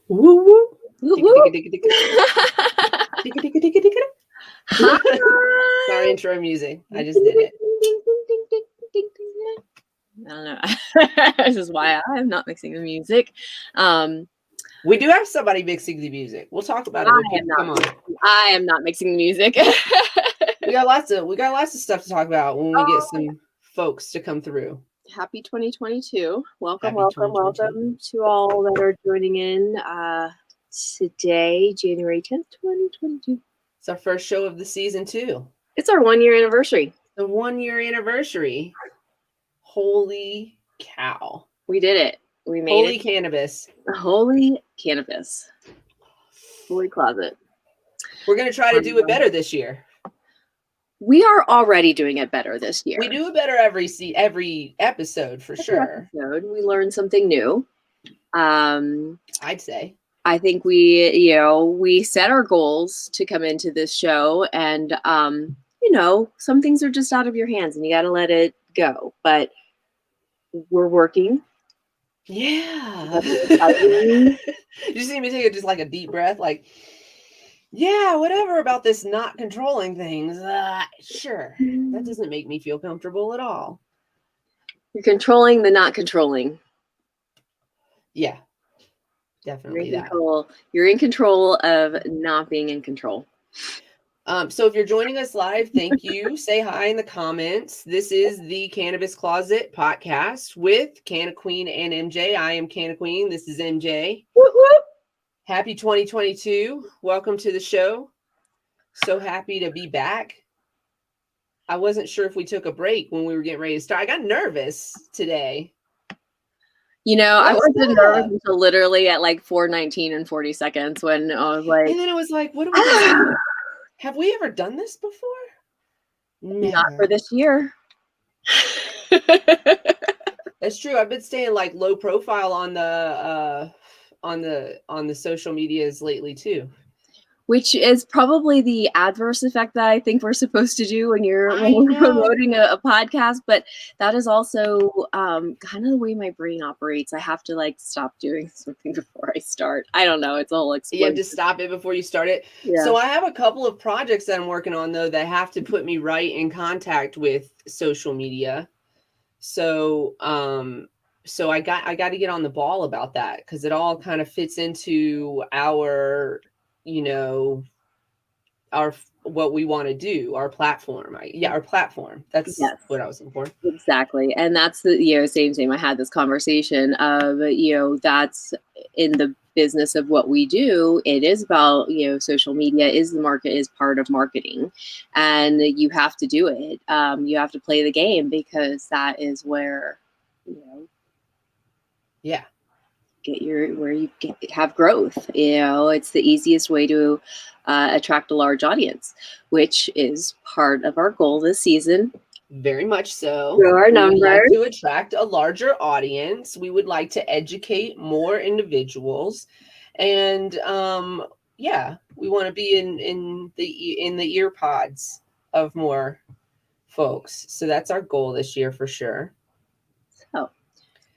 Woo woo. Woo woo. Our intro music. I just did it. I don't know. This is why I'm not mixing the music. We do have somebody mixing the music. We'll talk about it when people come on. I am not mixing the music. We got lots of stuff to talk about when we get some folks to come through. Happy 2022. Welcome, Happy welcome, 2022. welcome to all that are joining in today, January 10th, 2022. It's our first show of the season 2. It's our 1-year anniversary. The 1-year anniversary. Holy cow. We did it. We made Holy it. Cannabis. Holy cannabis. Holy closet. We're going to try to do it better this year. We are already doing it better this year. We do it better every episode for sure. We learn something new. I'd say. I think we set our goals to come into this show, and some things are just out of your hands and you got to let it go, but we're working. Yeah. You just need me to take just like a deep breath, like, yeah, whatever about this not controlling things. Sure. That doesn't make me feel comfortable at all. You're controlling the not controlling. Yeah. Definitely that. You're in control of not being in control. So if you're joining us live, thank you. Say hi in the comments. This is the Cannabis Closet Potcast with Canna Queen and MJ. I am Canna Queen. This is MJ. Whoop, whoop. Happy 2022. Welcome to the show. So happy to be back. I wasn't sure if we took a break when we were getting ready to start. I got nervous today. I wasn't nervous until literally at like 4:19 and 40 seconds when I was like... And then it was like, what do we do? Have we ever done this before? Never. Not for this year. That's true. I've been staying like low profile on the social medias lately too. Which is probably the adverse effect that I think we're supposed to do when we're promoting a podcast. But that is also kind of the way my brain operates. I have to stop doing something before I start. I don't know. It's a whole explosion. You have to stop it before you start it. Yeah. So I have a couple of projects that I'm working on though that have to put me right in contact with social media. So I got to get on the ball about that because it all kind of fits into our what we want to do, our platform. Our platform. That's what I was looking for. Exactly. And that's the, same. I had this conversation of, that's in the business of what we do. It is about, social media is the market, is part of marketing, and you have to do it. You have to play the game because that is where, have growth. It's the easiest way to attract a large audience, which is part of our goal this season. Very much so. Our numbers. We would like to attract a larger audience. We would like to educate more individuals, and we want to be in the ear pods of more folks. So that's our goal this year for sure. So,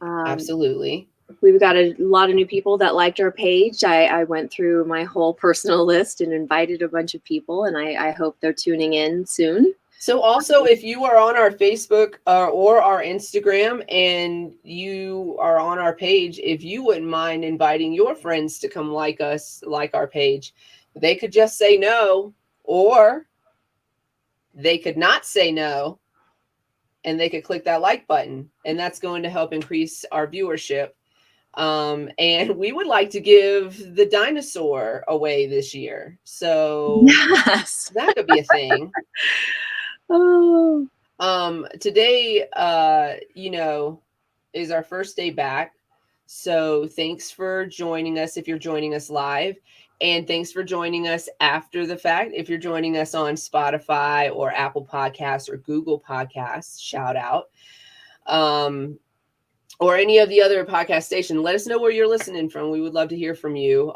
absolutely. We've got a lot of new people that liked our page. I went through my whole personal list and invited a bunch of people, and I hope they're tuning in soon. So also, if you are on our Facebook or our Instagram and you are on our page, if you wouldn't mind inviting your friends to come like us, like our page, they could just say no, or they could not say no, and they could click that like button, and that's going to help increase our viewership. And we would like to give the dinosaur away this year. So yes, that could be a thing. Today, is our first day back. So thanks for joining us if you're joining us live. And thanks for joining us after the fact. If you're joining us on Spotify or Apple Podcasts or Google Podcasts, shout out. Or any of the other podcast stations, let us know where you're listening from. We would love to hear from you.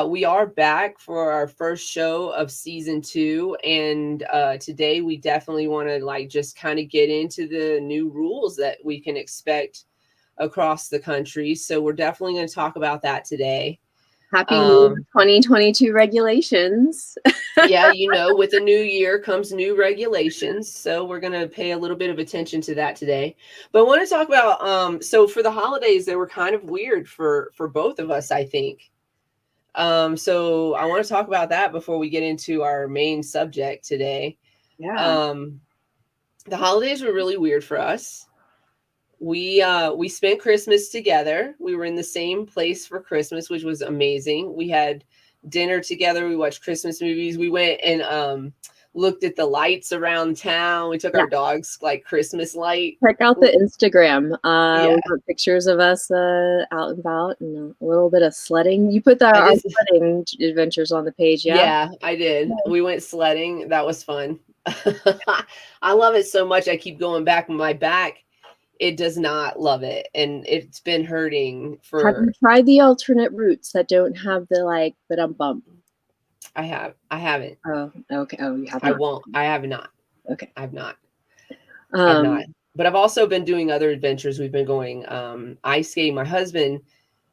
We are back for our first show of season 2. And today we definitely want to just kind of get into the new rules that we can expect across the country. So we're definitely going to talk about that today. Happy new 2022 regulations. Yeah, with the new year comes new regulations. So we're going to pay a little bit of attention to that today. But I want to talk about, so for the holidays, they were kind of weird for both of us, I think. So I want to talk about that before we get into our main subject today. Yeah. The holidays were really weird for us. We spent Christmas together. We were in the same place for Christmas, which was amazing. We had dinner together. We watched Christmas movies. We went and looked at the lights around town. We took our dogs like Christmas light. Check out the Instagram. We put pictures of us out and about and a little bit of sledding. You put our sledding adventures on the page, yeah? Yeah, I did. We went sledding. That was fun. I love it so much. I keep going back. My back, it does not love it, and it's been hurting for. Have you tried the alternate routes that don't have the bump? I haven't. Oh, okay. Oh, you have. I won't. I have not. Okay, I've not. I've not. But I've also been doing other adventures. We've been going ice skating. My husband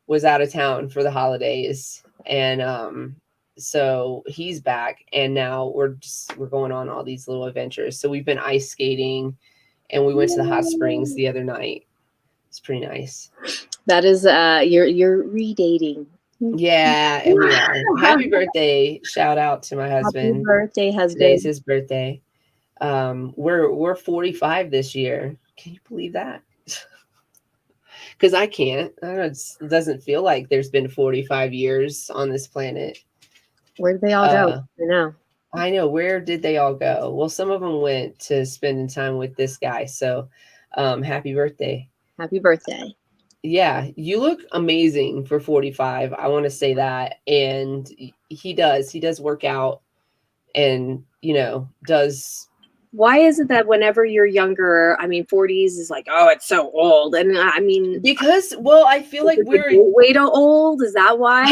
was out of town for the holidays, and so he's back, and now we're going on all these little adventures. So we've been ice skating. And we went to the hot springs the other night. It's pretty nice. That is, you're redating. Yeah, and we are. Happy birthday! Shout out to my husband. Happy birthday, husband. Today's his birthday. We're 45 this year. Can you believe that? Because I can't. It doesn't feel like there's been 45 years on this planet. Where did they all go? I know. Where did they all go? Well, some of them went to spending time with this guy. So happy birthday. Happy birthday. Yeah, you look amazing for 45. I want to say that. And he does work out and, does. Why is it that whenever you're younger, 40s is like, oh, it's so old. And because, well, I feel like we're way too old. Is that why?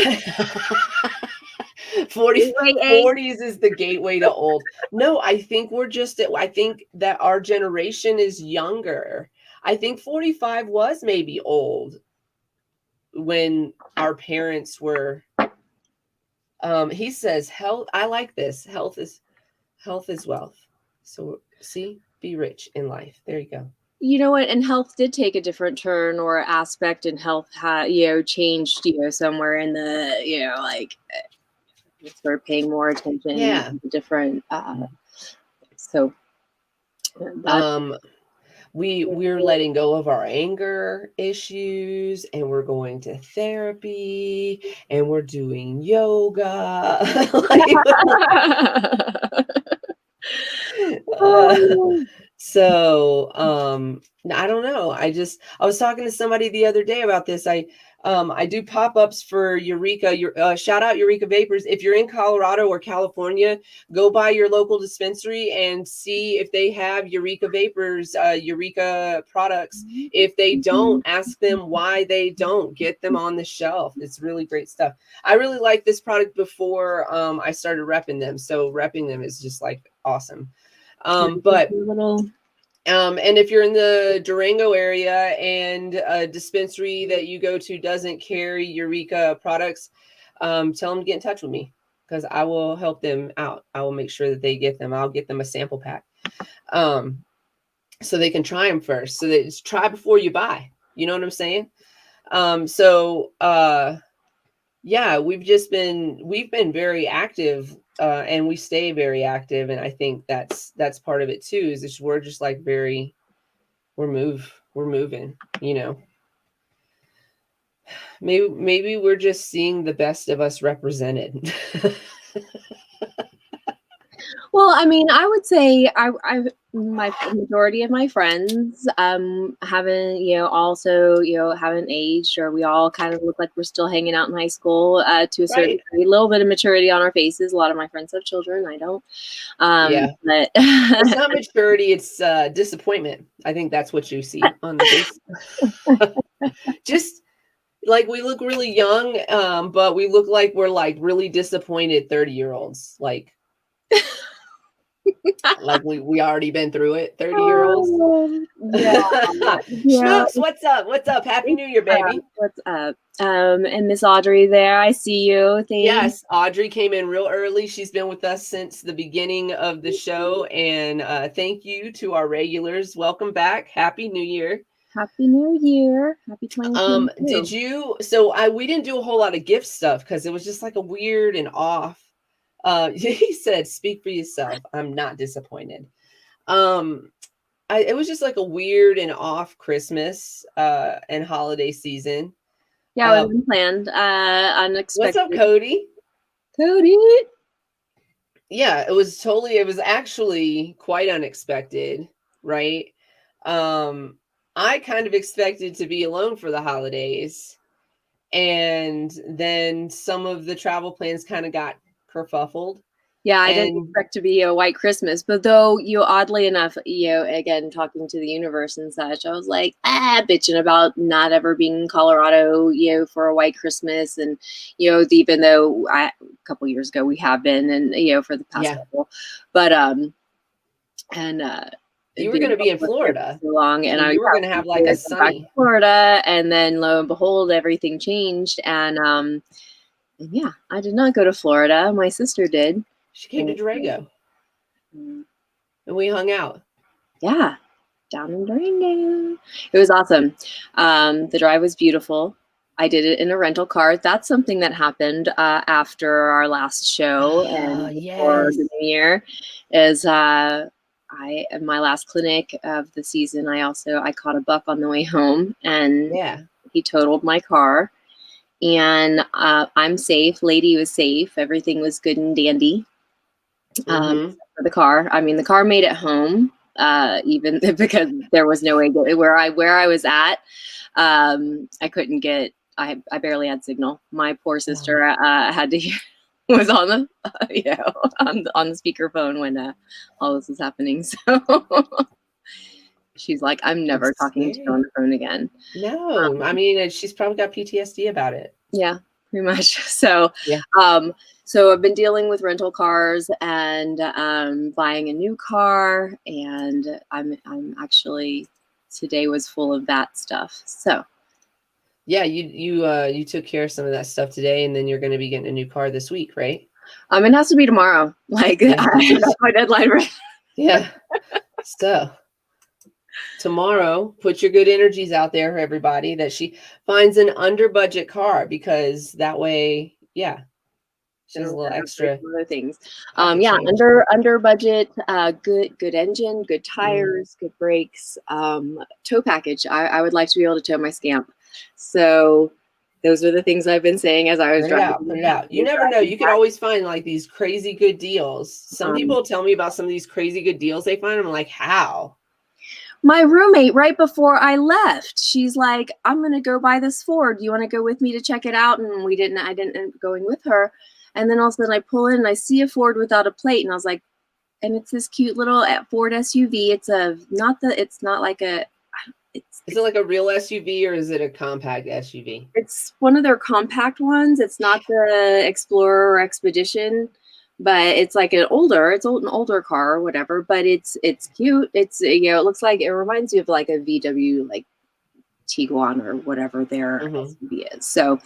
40s is the gateway to old. No, I think I think that our generation is younger. I think 45 was maybe old when our parents were. He says health. I like this. Health is wealth. So see, be rich in life. There you go. You know what? And health did take a different turn or aspect, and health changed, somewhere in the, start paying more attention. Yeah. To different. We're letting go of our anger issues, and we're going to therapy, and we're doing yoga. So I don't know. I was talking to somebody the other day about this. I do pop-ups for Eureka. Shout out Eureka Vapors. If you're in Colorado or California, go by your local dispensary and see if they have Eureka Vapors, Eureka products. If they don't, ask them why they don't. Get them on the shelf. It's really great stuff. I really liked this product before I started repping them. So repping them is just like awesome. And if you're in the Durango area and a dispensary that you go to doesn't carry Eureka products, tell them to get in touch with me because I will help them out. I will make sure that they get them. I'll get them a sample pack so they can try them first. So they try before you buy. You know what I'm saying? Yeah, we've been very active. And we stay very active, and I think that's part of it too. Is we're just like we're moving. Maybe we're just seeing the best of us represented. Well, I would say my majority of my friends haven't aged, or we all kind of look like we're still hanging out in high school to a certain degree. A little bit of maturity on our faces. A lot of my friends have children. I don't. But it's not maturity. It's disappointment. I think that's what you see on the face. Just like we look really young, but we look like we're like really disappointed 30-year-olds. Like Like we already been through it, 30-year-olds. Yeah. Yeah. Schmooks, what's up? What's up? Happy New Year, baby. What's up? And Miss Audrey there, I see you. Thanks. Yes, Audrey came in real early. She's been with us since the beginning of the show. And thank you to our regulars. Welcome back. Happy New Year. Happy New Year. Happy 2022. Did you, we didn't do a whole lot of gift stuff because it was just like a weird and off. He said, speak for yourself. I'm not disappointed. It was just like a weird and off Christmas and holiday season. Yeah, it was unplanned, unexpected. What's up, Cody? Cody. Yeah, it was actually quite unexpected, right? I kind of expected to be alone for the holidays, and then some of the travel plans kind of got kerfuffled. Yeah, I didn't expect to be a white Christmas, but though oddly enough, again, talking to the universe and such, I was like, bitching about not ever being in Colorado, for a white Christmas. And, even though a couple years ago we have been, and, for the past couple, but, you were going to be in Florida so long, and you were going to have like a sunny Florida, and then lo and behold, everything changed. And yeah, I did not go to Florida. My sister did. She came to Durango, and we hung out. Yeah, down in Durango. It was awesome. The drive was beautiful. I did it in a rental car. That's something that happened after our last show and before the new year. Is my last clinic of the season. I caught a buck on the way home, and he totaled my car. And I'm safe. Lady was safe. Everything was good and dandy. For the car. I mean, the car made it home, even because there was no way where I was at. I couldn't get. I barely had signal. My poor sister had to was on the on the speakerphone when all this was happening. So she's like, I'm never talking to you on the phone again. No, I mean, she's probably got PTSD about it. Yeah, pretty much. So so I've been dealing with rental cars and buying a new car, and I'm actually, today was full of that stuff. So yeah, you took care of some of that stuff today, and then you're going to be getting a new car this week, right? It has to be tomorrow. Like that's my deadline, right? Yeah. So tomorrow, put your good energies out there, everybody, that she finds an under budget car, because that way, she's a little extra other things. Under budget, good engine, good tires, good brakes, tow package. I would like to be able to tow my Scamp. So those are the things I've been saying as I was driving. Put it out. You never know. You can always find like these crazy good deals. Some people tell me about some of these crazy good deals they find. I'm like, how? My roommate, right before I left, she's like, I'm going to go buy this Ford. Do you want to go with me to check it out? And I didn't end up going with her. And then all of a sudden I pull in and I see a Ford without a plate. And I was like, and it's this cute little Ford SUV. Is it like a real SUV, or is it a compact SUV? It's one of their compact ones. It's not the Explorer or Expedition, but it's like an older car or whatever, but it's cute. It's, it looks like, it reminds you of like a VW, like Tiguan or whatever their SUV is. So,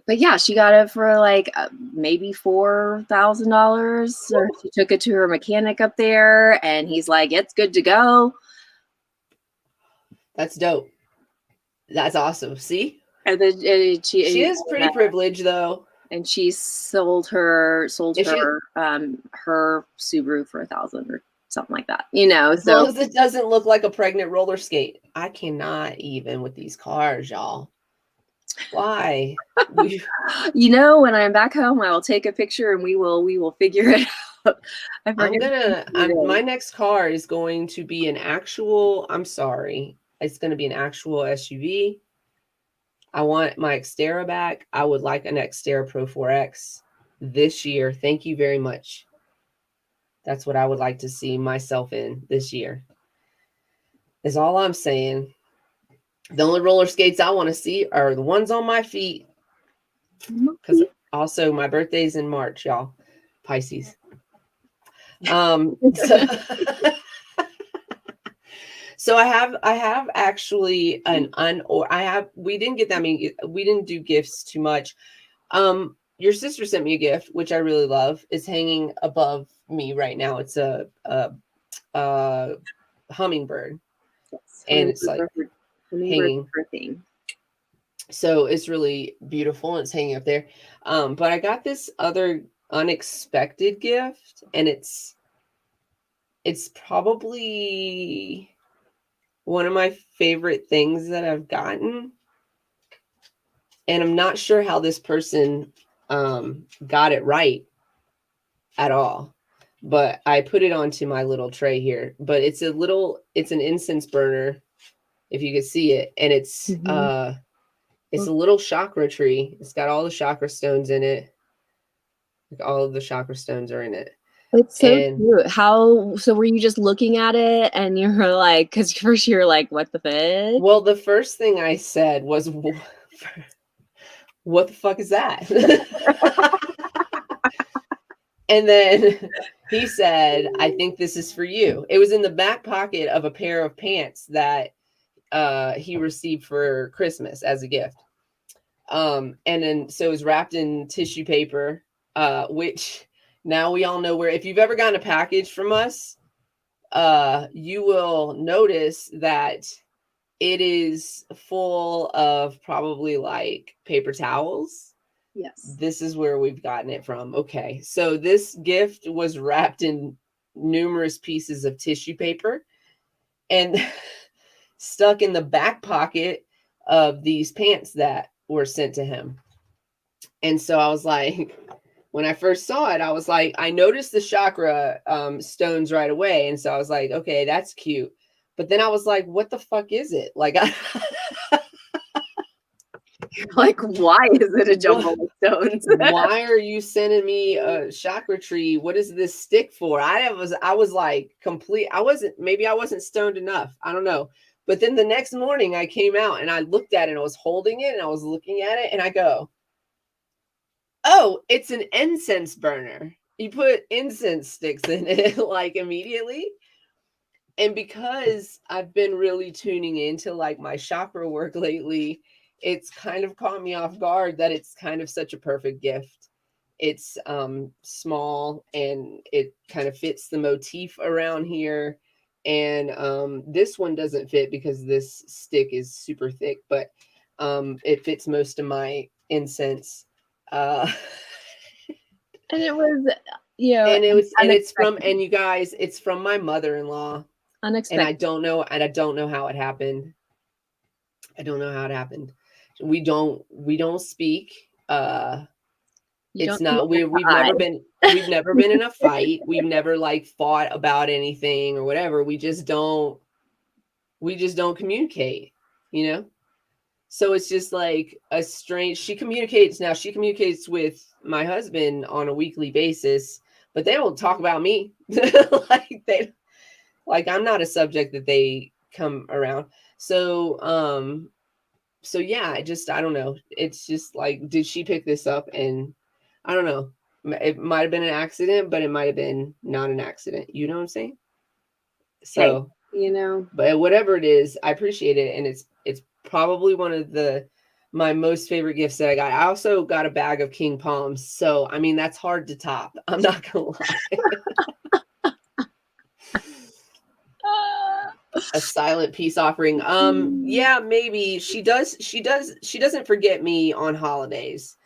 but yeah, she got it for like maybe $4,000. She took it to her mechanic up there, and he's like, it's good to go. That's dope. That's awesome. See? And then she is pretty privileged though. And she sold her Subaru for $1,000 or something like that, As long as it doesn't look like a pregnant roller skate. I cannot even with these cars, y'all. Why? When I'm back home, I will take a picture and we will figure it out. My next car is going to be an actual, it's going to be an actual SUV. I want my Xterra back. I would like an Xterra Pro 4X this year. Thank you very much. That's what I would like to see myself in this year. Is all I'm saying. The only roller skates I want to see are the ones on my feet. Because also my birthday's in March, y'all. Pisces. So, so I have actually we didn't get that many, we didn't do gifts too much. Your sister sent me a gift, which I really love. It's hanging above me right now. It's a hummingbird, Yes, and it's like hanging. thing. So it's really beautiful. And it's hanging up there. But I got this other unexpected gift, and it's probably one of my favorite things that I've gotten. And I'm not sure how this person got it right at all. But I put it onto my little tray here. But it's an incense burner, if you can see it. And it's it's a little chakra tree. It's got all the chakra stones in it. Like all of the chakra stones are in it. It's so cute. So were you just looking at it and you were like, because first you were like, what the fuck? Well, the first thing I said was, what the fuck is that? And then he said, I think this is for you. It was in the back pocket of a pair of pants that he received for Christmas as a gift. And then, so it was wrapped in tissue paper, which now we all know where, if you've ever gotten a package from us, you will notice that it is full of probably like paper towels. Yes. This is where we've gotten it from. Okay. So this gift was wrapped in numerous pieces of tissue paper and stuck in the back pocket of these pants that were sent to him. And so I was like, when I first saw it, I was like, I noticed the chakra stones right away. And so I was like, okay, that's cute. But then I was like, what the fuck is it? Like, like, why is it a jumble of stones? Why are you sending me a chakra tree? What is this stick for? I was like maybe I wasn't stoned enough. I don't know. But then the next morning I came out and I looked at it and I was holding it and I was looking at it and I go, oh, it's an incense burner. You put incense sticks in it like immediately. And because I've been really tuning into like my chakra work lately, it's kind of caught me off guard that it's kind of such a perfect gift. It's small and it kind of fits the motif around here. And this one doesn't fit because this stick is super thick, but it fits most of my incense. And it was, and it's from, and you guys, it's from my mother-in-law. Unexpected. And I don't know how it happened. I don't know how it happened. We don't speak. It's not, we've never been in a fight. We've never like fought about anything or whatever. We just don't communicate, you know? So it's just like a strange, she communicates with my husband on a weekly basis, but they don't talk about me. Like I'm not a subject that they come around. So, yeah, I don't know. It's just like, did she pick this up? And I don't know. It might have been an accident, but it might have been not an accident. You know what I'm saying? So, hey, but whatever it is, I appreciate it. And it's probably one of my most favorite gifts that I got. I also got a bag of King Palms. So, I mean, that's hard to top. I'm not going to lie. A silent peace offering. Yeah, maybe she doesn't forget me on holidays.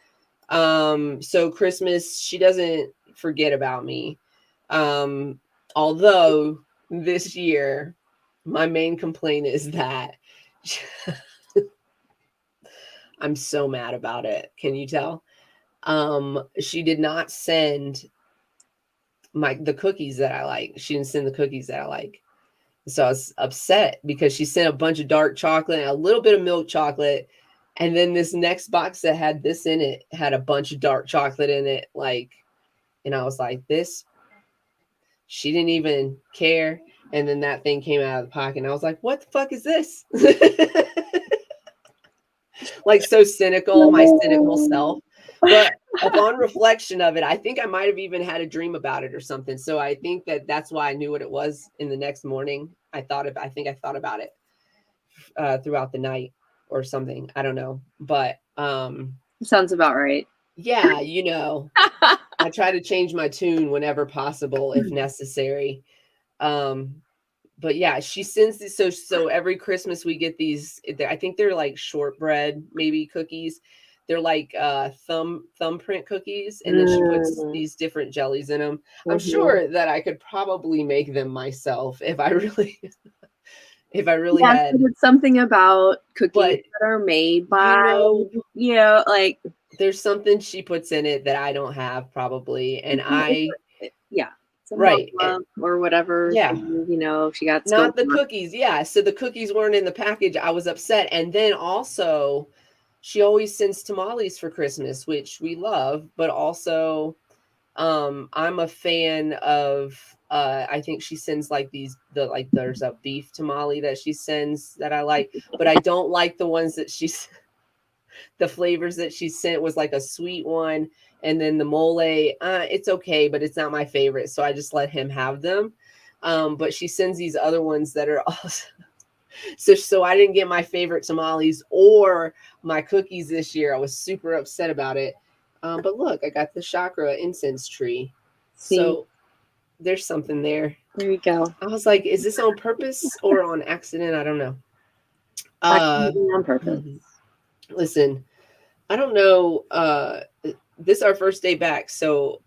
So Christmas, she doesn't forget about me. Although this year, my main complaint is that I'm so mad about it. Can you tell? She did not send the cookies that I like. She didn't send the cookies that I like. So I was upset because she sent a bunch of dark chocolate and a little bit of milk chocolate. And then this next box that had this in it had a bunch of dark chocolate in it. And I was like, she didn't even care. And then that thing came out of the pocket and I was like, what the fuck is this? Like so cynical, my cynical self. But upon reflection of it, I think I might have even had a dream about it or something. So I think that's why I knew what it was in the next morning. I think I thought about it throughout the night or something. I don't know. But sounds about right. Yeah, I try to change my tune whenever possible, if necessary. But yeah, she sends these. So every Christmas we get these. I think they're like shortbread, maybe cookies. They're like thumbprint cookies, and then she puts these different jellies in them. I'm sure that I could probably make them myself if I really had. It's something about cookies that are made by like there's something she puts in it that I don't have probably, and right or whatever. Yeah, she got not the cookies. Yeah, so the cookies weren't in the package. I was upset, and then also she always sends tamales for Christmas, which we love, but also I'm a fan of I think she sends like there's a beef tamale that she sends that I like, but I don't like the ones that the flavors that she sent was like a sweet one, and then the mole it's okay, but it's not my favorite, so I just let him have them. But she sends these other ones that are also so I didn't get my favorite tamales or my cookies this year. I was super upset about it. But look, I got the chakra incense tree. So there's something there. There you go. I was like, is this on purpose or on accident? I don't know. On purpose. Listen, I don't know. This is our first day back, so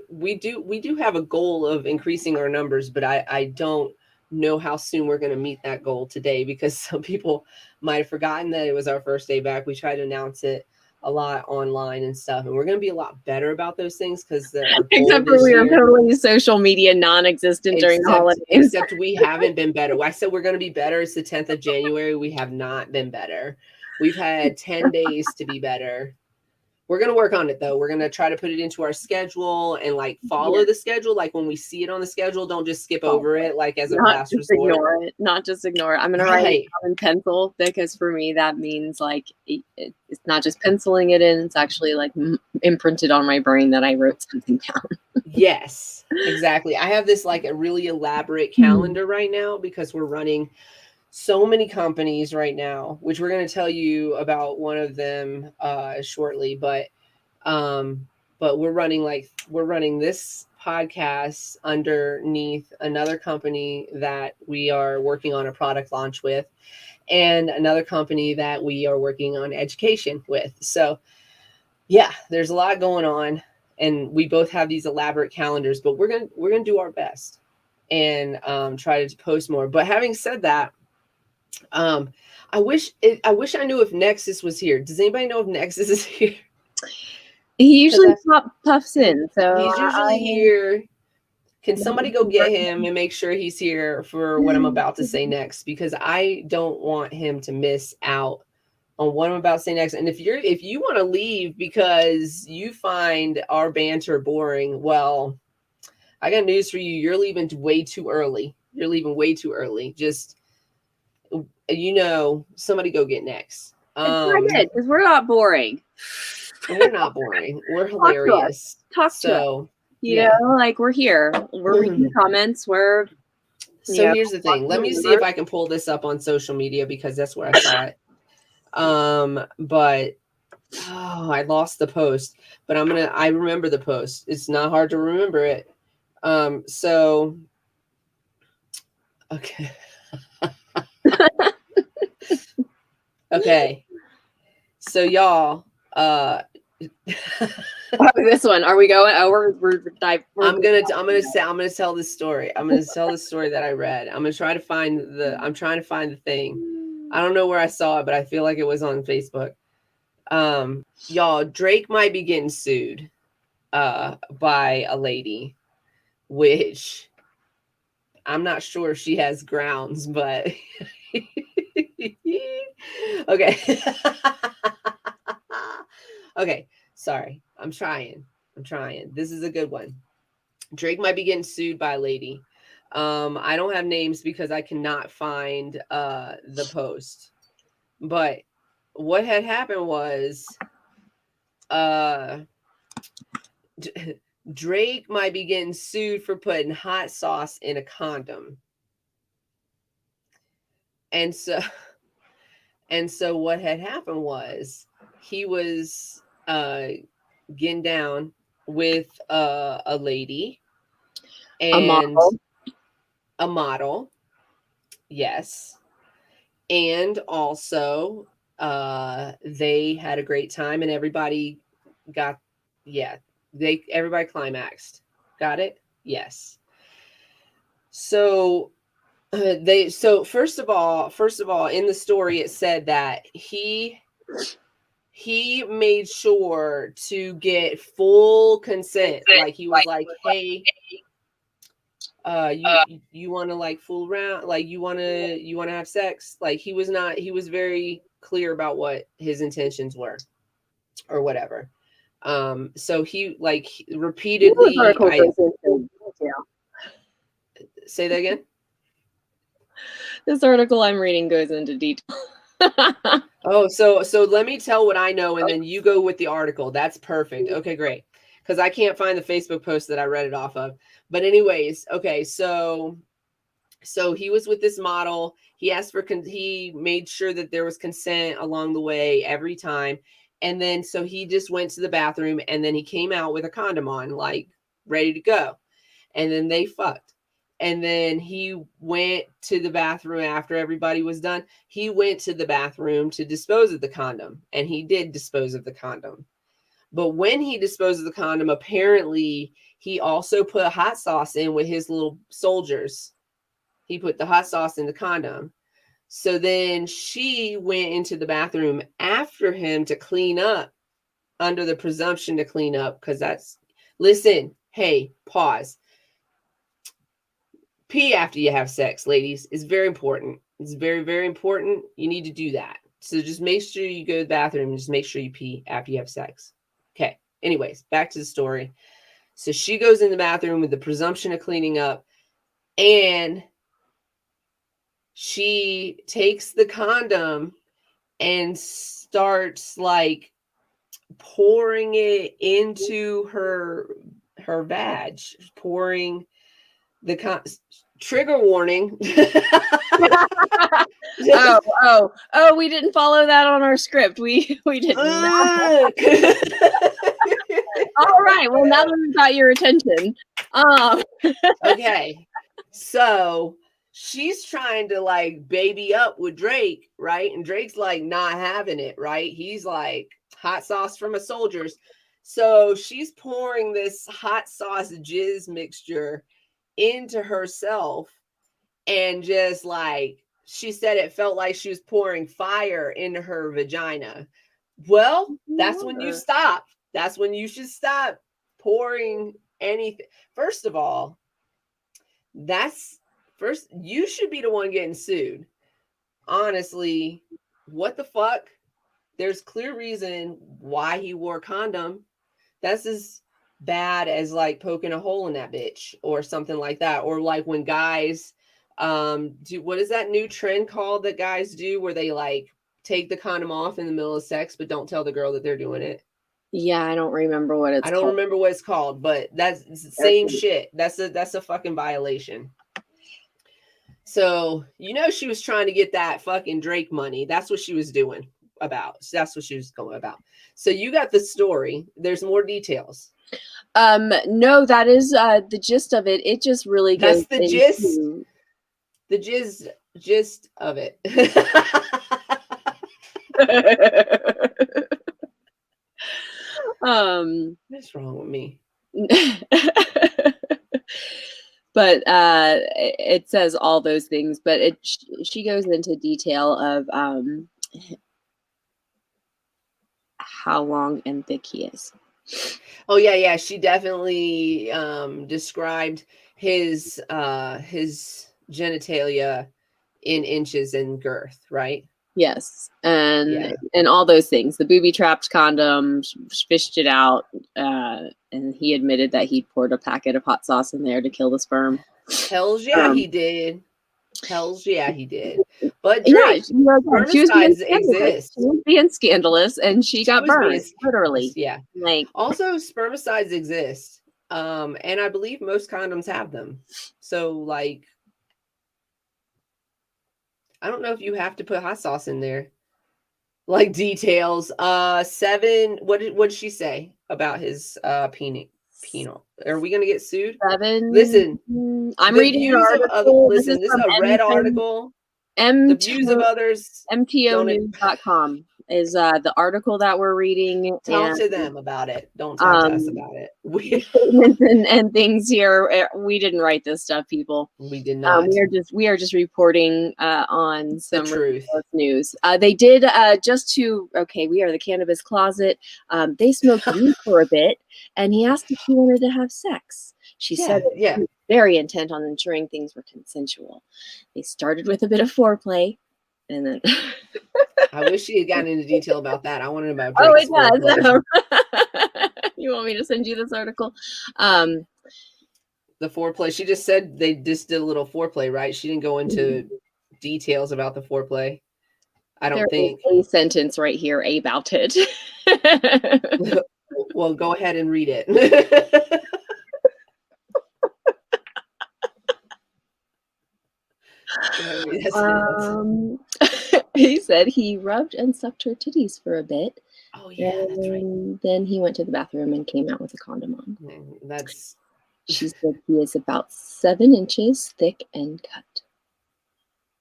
we do have a goal of increasing our numbers, but I don't know how soon we're going to meet that goal today, because some people might have forgotten that it was our first day back. We try to announce it a lot online and stuff, and we're going to be a lot better about those things, because except for we are totally social media non-existent during the holidays. Except we haven't been better. I said we're going to be better. It's the 10th of January. We have not been better. We've had 10 days to be better. We're going to work on it, though. We're going to try to put it into our schedule and like follow the schedule. Like when we see it on the schedule, don't just skip over it like as a last resort. Not just ignore it. I'm going to write it down in pencil, because for me that means like it's not just penciling it in. It's actually like imprinted on my brain that I wrote something down. Yes, exactly. I have this like a really elaborate calendar right now, because we're running so many companies right now, which we're going to tell you about one of them shortly, but we're running this podcast underneath another company that we are working on a product launch with, and another company that we are working on education with. So yeah, there's a lot going on, and we both have these elaborate calendars, but we're going to do our best and try to post more. But having said that, I wish I knew if Nexus was here. Does anybody know if Nexus is here? He usually puffs in, so he's usually here. Can somebody go get him and make sure he's here for what I'm about to say next? Because I don't want him to miss out on what I'm about to say next. And if you want to leave because you find our banter boring, well, I got news for you. You're leaving way too early. Just somebody go get next. Because we're not boring. We're not boring. We're hilarious. Talk to us. Like we're here. We're reading comments. So here's the thing. Let me see if I can pull this up on social media, because that's where I saw it. But I lost the post. But I remember the post. It's not hard to remember it. So okay. Okay. So y'all, this one, are we going? Oh, we're I'm gonna tell this story. I'm gonna tell the story that I read. I'm trying to find the thing. I don't know where I saw it, but I feel like it was on Facebook. Y'all, Drake might be getting sued by a lady, which I'm not sure if she has grounds, but okay. Okay, sorry. I'm trying. This is a good one. Drake might be getting sued by a lady. I don't have names because I cannot find the post. But what had happened was Drake might be getting sued for putting hot sauce in a condom. And so what had happened was he was getting down with a lady and a model. Yes. And also they had a great time and everybody got, everybody climaxed. Got it? Yes. So first of all, in the story, it said that he made sure to get full consent. Like he was like, hey, you want to like fool around? Like you want to have sex? Like he was very clear about what his intentions were or whatever. So he like repeatedly, say that again. This article I'm reading goes into detail. Oh, so let me tell what I know and then you go with the article. That's perfect. Okay, great. Because I can't find the Facebook post that I read it off of. But anyways, okay, so he was with this model. He asked for he made sure that there was consent along the way every time. And then so he just went to the bathroom and then he came out with a condom on, like ready to go. And then they fucked. And then he went to the bathroom after everybody was done. He went to the bathroom to dispose of the condom. And he did dispose of the condom. But when he disposed of the condom, apparently he also put hot sauce in with his little soldiers. He put the hot sauce in the condom. So then she went into the bathroom after him to clean up, under the presumption to clean up. Because listen, hey, pause. Pee after you have sex, ladies, is very important. It's very, very important. You need to do that. So just make sure you go to the bathroom and just make sure you pee after you have sex. Okay. Anyways, back to the story. So she goes in the bathroom with the presumption of cleaning up and she takes the condom and starts like pouring it into her vag, pouring the trigger warning. Oh, we didn't follow that on our script. We didn't. All right. Well, now that we've got your attention. Okay. So she's trying to like baby up with Drake, right? And Drake's like not having it, right? He's like hot sauce from a soldier's. So she's pouring this hot sauce jizz mixture into herself and just like she said it felt like she was pouring fire into her vagina. Well, that's when you stop. That's when you should stop pouring anything. First of all, you should be the one getting sued. Honestly, what the fuck? There's clear reason why he wore a condom. That's as bad as like poking a hole in that bitch or something like that. Or like when guys do, what is that new trend called that guys do where they like take the condom off in the middle of sex but don't tell the girl that they're doing it? Yeah, I don't remember what it's called. I don't remember what it's called, but that's the same shit. That's a fucking violation. So, she was trying to get that fucking Drake money. That's what she was doing about. That's what she was going about. So you got the story. There's more details. No, that is the gist of it. It just really goes. That's the gist. The gist of it. What's wrong with me? But it says all those things, but she goes into detail of how long and thick he is. Oh yeah. She definitely described his genitalia in inches and girth, right? Yes, and all those things. The booby-trapped condom, fished it out, and he admitted that he poured a packet of hot sauce in there to kill the sperm. Hells yeah, he did. Hells yeah, he did. But Yeah, Drake, she was being spermicides scandalous. exist. She was being scandalous, and she got was being burned, literally. Yeah. Like, Also, spermicides exist. And I believe most condoms have them. So, like, I don't know if you have to put hot sauce in there. Like details. 7. What did she say about his penal? Are we gonna get sued? 7. Listen, I'm the reading an views of other. article. Listen, this is a red article. The views of others. MTOnews.com is the article that we're reading. Talk to them about it. Don't talk to us about it. Statements and things here. We didn't write this stuff, people. We did not. We are just reporting on some truth news. They did we are the Cannabis Closet. They smoked weed for a bit, and he asked if she wanted to have sex. She said she was very intent on ensuring things were consensual. They started with a bit of foreplay, and then I wish she had gotten into detail about that. I wanted about Drake's foreplay. You want me to send you this article? The foreplay. She just said they just did a little foreplay, right? She didn't go into details about the foreplay. I don't think. Is a sentence right here about it. Well, go ahead and read it. He said he rubbed and sucked her titties for a bit. Oh yeah, that's right. Then he went to the bathroom and came out with a condom on. She said he is about 7 inches thick and cut.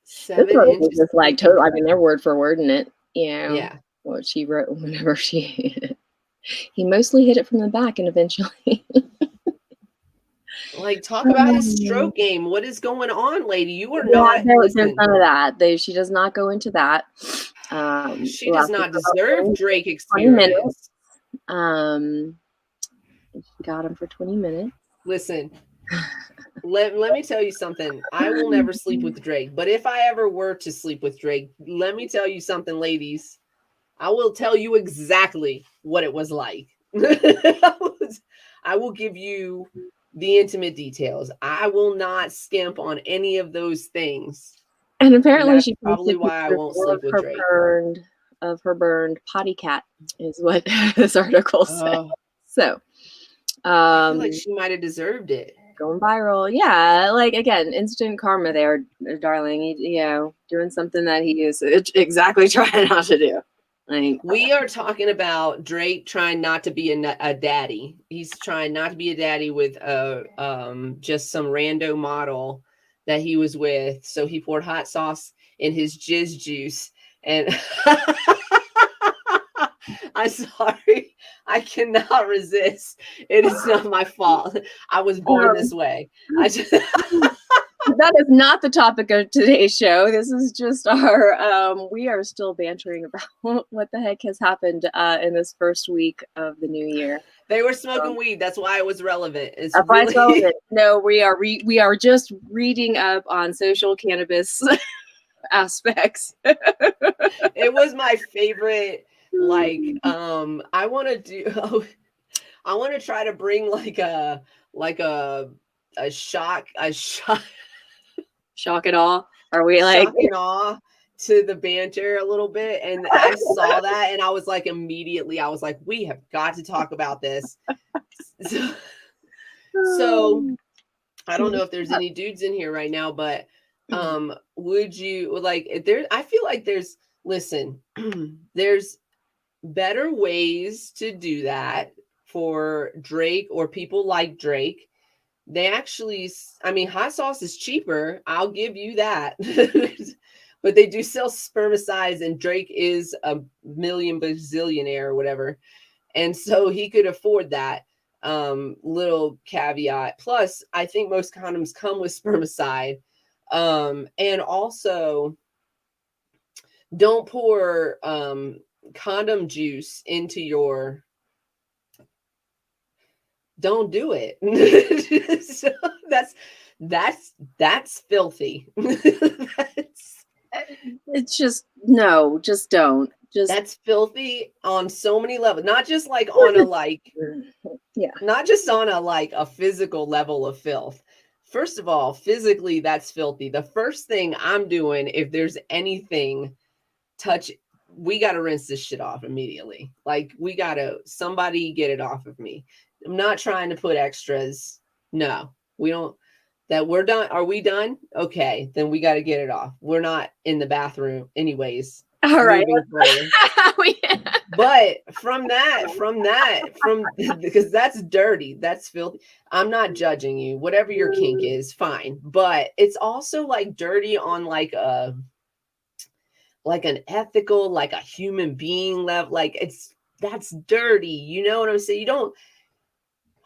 7 inches. Just like total. I mean, they're word for word in it. Yeah. What she wrote whenever he mostly hit it from the back, and eventually. Like, talk about his stroke game. What is going on, lady? You are not. There's none of that. She does not go into that. She does not deserve Drake experience. 20 minutes. She got him for 20 minutes. Listen, let me tell you something. I will never sleep with Drake, but if I ever were to sleep with Drake, let me tell you something, ladies. I will tell you exactly what it was like. I will give you the intimate details. I will not skimp on any of those things. And apparently, that's probably why I won't sleep with Drake. Of her burned potty cat is what this article said. So, I feel like she might have deserved it. Going viral, yeah. Like, again, instant karma there, darling. Doing something that he is exactly trying not to do. Like, we are talking about Drake trying not to be a daddy. He's trying not to be a daddy with just some rando model that he was with. So he poured hot sauce in his jizz juice, and I'm sorry, I cannot resist. It is not my fault. I was born this way. That is not the topic of today's show. This is just our, we are still bantering about what the heck has happened in this first week of the new year. They were smoking weed. That's why it was relevant. That's why it's relevant. No, we are just reading up on social cannabis aspects. It was my favorite. Like, I want to try to bring like a shock and awe. Are we like shock and awe to the banter a little bit? And I saw that, and I was like, immediately, I was like, we have got to talk about this. So I don't know if there's any dudes in here right now, but would you like there? I feel like there's better ways to do that for Drake or people like Drake. They actually, I mean, hot sauce is cheaper. I'll give you that. But they do sell spermicides, and Drake is a bazillionaire or whatever. And so he could afford that little caveat. Plus, I think most condoms come with spermicide. And also, don't pour condom juice into your... Don't do it. So that's filthy. It's just no, just don't. That's filthy on so many levels. Not just like on a not just on a physical level of filth. first of all, physically, that's filthy. The first thing I'm doing, if there's anything we got to rinse this shit off immediately. Like, somebody get it off of me. I'm not trying to put extras. No, we don't. That we're done. Are we done? Okay, then we got to get it off. We're not in the bathroom anyways. All right. But from because that's dirty, that's filthy. I'm not judging you. Whatever your kink is, fine. But it's also like dirty on like an ethical, like a human being level. Like that's dirty. You know what I'm saying? You don't.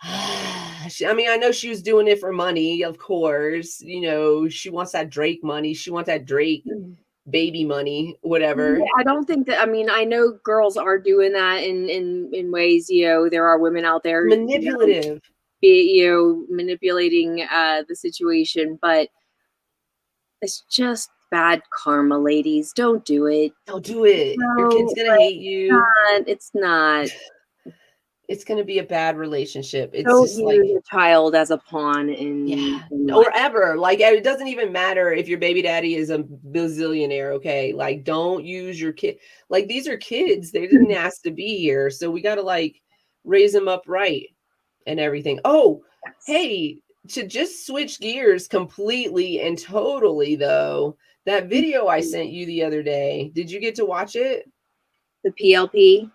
I mean, I know she was doing it for money, of course. You know, she wants that Drake money. She wants that Drake baby money, whatever. I don't think that. I mean, I know girls are doing that in ways. You know, there are women out there manipulative, manipulating the situation, but it's just bad karma, ladies. Don't do it. Don't do it. No, your kid's gonna hate you. It's not. It's going to be a bad relationship. It's don't just use like a child as a pawn or ever. Like, it doesn't even matter if your baby daddy is a bazillionaire. Okay. Like, don't use your kid. Like, these are kids. They didn't ask to be here. So we got to like raise them up right and everything. Oh, yes. Hey, to just switch gears completely and totally though, that video I sent you the other day, did you get to watch it? The PLP?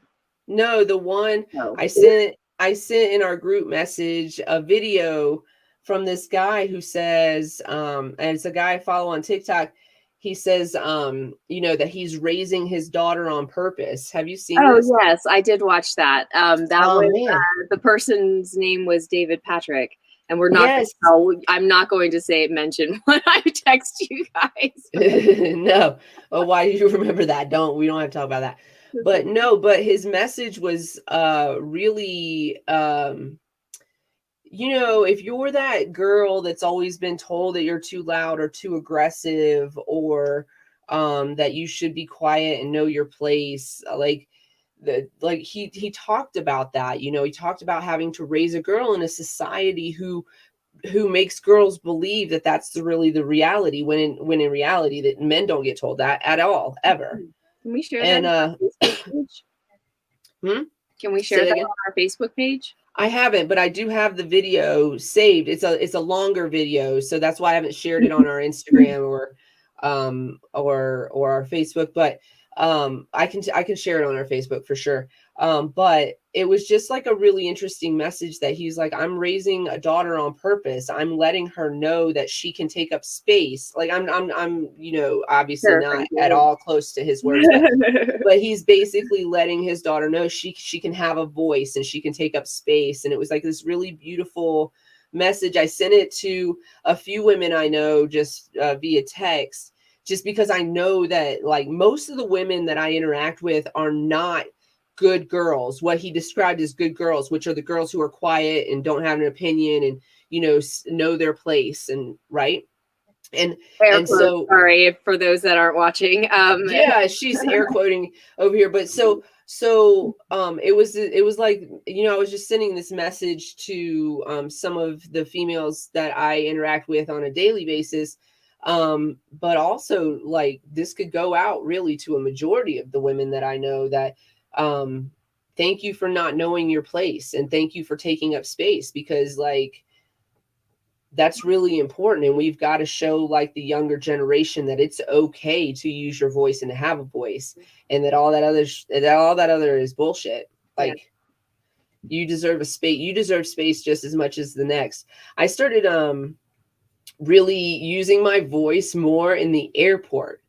No, the one I sent in our group message a video from this guy who says, and it's a guy I follow on TikTok. He says, that he's raising his daughter on purpose. Have you seen this? Oh, yes, I did watch that. The person's name was David Patrick. And we're not, I'm not going to mention when I text you guys. No. Oh, why do you remember that? We don't have to talk about that. But his message was really, if you're that girl that's always been told that you're too loud or too aggressive or that you should be quiet and know your place, he talked about that. He talked about having to raise a girl in a society who makes girls believe that that's really the reality, when in reality that men don't get told that at all, ever. Can we share that on our Facebook page? Can we share that on our Facebook page? I haven't, but I do have the video saved. It's a longer video, so that's why I haven't shared it on our Instagram or our Facebook. But I can share it on our Facebook for sure. But it was just like a really interesting message that he's like, I'm raising a daughter on purpose. I'm letting her know that she can take up space. Like I'm obviously not at all close to his words, but he's basically letting his daughter know she can have a voice and she can take up space. And it was like this really beautiful message. I sent it to a few women I know just via text, just because I know that like most of the women that I interact with are not good girls, what he described as good girls, which are the girls who are quiet and don't have an opinion and know their place, and right. And so sorry for those that aren't watching. Yeah, she's air quoting over here, but so it was like, I was just sending this message to some of the females that I interact with on a daily basis, but also like this could go out really to a majority of the women that I know, that thank you for not knowing your place, and thank you for taking up space, because like that's really important. And we've got to show like the younger generation that it's okay to use your voice and to have a voice, and that all that other is bullshit. Like you deserve space just as much as the next. I started really using my voice more in the airport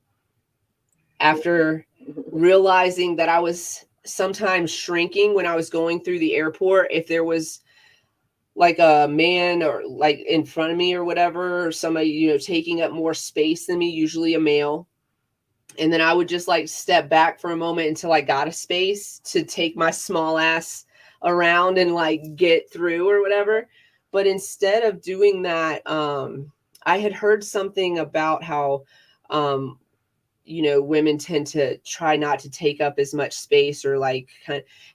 after realizing that I was sometimes shrinking when I was going through the airport. If there was like a man or like in front of me or whatever, or somebody, taking up more space than me, usually a male. And then I would just like step back for a moment until I got a space to take my small ass around and like get through or whatever. But instead of doing that, I had heard something about how, women tend to try not to take up as much space or like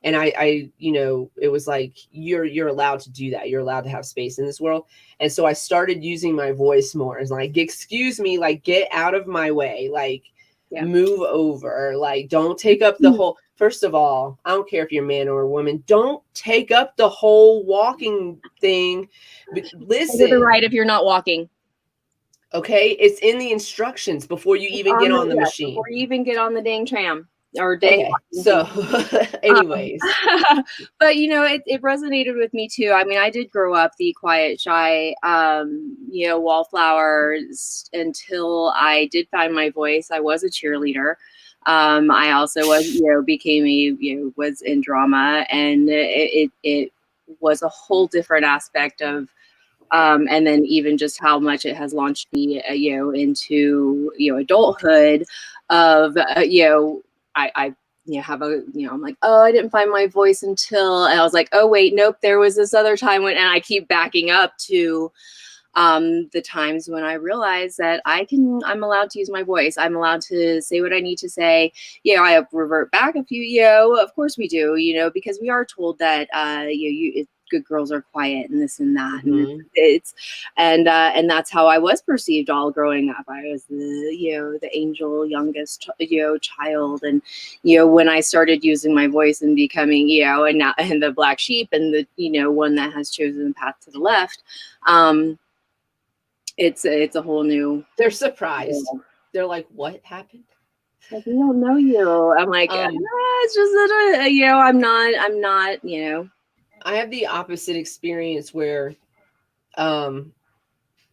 and I it was like, you're allowed to do that. You're allowed to have space in this world. And so I started using my voice more as like, excuse me, like, get out of my way, like, move over, like, don't take up the whole, first of all, I don't care if you're a man or a woman, don't take up the whole walking thing. Listen, to the right if you're not walking. Okay, it's in the instructions before you even get on the machine. Before you even get on the dang tram or dang. Okay, so anyways. But it resonated with me too. I mean, I did grow up the quiet, shy, wallflowers until I did find my voice. I was a cheerleader. I also was, was in drama, and it was a whole different aspect of and then even just how much it has launched me, into, adulthood of, I have a, I'm like, oh, I didn't find my voice until, and I was like, oh, wait, nope, there was this other time when, and I keep backing up to the times when I realized that I'm allowed to use my voice. I'm allowed to say what I need to say. I revert back a few, of course we do, because we are told that, good girls are quiet and this and that. And and that's how I was perceived all growing up. I was the angel youngest, child. And, when I started using my voice and becoming, and the black sheep and the, one that has chosen the path to the left, it's a whole new. They're surprised. They're like, what happened? Like, we don't know you. I'm like, it's just that, I'm not, I have the opposite experience where I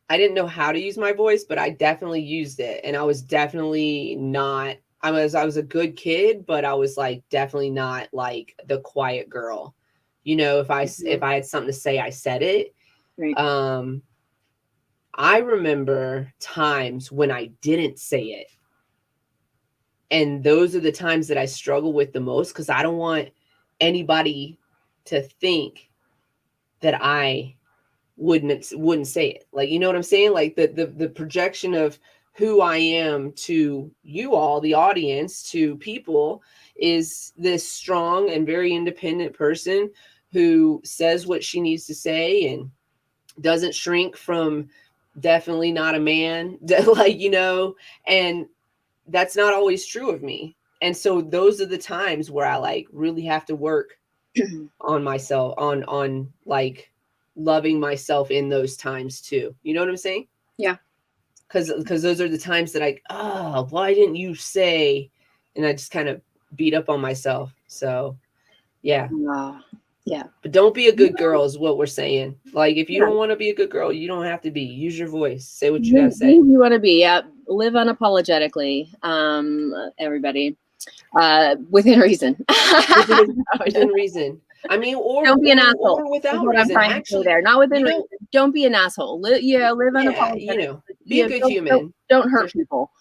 didn't know how to use my voice, but I definitely used it. And I was definitely not, I was a good kid, but I was like definitely not like the quiet girl. If I had something to say, I said it. Right. I remember times when I didn't say it. And those are the times that I struggle with the most, because I don't want anybody to think that I wouldn't say it. Like, you know what I'm saying? Like the projection of who I am to you all, the audience, to people, is this strong and very independent person who says what she needs to say and doesn't shrink from definitely not a man, like, and that's not always true of me. And so those are the times where I like really have to work on myself, on like loving myself in those times too. You know what I'm saying? Yeah. Because those are the times that why didn't you say? And I just kind of beat up on myself. So yeah. Yeah. But don't be a good girl is what we're saying. Like, if you don't want to be a good girl, you don't have to be. Use your voice. Say what you gotta say. You want to be. Yeah. Live unapologetically. Everybody. Within reason. Within reason. I mean, or don't be an asshole. Or without reason. Actually, there. Not within reason. Don't be an asshole. Live unapologetically. Be a good human. Don't hurt people.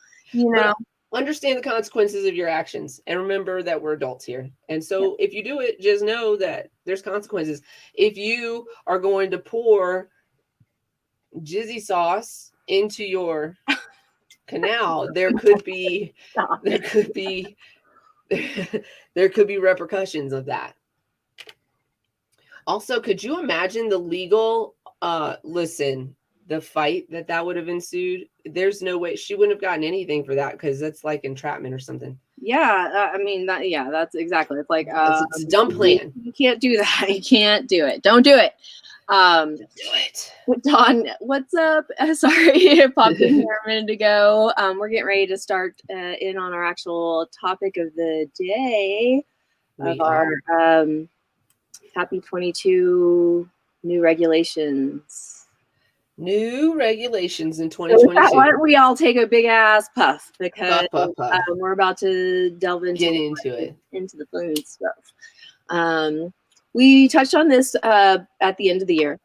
Understand the consequences of your actions, and remember that we're adults here. And so if you do it, just know that there's consequences. If you are going to pour jizzy sauce into your canal, there could be repercussions of that. Also, could you imagine the legal the fight that would have ensued? There's no way she wouldn't have gotten anything for that, because that's like entrapment or something. Yeah, I mean that's exactly. It's like it's a dumb plan. You can't do that. You can't do it. Don't do it. Don't do it. Don, what's up? Sorry, it popped in here a minute ago. We're getting ready to start in on our actual topic of the day of our Happy 22 new regulations. New regulations in 2022. Why don't we all take a big ass puff, because puff. We're about to delve into the fun stuff. We touched on this at the end of the year,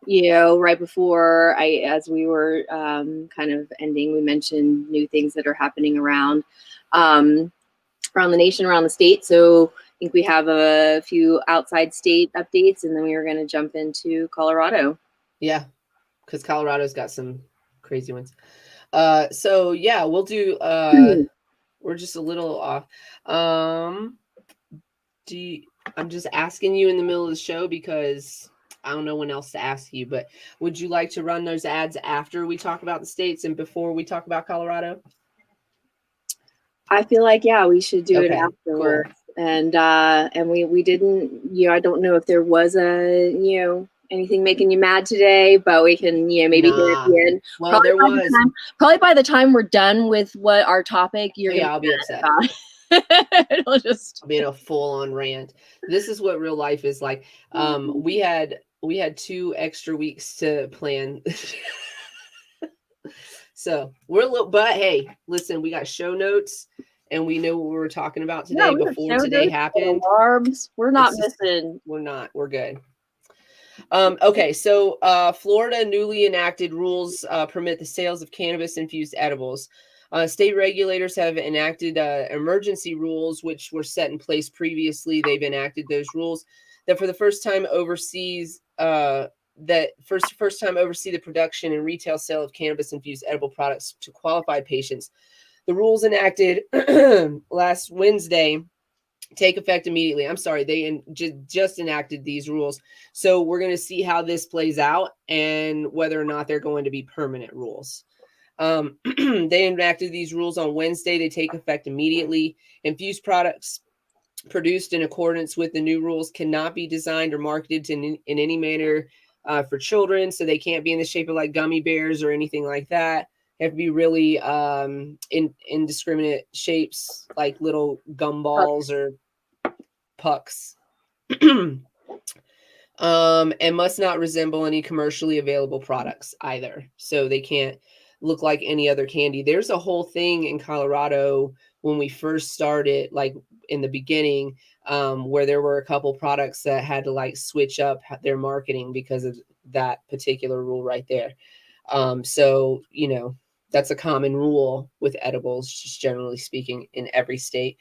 right before as we were kind of ending. We mentioned new things that are happening around the nation, around the state. So I think we have a few outside state updates, and then we were going to jump into Colorado. Yeah, because Colorado's got some crazy ones. So yeah, we'll do We're just a little off. I'm just asking you in the middle of the show because I don't know when else to ask you, but would you like to run those ads after we talk about the states and before we talk about Colorado? I feel like, yeah, we should do it Okay, afterwards. cool. And we didn't, I don't know if there was anything making you mad today, but we can, maybe hear at the end. Well, there was. Probably by the time we're done with what our topic, you're going to I'll be upset. It'll just be in a full-on rant. This is what real life is like. We had 2 extra weeks to plan. So we're a little, but hey, listen, we got show notes and we know what we were talking about today before today happened. Alarms. We're not missing. We're not. We're good. Okay, so Florida newly enacted rules permit the sales of cannabis-infused edibles. State regulators have enacted emergency rules, which were set in place previously. They've enacted those rules that for the first time oversee the production and retail sale of cannabis-infused edible products to qualified patients. The rules enacted last Wednesday take effect immediately. I'm sorry, they just enacted these rules. So we're going to see how this plays out and whether or not they're going to be permanent rules. They enacted these rules on Wednesday. They take effect immediately. Infused products produced in accordance with the new rules cannot be designed or marketed in any manner for children. So they can't be in the shape of like gummy bears or anything like that. They have to be really indiscriminate shapes, like little gumballs or pucks. And must not resemble any commercially available products either. So they can't look like any other candy. There's a whole thing in Colorado when we first started, like in the beginning, where there were a couple products that had to like switch up their marketing because of that particular rule right there. So, that's a common rule with edibles, just generally speaking, in every state.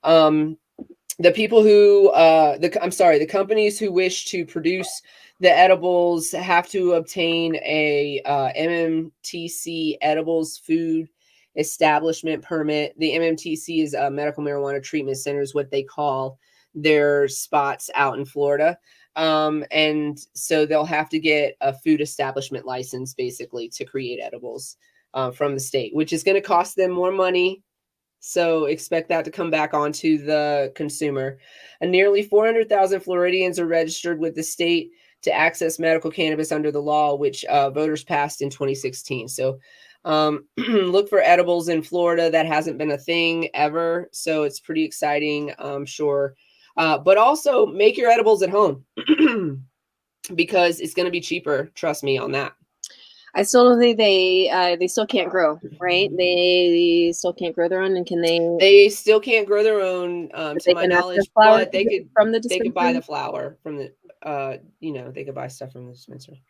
The people who, the companies who wish to produce the edibles have to obtain a MMTC edibles food establishment permit. The MMTC is medical marijuana treatment centers, what they call their spots out in Florida. And so they'll have to get a food establishment license basically to create edibles from the state, which is going to cost them more money. So expect that to come back onto the consumer. And nearly 400,000 Floridians are registered with the state to access medical cannabis under the law, which voters passed in 2016. So look for edibles in Florida. That hasn't been a thing ever. So it's pretty exciting, I'm sure. But also make your edibles at home because it's going to be cheaper. Trust me on that. I still don't think they still can't grow, right? They still can't grow their own, and can they? They still can't grow their own, to my knowledge, but they could buy the flower from the, they could buy stuff from the dispensary,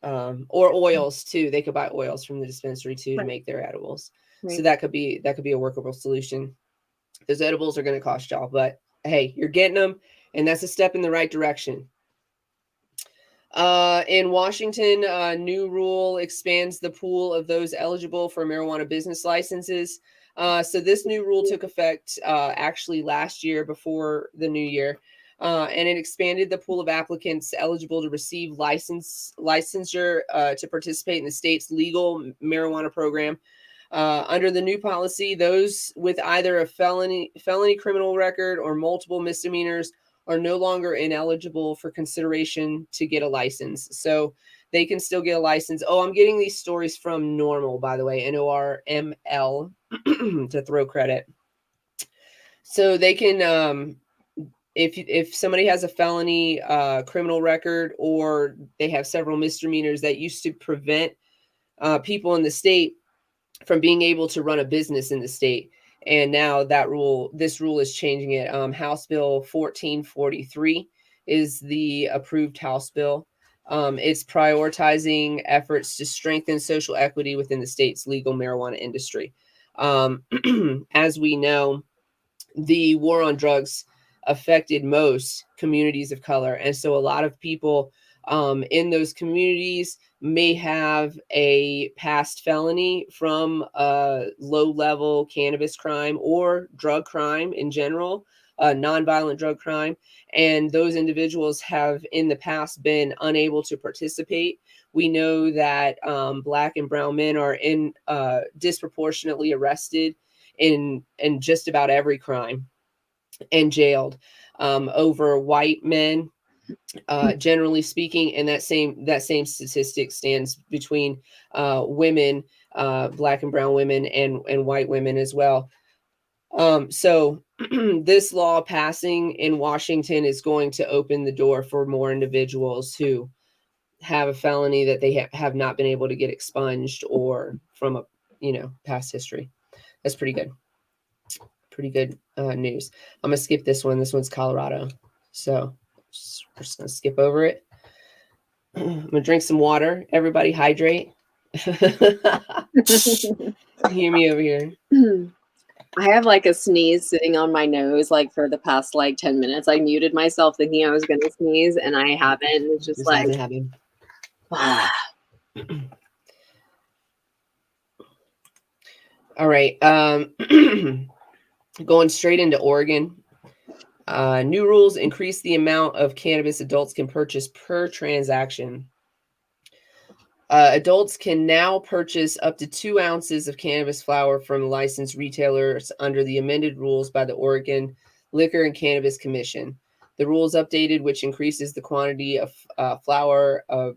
or oils too. They could buy oils from the dispensary too to make their edibles. Right. So that could be a workable solution. Those edibles are going to cost y'all, but hey, you're getting them, and that's a step in the right direction. In Washington, a new rule expands the pool of those eligible for marijuana business licenses. So this new rule took effect actually last year before the new year, and it expanded the pool of applicants eligible to receive licensure to participate in the state's legal marijuana program. Under the new policy, those with either a felony criminal record or multiple misdemeanors are no longer ineligible for consideration to get a license. So they can still get a license. Oh, I'm getting these stories from Normal, by the way, NORML, to throw credit. So they can, if somebody has a felony criminal record or they have several misdemeanors that used to prevent people in the state from being able to run a business in the state. And now this rule is changing it. House Bill 1443 is the approved House bill. It's prioritizing efforts to strengthen social equity within the state's legal marijuana industry. As we know, the war on drugs affected most communities of color. And so a lot of people in those communities may have a past felony from a low-level cannabis crime or drug crime in general, nonviolent drug crime. And those individuals have in the past been unable to participate. We know that Black and brown men are disproportionately arrested in just about every crime and jailed over white men, generally speaking. And that same statistic stands between women, Black and brown women, and white women as well. So this law passing in Washington is going to open the door for more individuals who have a felony that they have not been able to get expunged or from a past history. That's pretty good. Pretty good news. I'm gonna skip this one. This one's Colorado, so we're just gonna skip over it. I'm gonna drink some water. Everybody hydrate. Hear me over here. I have like a sneeze sitting on my nose like for the past like 10 minutes. I muted myself thinking I was going to sneeze and I haven't. It's just like all right. Going straight into Oregon. New rules increase the amount of cannabis adults can purchase per transaction. Adults can now purchase up to 2 ounces of cannabis flower from licensed retailers under the amended rules by the Oregon Liquor and Cannabis Commission. The rules updated, which increases the quantity of flower a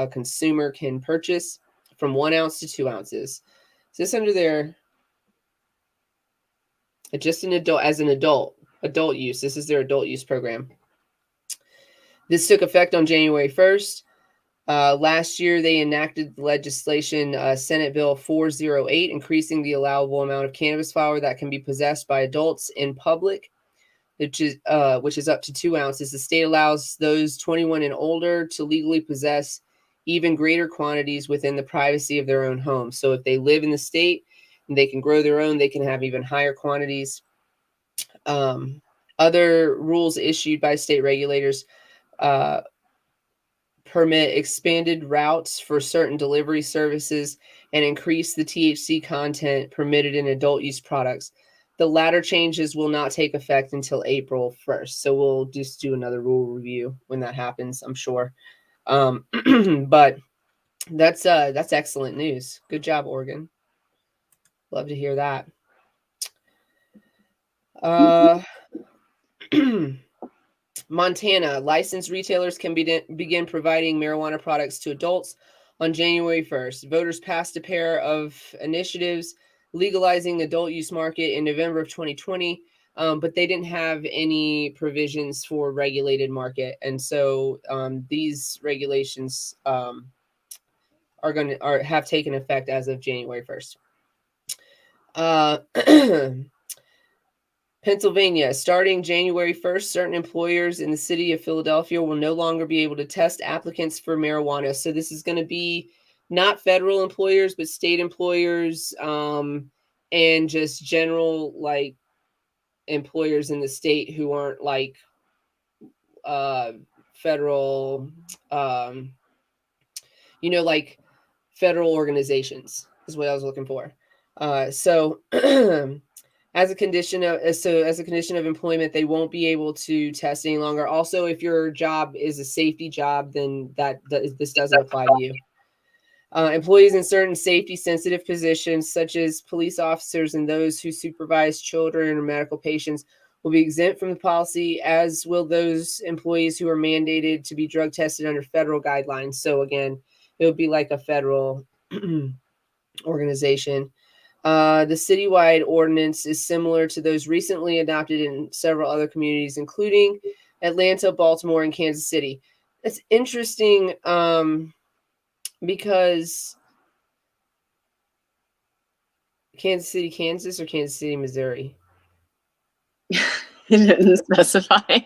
consumer can purchase from 1 ounce to 2 ounces. Is this under their just an adult as an adult use? This is their adult use program. This took effect on January 1st. Last year, they enacted the legislation, Senate Bill 408, increasing the allowable amount of cannabis flower that can be possessed by adults in public, which is up to 2 ounces. The state allows those 21 and older to legally possess even greater quantities within the privacy of their own home. So if they live in the state and they can grow their own, they can have even higher quantities. Other rules issued by state regulators permit expanded routes for certain delivery services and increase the THC content permitted in adult use products. The latter changes will not take effect until April 1st. So we'll just do another rule review when that happens, I'm sure. But that's excellent news. Good job, Oregon. Love to hear that. Montana, licensed retailers can begin providing marijuana products to adults on January 1st. Voters passed a pair of initiatives legalizing adult use market in November of 2020, but they didn't have any provisions for regulated market. And so these regulations have taken effect as of January 1st. Pennsylvania, starting January 1st, certain employers in the city of Philadelphia will no longer be able to test applicants for marijuana. So this is going to be not federal employers, but state employers, and just general like employers in the state who aren't like federal, like federal organizations is what I was looking for. So as a condition of employment, they won't be able to test any longer. Also, if your job is a safety job, then this doesn't apply to you. Employees in certain safety-sensitive positions, such as police officers and those who supervise children or medical patients, will be exempt from the policy, as will those employees who are mandated to be drug tested under federal guidelines. So again, it would be like a federal organization. The City-Wide Ordinance is similar to those recently adopted in several other communities, including Atlanta, Baltimore, and Kansas City. It's interesting because Kansas City, Kansas, or Kansas City, Missouri? It didn't specify.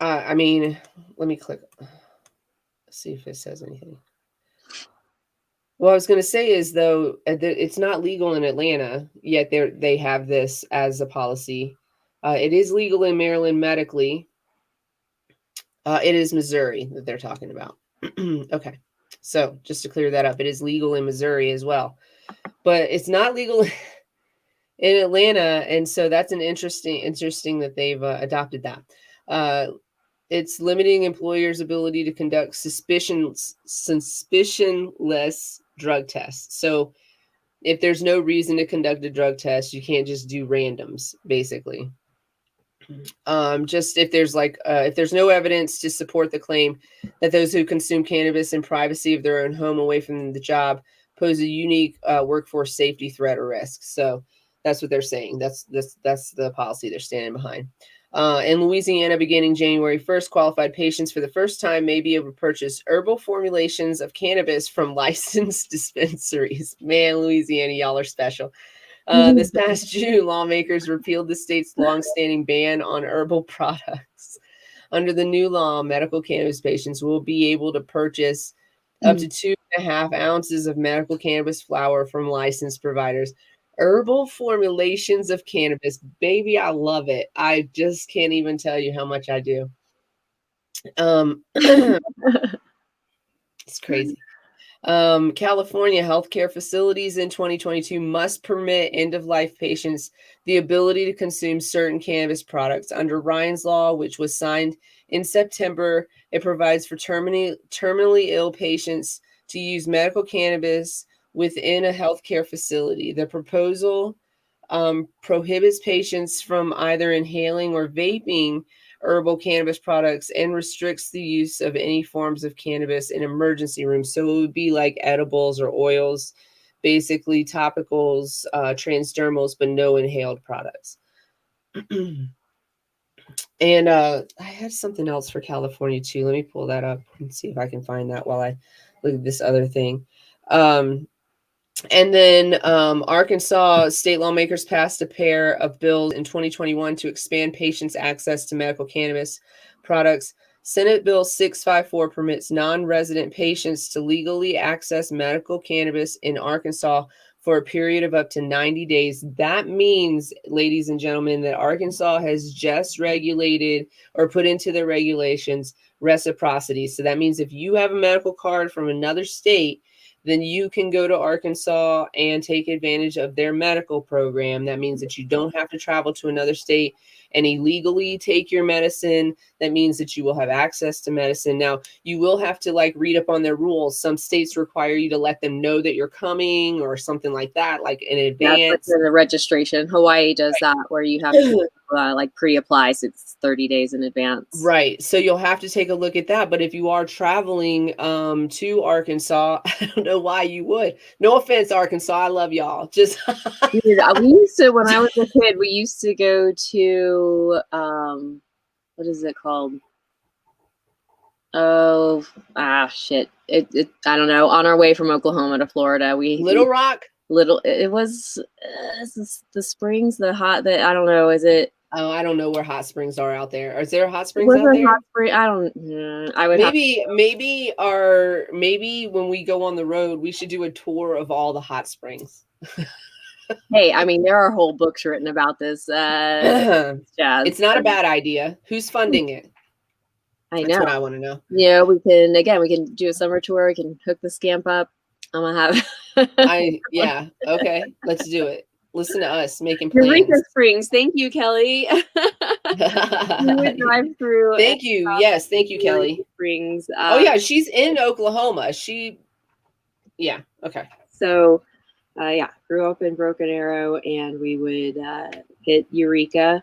I mean, let me click. Let's see if it says anything. What I was going to say is, though, it's not legal in Atlanta, yet they have this as a policy. It is legal in Maryland medically. It is Missouri that they're talking about. Okay. So just to clear that up, it is legal in Missouri as well, but it's not legal in Atlanta. And so that's interesting that they've adopted that. It's limiting employers' ability to conduct suspicionless drug tests. So if there's no reason to conduct a drug test, you can't just do randoms, basically. Just if there's if there's no evidence to support the claim that those who consume cannabis in privacy of their own home away from the job pose a unique workforce safety threat or risk. So that's what they're saying. That's the policy they're standing behind. In Louisiana, beginning January 1st, qualified patients for the first time may be able to purchase herbal formulations of cannabis from licensed dispensaries. Man, Louisiana, y'all are special. This past June, lawmakers repealed the state's longstanding ban on herbal products. Under the new law, medical cannabis patients will be able to purchase up to 2.5 ounces of medical cannabis flower from licensed providers. Herbal formulations of cannabis, baby, I love it. I just can't even tell you how much I do. It's crazy. California healthcare facilities in 2022 must permit end-of-life patients the ability to consume certain cannabis products. Under Ryan's law, which was signed in September, it provides for terminally ill patients to use medical cannabis within a healthcare facility. The proposal prohibits patients from either inhaling or vaping herbal cannabis products and restricts the use of any forms of cannabis in emergency rooms. So it would be like edibles or oils, basically topicals, transdermals, but no inhaled products. And I had something else for California too. Let me pull that up and see if I can find that while I look at this other thing. And then Arkansas state lawmakers passed a pair of bills in 2021 to expand patients' access to medical cannabis products. Senate Bill 654 permits non-resident patients to legally access medical cannabis in Arkansas for a period of up to 90 days. That means, ladies and gentlemen, that Arkansas has just regulated or put into their regulations reciprocity. So that means if you have a medical card from another state, then you can go to Arkansas and take advantage of their medical program. That means that you don't have to travel to another state and illegally take your medicine. That means that you will have access to medicine. Now, you will have to read up on their rules. Some states require you to let them know that you're coming or something like that, in advance. That's the registration. Hawaii does that, where you have to pre-apply, so it's 30 days in advance. Right. So you'll have to take a look at that. But if you are traveling to Arkansas, I don't know why you would. No offense, Arkansas. I love y'all. Just we used to, when I was a kid, we used to go to what is it called? Oh, shit. It I don't know. On our way from Oklahoma to Florida, Little Rock. It was the springs, I don't know. Is it? Oh, I don't know where hot springs are out there. Is there hot springs out there? Hot spring? I don't. I would maybe when we go on the road, we should do a tour of all the hot springs. Hey, I mean, there are whole books written about this. Jazz. It's not a bad idea. Who's funding it? I know. That's what I want to know. Yeah, we can do a summer tour. We can hook the scamp up. I'm gonna have. Yeah. Okay, let's do it. Listen to us making plans. Eureka Springs. Thank you, Kelly. We would drive through. Thank you. Yes, thank you, Kelly. Springs. Oh yeah, she's in Oklahoma. Yeah. Okay. So, grew up in Broken Arrow, and we would hit Eureka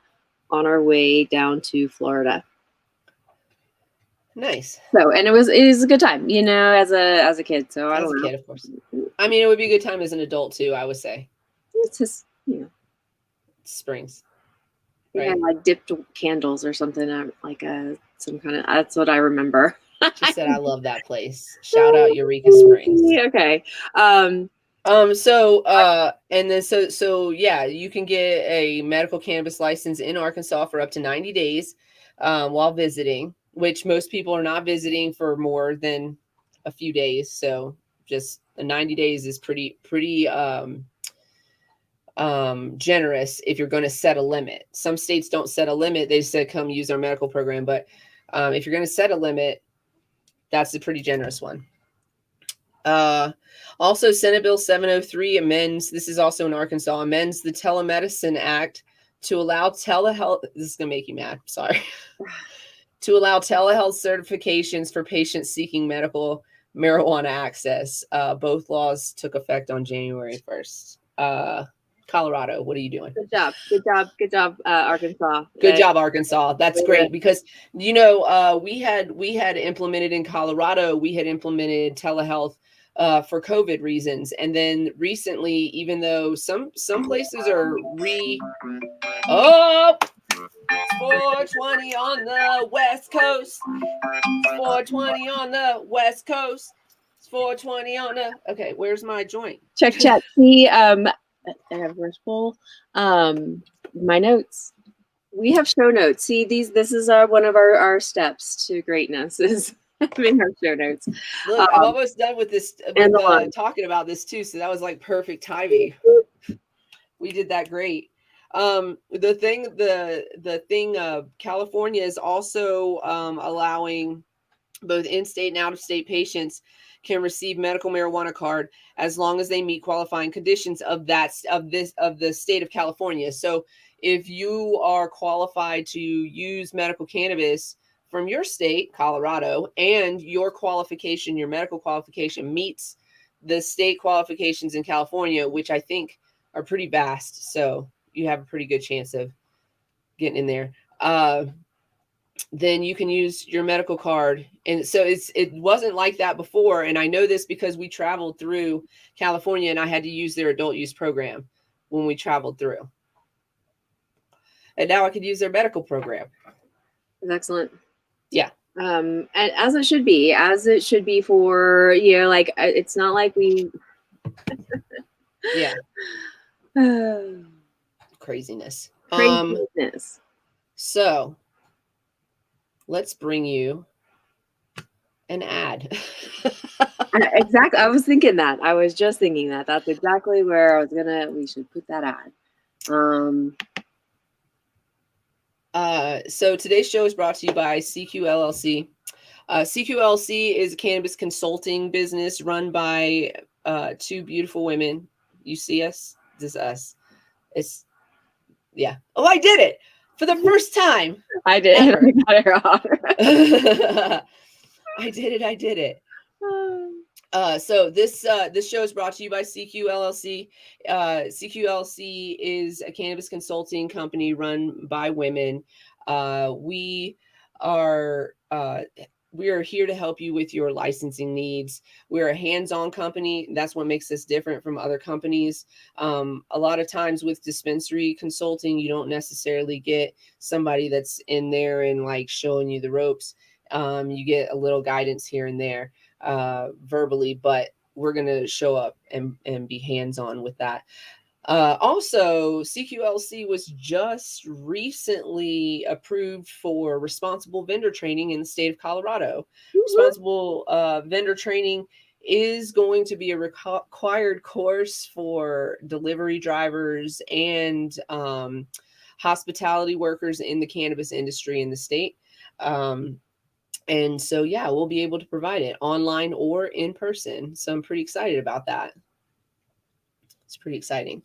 on our way down to Florida. Nice. So, and it was a good time, as a kid. So I don't know. As a kid, of course. I mean, it would be a good time as an adult too, I would say. It's just, Springs. Right. I dipped candles or something, some kind of. That's what I remember. She said, "I love that place." Shout out Eureka Springs. Okay. And then so yeah, you can get a medical cannabis license in Arkansas for up to 90 days while visiting, which most people are not visiting for more than a few days. So just 90 days is pretty generous if you're going to set a limit. Some states don't set a limit. They said, come use our medical program. But If you're going to set a limit, that's a pretty generous one. Also, Senate Bill 703 amends, this is also in Arkansas, amends the Telemedicine Act to allow telehealth. This is going to make you mad. Sorry. To allow telehealth certifications for patients seeking medical marijuana access. Both laws took effect on January 1st. Colorado, what are you doing? Good job, Arkansas. Good job, Arkansas. That's great because, we had implemented in Colorado, we had implemented telehealth for COVID reasons. And then recently, even though some places are it's 420 on the West Coast. It's 420 on the West Coast. It's 420 on the. Okay, where's my joint? Check. See, I have a full. My notes. We have show notes. See, this is one of our steps to greatness is having our show notes. Look, I'm almost done with this, talking about this too. So that was like perfect timing. We did that great. The thing, California is also allowing both in-state and out-of-state patients can receive medical marijuana card as long as they meet qualifying conditions of the state of California. So if you are qualified to use medical cannabis from your state, Colorado, and your medical qualification meets the state qualifications in California, which I think are pretty vast. So you have a pretty good chance of getting in there. Then you can use your medical card. And so it wasn't like that before. And I know this because we traveled through California and I had to use their adult use program when we traveled through. And now I could use their medical program. That's excellent. Yeah. And as it should be for, it's not like we. Yeah. Craziness. So let's bring you an ad. Exactly. I was thinking that. I was just thinking that. That's exactly where we should put that ad. So today's show is brought to you by CQ LLC. CQ LLC is a cannabis consulting business run by two beautiful women. You see us? This is us. Oh, I did it for the first time. I did. I got it wrong. I did it. So this show is brought to you by CQ LLC. CQ LLC is a cannabis consulting company run by women. We are here to help you with your licensing needs. We're a hands-on company. That's what makes us different from other companies. A lot of times with dispensary consulting, you don't necessarily get somebody that's in there and like showing you the ropes. You get a little guidance here and there verbally, but we're going to show up and be hands-on with that. Also, CQLC was just recently approved for responsible vendor training in the state of Colorado. Mm-hmm. Responsible vendor training is going to be a required course for delivery drivers and hospitality workers in the cannabis industry in the state. And so, yeah, we'll be able to provide it online or in person. So I'm pretty excited about that. It's pretty exciting.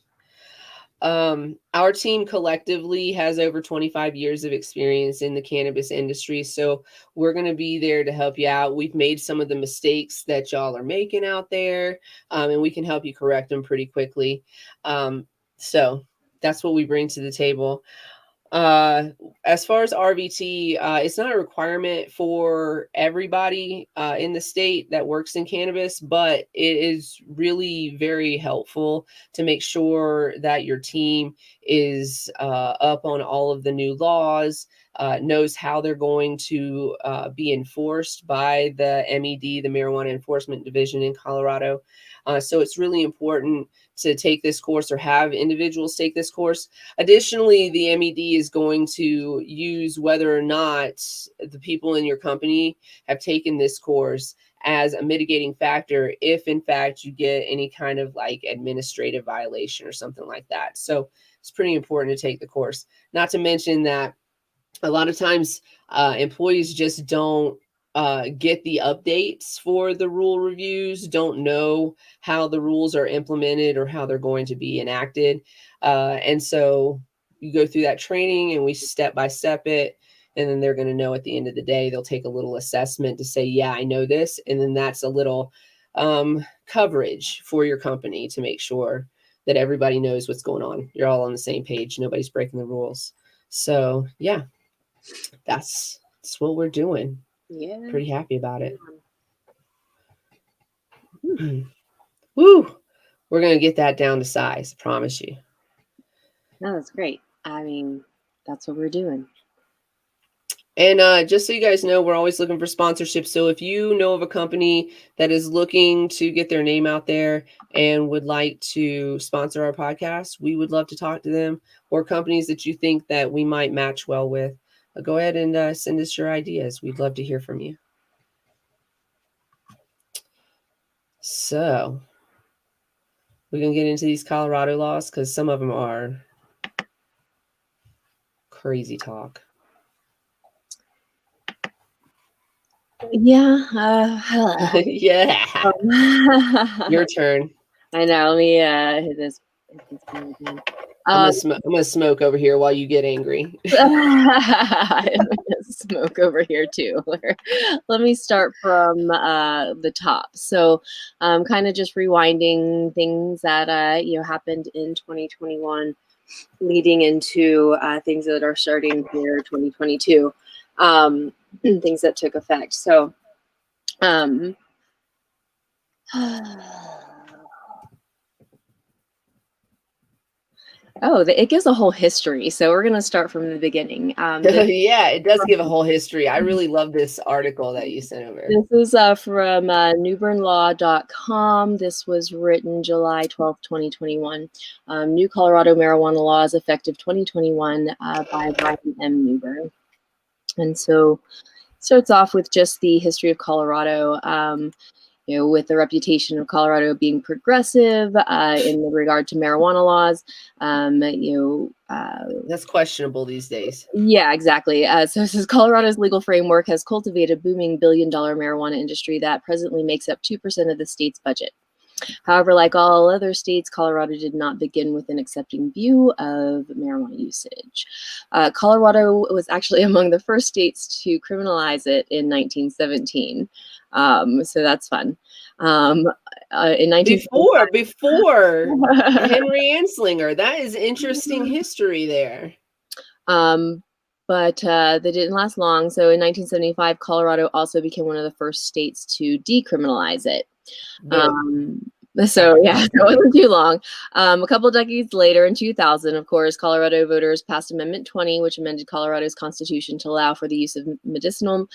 Our team collectively has over 25 years of experience in the cannabis industry. So we're going to be there to help you out. We've made some of the mistakes that y'all are making out there, and we can help you correct them pretty quickly. So that's what we bring to the table. As far as RVT, it's not a requirement for everybody in the state that works in cannabis, but it is really very helpful to make sure that your team is up on all of the new laws, knows how they're going to be enforced by the MED, the Marijuana Enforcement Division in Colorado. So it's really important to take this course or have individuals take this course. Additionally, the MED is going to use whether or not the people in your company have taken this course as a mitigating factor if in fact you get any kind of like administrative violation or something like that. So it's pretty important to take the course. Not to mention that a lot of times employees just don't get the updates for the rule reviews, don't know how the rules are implemented or how they're going to be enacted. And so you go through that training and we step by step it. And then they're going to know at the end of the day, they'll take a little assessment to say, yeah, I know this. And then that's a little coverage for your company to make sure that everybody knows what's going on. You're all on the same page. Nobody's breaking the rules. So yeah, that's what we're doing. Yeah. Pretty happy about it. Woo! We're going to get that down to size. I promise you. No, that's great. I mean, that's what we're doing. And just so you guys know, we're always looking for sponsorships. So if you know of a company that is looking to get their name out there and would like to sponsor our podcast, we would love to talk to them, or companies that you think that we might match well with. Go ahead and send us your ideas. We'd love to hear from you. So we're going to get into these Colorado laws because some of them are crazy talk. Yeah. Yeah. Your turn. I know. Let me hit this button again. I'm gonna smoke over here while you get angry. I'm gonna smoke over here too. Let me start from the top. So, kind of just rewinding things that happened in 2021, leading into things that are starting here 2022, things that took effect. So, it gives a whole history. So we're going to start from the beginning. Yeah, it does give a whole history. I really love this article that you sent over. This is from newbernlaw.com. This was written July 12th, 2021. New Colorado marijuana laws effective 2021 by Brian M. Newbern. And so starts off with just the history of Colorado. With the reputation of Colorado being progressive in regard to marijuana laws, that's questionable these days. Yeah, exactly. So it says Colorado's legal framework has cultivated a booming billion-dollar marijuana industry that presently makes up 2% of the state's budget. However, like all other states, Colorado did not begin with an accepting view of marijuana usage. Colorado was actually among the first states to criminalize it in 1917. So that's fun. In before Henry Anslinger, that is interesting history there. But they didn't last long. So in 1975, Colorado also became one of the first states to decriminalize it. So yeah, it wasn't too long. A couple decades later, in 2000, of course, Colorado voters passed Amendment 20, which amended Colorado's constitution to allow for the use of medicinal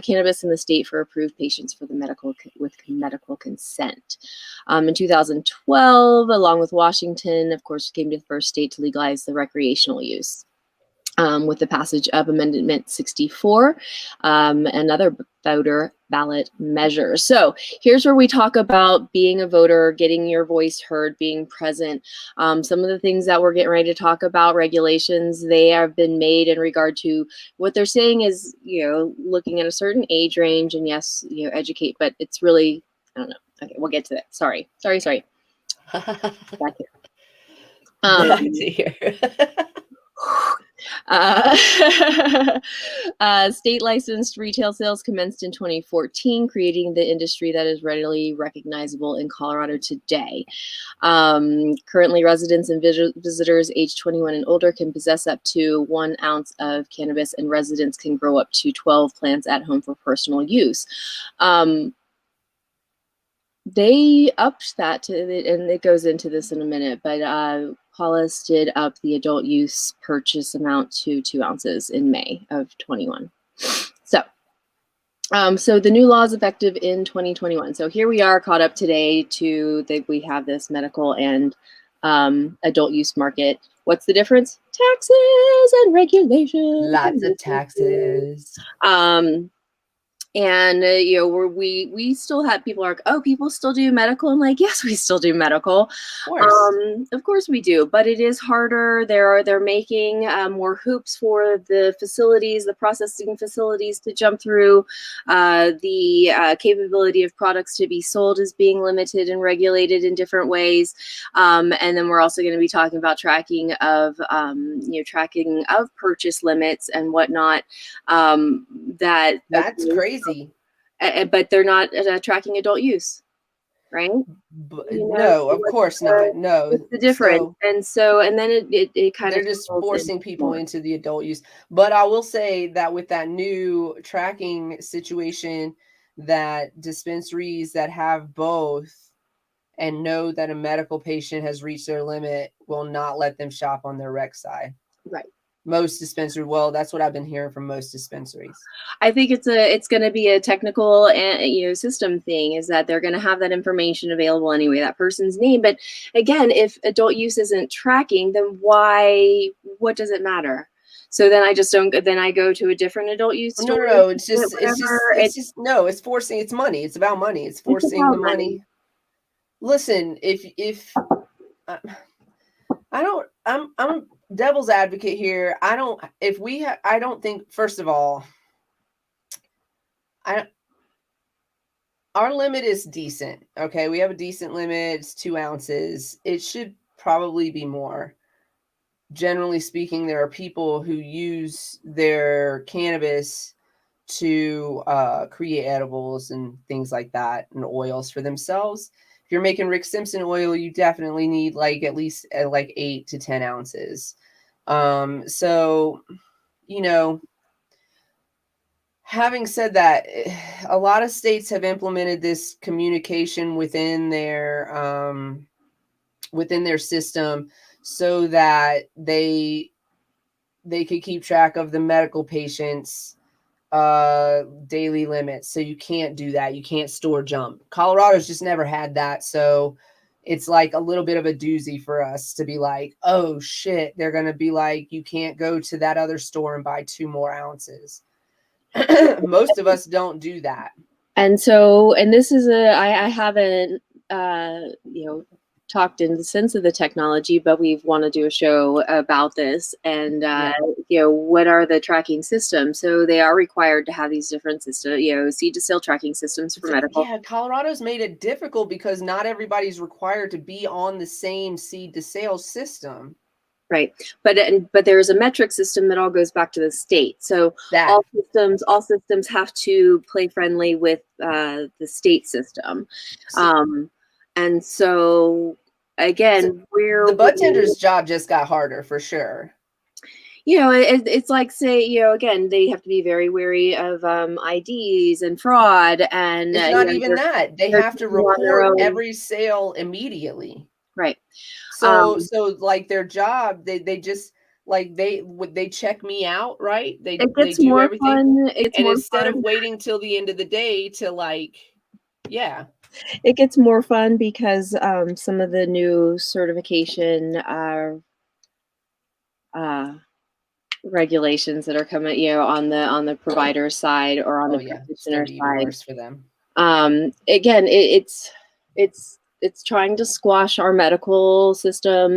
cannabis in the state for approved patients with medical consent. In 2012, along with Washington, of course, became the first state to legalize the recreational use. With the passage of Amendment 64 and other voter ballot measures. So here's where we talk about being a voter, getting your voice heard, being present. Some of the things that we're getting ready to talk about, regulations, they have been made in regard to what they're saying is, looking at a certain age range and yes, educate, but it's really, I don't know. Okay, we'll get to that. Sorry. Back here. Back to here. State licensed retail sales commenced in 2014, creating the industry that is readily recognizable in Colorado today. Currently, residents and visitors aged 21 and older can possess up to 1 ounce of cannabis, and residents can grow up to 12 plants at home for personal use. They upped that to, and it goes into this in a minute, but Paulus did up the adult use purchase amount to 2 ounces in May of 21. So the new law is effective in 2021. So here we are caught up today to that we have this medical and adult use market. What's the difference? Taxes and regulations. Lots of taxes. And we still have people are like, oh, people still do medical. I'm like, yes, we still do medical. Of course we do, but it is harder. They're making more hoops for the facilities, the processing facilities to jump through. The capability of products to be sold is being limited and regulated in different ways. And then we're also going to be talking about tracking of purchase limits and whatnot. That's crazy. But they're not tracking adult use, right? No, of course not. No, it's the difference. And then it kind they're of just forcing people into the adult use. But I will say that with that new tracking situation, that dispensaries that have both and know that a medical patient has reached their limit will not let them shop on their rec side. Right. Most dispensaries, well, that's what I've been hearing from most dispensaries. I think it's going to be a technical system thing, is that they're going to have that information available anyway, that person's name. But again, if adult use isn't tracking, then what does it matter? So then I just don't. Then I go to a different adult use store. No, it's forcing. It's money. It's about money. It's forcing the money. Listen, if I'm devil's advocate here. I don't think, first of all, our limit is decent. Okay. We have a decent limit. It's 2 ounces. It should probably be more. Generally speaking, there are people who use their cannabis to create edibles and things like that, and oils for themselves. If you're making Rick Simpson oil, you definitely need at least 8 to 10 ounces. So, having said that, a lot of states have implemented this communication within their system so that they could keep track of the medical patients' daily limits. So you can't do that. You can't store jump. Colorado's just never had that. So it's like a little bit of a doozy for us to be like, oh shit, they're going to be like, you can't go to that other store and buy 2 more ounces. Most of us don't do that. And this is I haven't, talked in the sense of the technology, but we want to do a show about this and, what are the tracking systems? So they are required to have these different systems, seed to sale tracking systems for medical. Yeah, Colorado's made it difficult because not everybody's required to be on the same seed to sale system. Right. But there's a metric system that all goes back to the state. So all systems have to play friendly with the state system. And so again, the bud tender's job just got harder for sure. It's like, say, again, they have to be very wary of IDs and fraud. And it's not even that. They have to report every sale immediately. Right. So like their job, they just they check me out, right? They do more everything. Fun. And instead of waiting till the end of the day to it gets more fun because some of the new certification regulations that are coming, on the provider side or on the practitioner side. Worse for them. Again, it's trying to squash our medical system.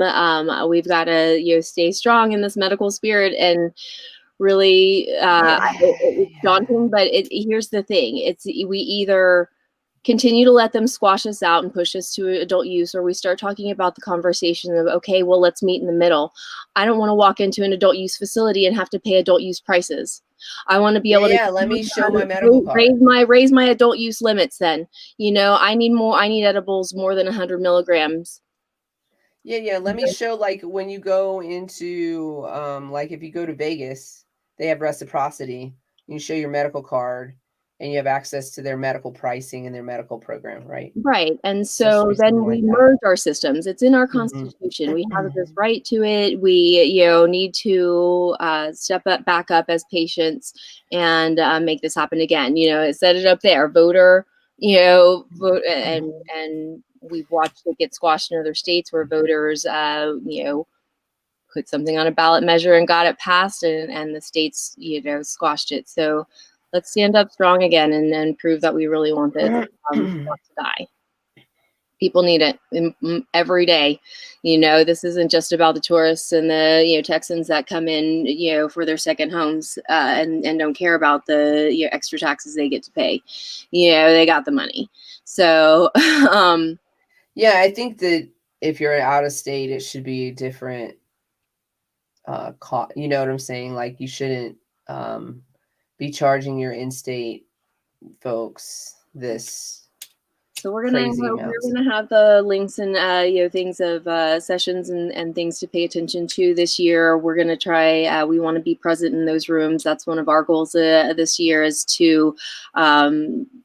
We've got to stay strong in this medical spirit, and really it's daunting. But here's the thing: we either continue to let them squash us out and push us to adult use, or we start talking about the conversation of, okay, well, let's meet in the middle. I don't want to walk into an adult use facility and have to pay adult use prices. I want to be able to let me show my medical card. Raise my adult use limits. Then, I need edibles more than 100 milligrams. Yeah. Let me show, when you go into, if you go to Vegas, they have reciprocity. You show your medical card and you have access to their medical pricing and their medical program, right? Right. And so then we merge our systems. It's in our Constitution. We have this right to it. We, need to back up as patients and make this happen again. Set it up there. Voter, vote, and we've watched it get squashed in other states where voters, put something on a ballot measure and got it passed, and the states, squashed it. So let's stand up strong again and prove that we really want this not to die. People need it every day. This isn't just about the tourists and the Texans that come in for their second homes and don't care about the extra taxes they get to pay. They got the money. So yeah, I think that if you're out of state, it should be a different cost. You know what I'm saying? Like, you shouldn't be charging your in-state folks this. So we're gonna have the links and things of sessions and things to pay attention to this year. We're gonna try. We want to be present in those rooms. That's one of our goals this year, is to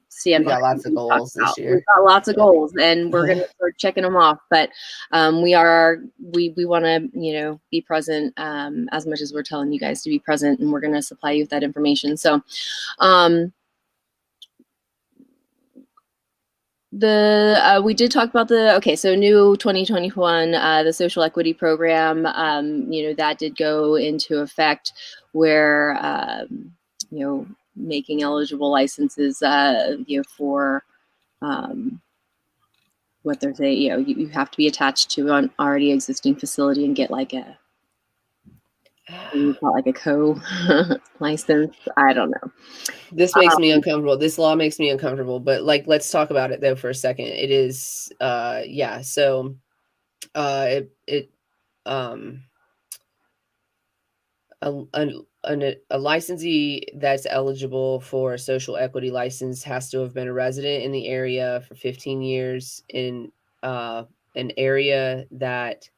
stand. We got lots of goals this year. We've got lots of goals, and we're gonna start checking them off. But we want to be present as much as we're telling you guys to be present, and we're gonna supply you with that information. So. We did talk about so new 2021, the social equity program, that did go into effect where, making eligible licenses, for what they're saying, you have to be attached to an already existing facility and get like a co license. I don't know. This makes me uncomfortable. This law makes me uncomfortable, but let's talk about it though for a second. It is, so, a licensee that's eligible for a social equity license has to have been a resident in the area for 15 years in an area that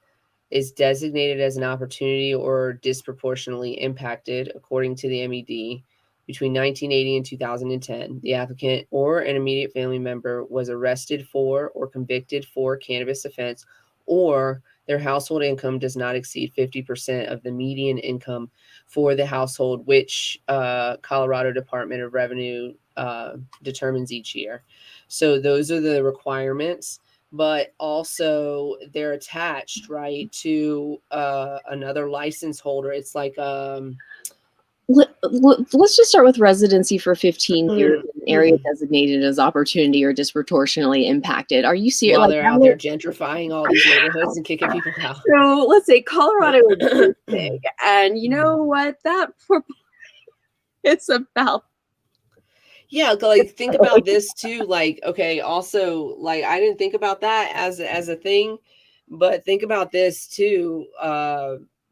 is designated as an opportunity or disproportionately impacted according to the MED. Between 1980 and 2010, the applicant or an immediate family member was arrested for or convicted for cannabis offense, or their household income does not exceed 50% of the median income for the household, which Colorado Department of Revenue determines each year. So those are the requirements, but also they're attached, right, to another license holder. It's like let's just start with residency for 15 years in an area designated as opportunity or disproportionately impacted. Are you serious? While they're out there gentrifying all these neighborhoods and kicking people out. So let's say Colorado is big, and you know what that it's about. Yeah, think about this too. Also, I didn't think about that as a thing, but think about this too.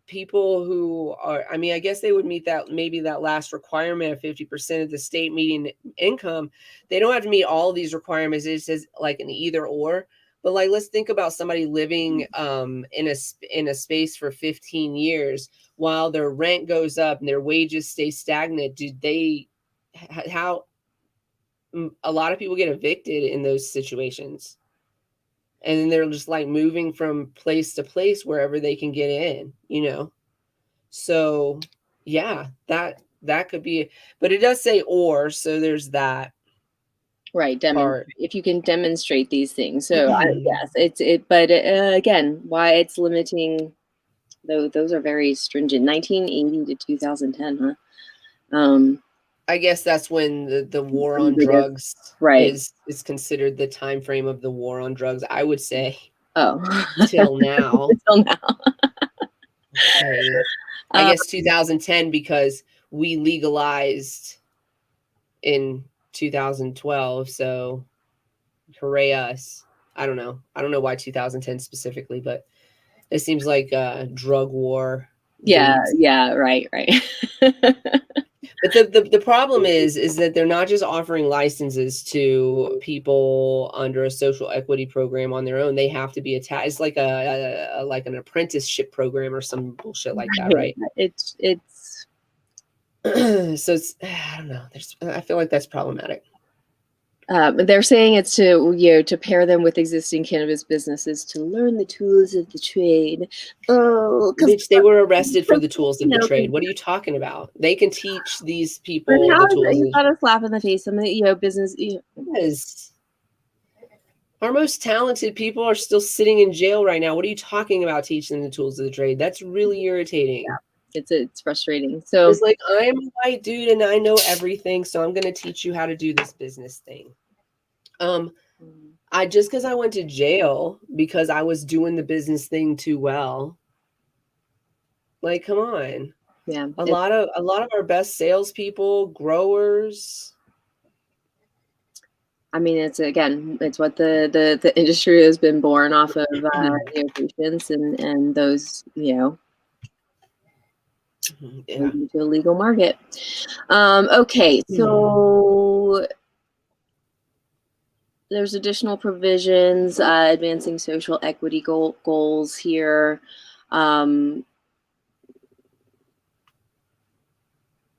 People who are, I guess they would meet that last requirement of 50% of the state median income. They don't have to meet all of these requirements. It says like an either or. But let's think about somebody living in a space for 15 years while their rent goes up and their wages stay stagnant. How a lot of people get evicted in those situations, and then they're just moving from place to place wherever they can get in, so yeah, that could be, but it does say or, so there's that, right? If you can demonstrate these things. So yes, but again, why it's limiting, those are very stringent. 1980 to 2010, huh? I guess that's when the war on drugs is considered the time frame of the war on drugs. I would say till now. Till now. Okay. I guess 2010, because we legalized in 2012. So hooray us. I don't know why 2010 specifically, but it seems like a drug war. Yeah, right. But the problem is that they're not just offering licenses to people under a social equity program on their own. They have to be attached. It's like an apprenticeship program or some bullshit like that, right? It's so it's, I don't know. I feel like that's problematic. They're saying it's to pair them with existing cannabis businesses to learn the tools of the trade. Oh, bitch, they were arrested for the tools of the trade. What are you talking about? They can teach these people the tools. You got a slap in the face. Some of the business. Yes. Our most talented people are still sitting in jail right now. What are you talking about teaching them the tools of the trade? That's really irritating. Yeah. It's frustrating. So it's like, I'm a white dude and I know everything, so I'm going to teach you how to do this business thing. I just because I went to jail because I was doing the business thing too well. Like, come on. yeah, A lot of our best salespeople, growers. I mean, it's what the industry has been born off of, patients and those, Yeah. to a legal market. Okay, so there's additional provisions advancing social equity goals here.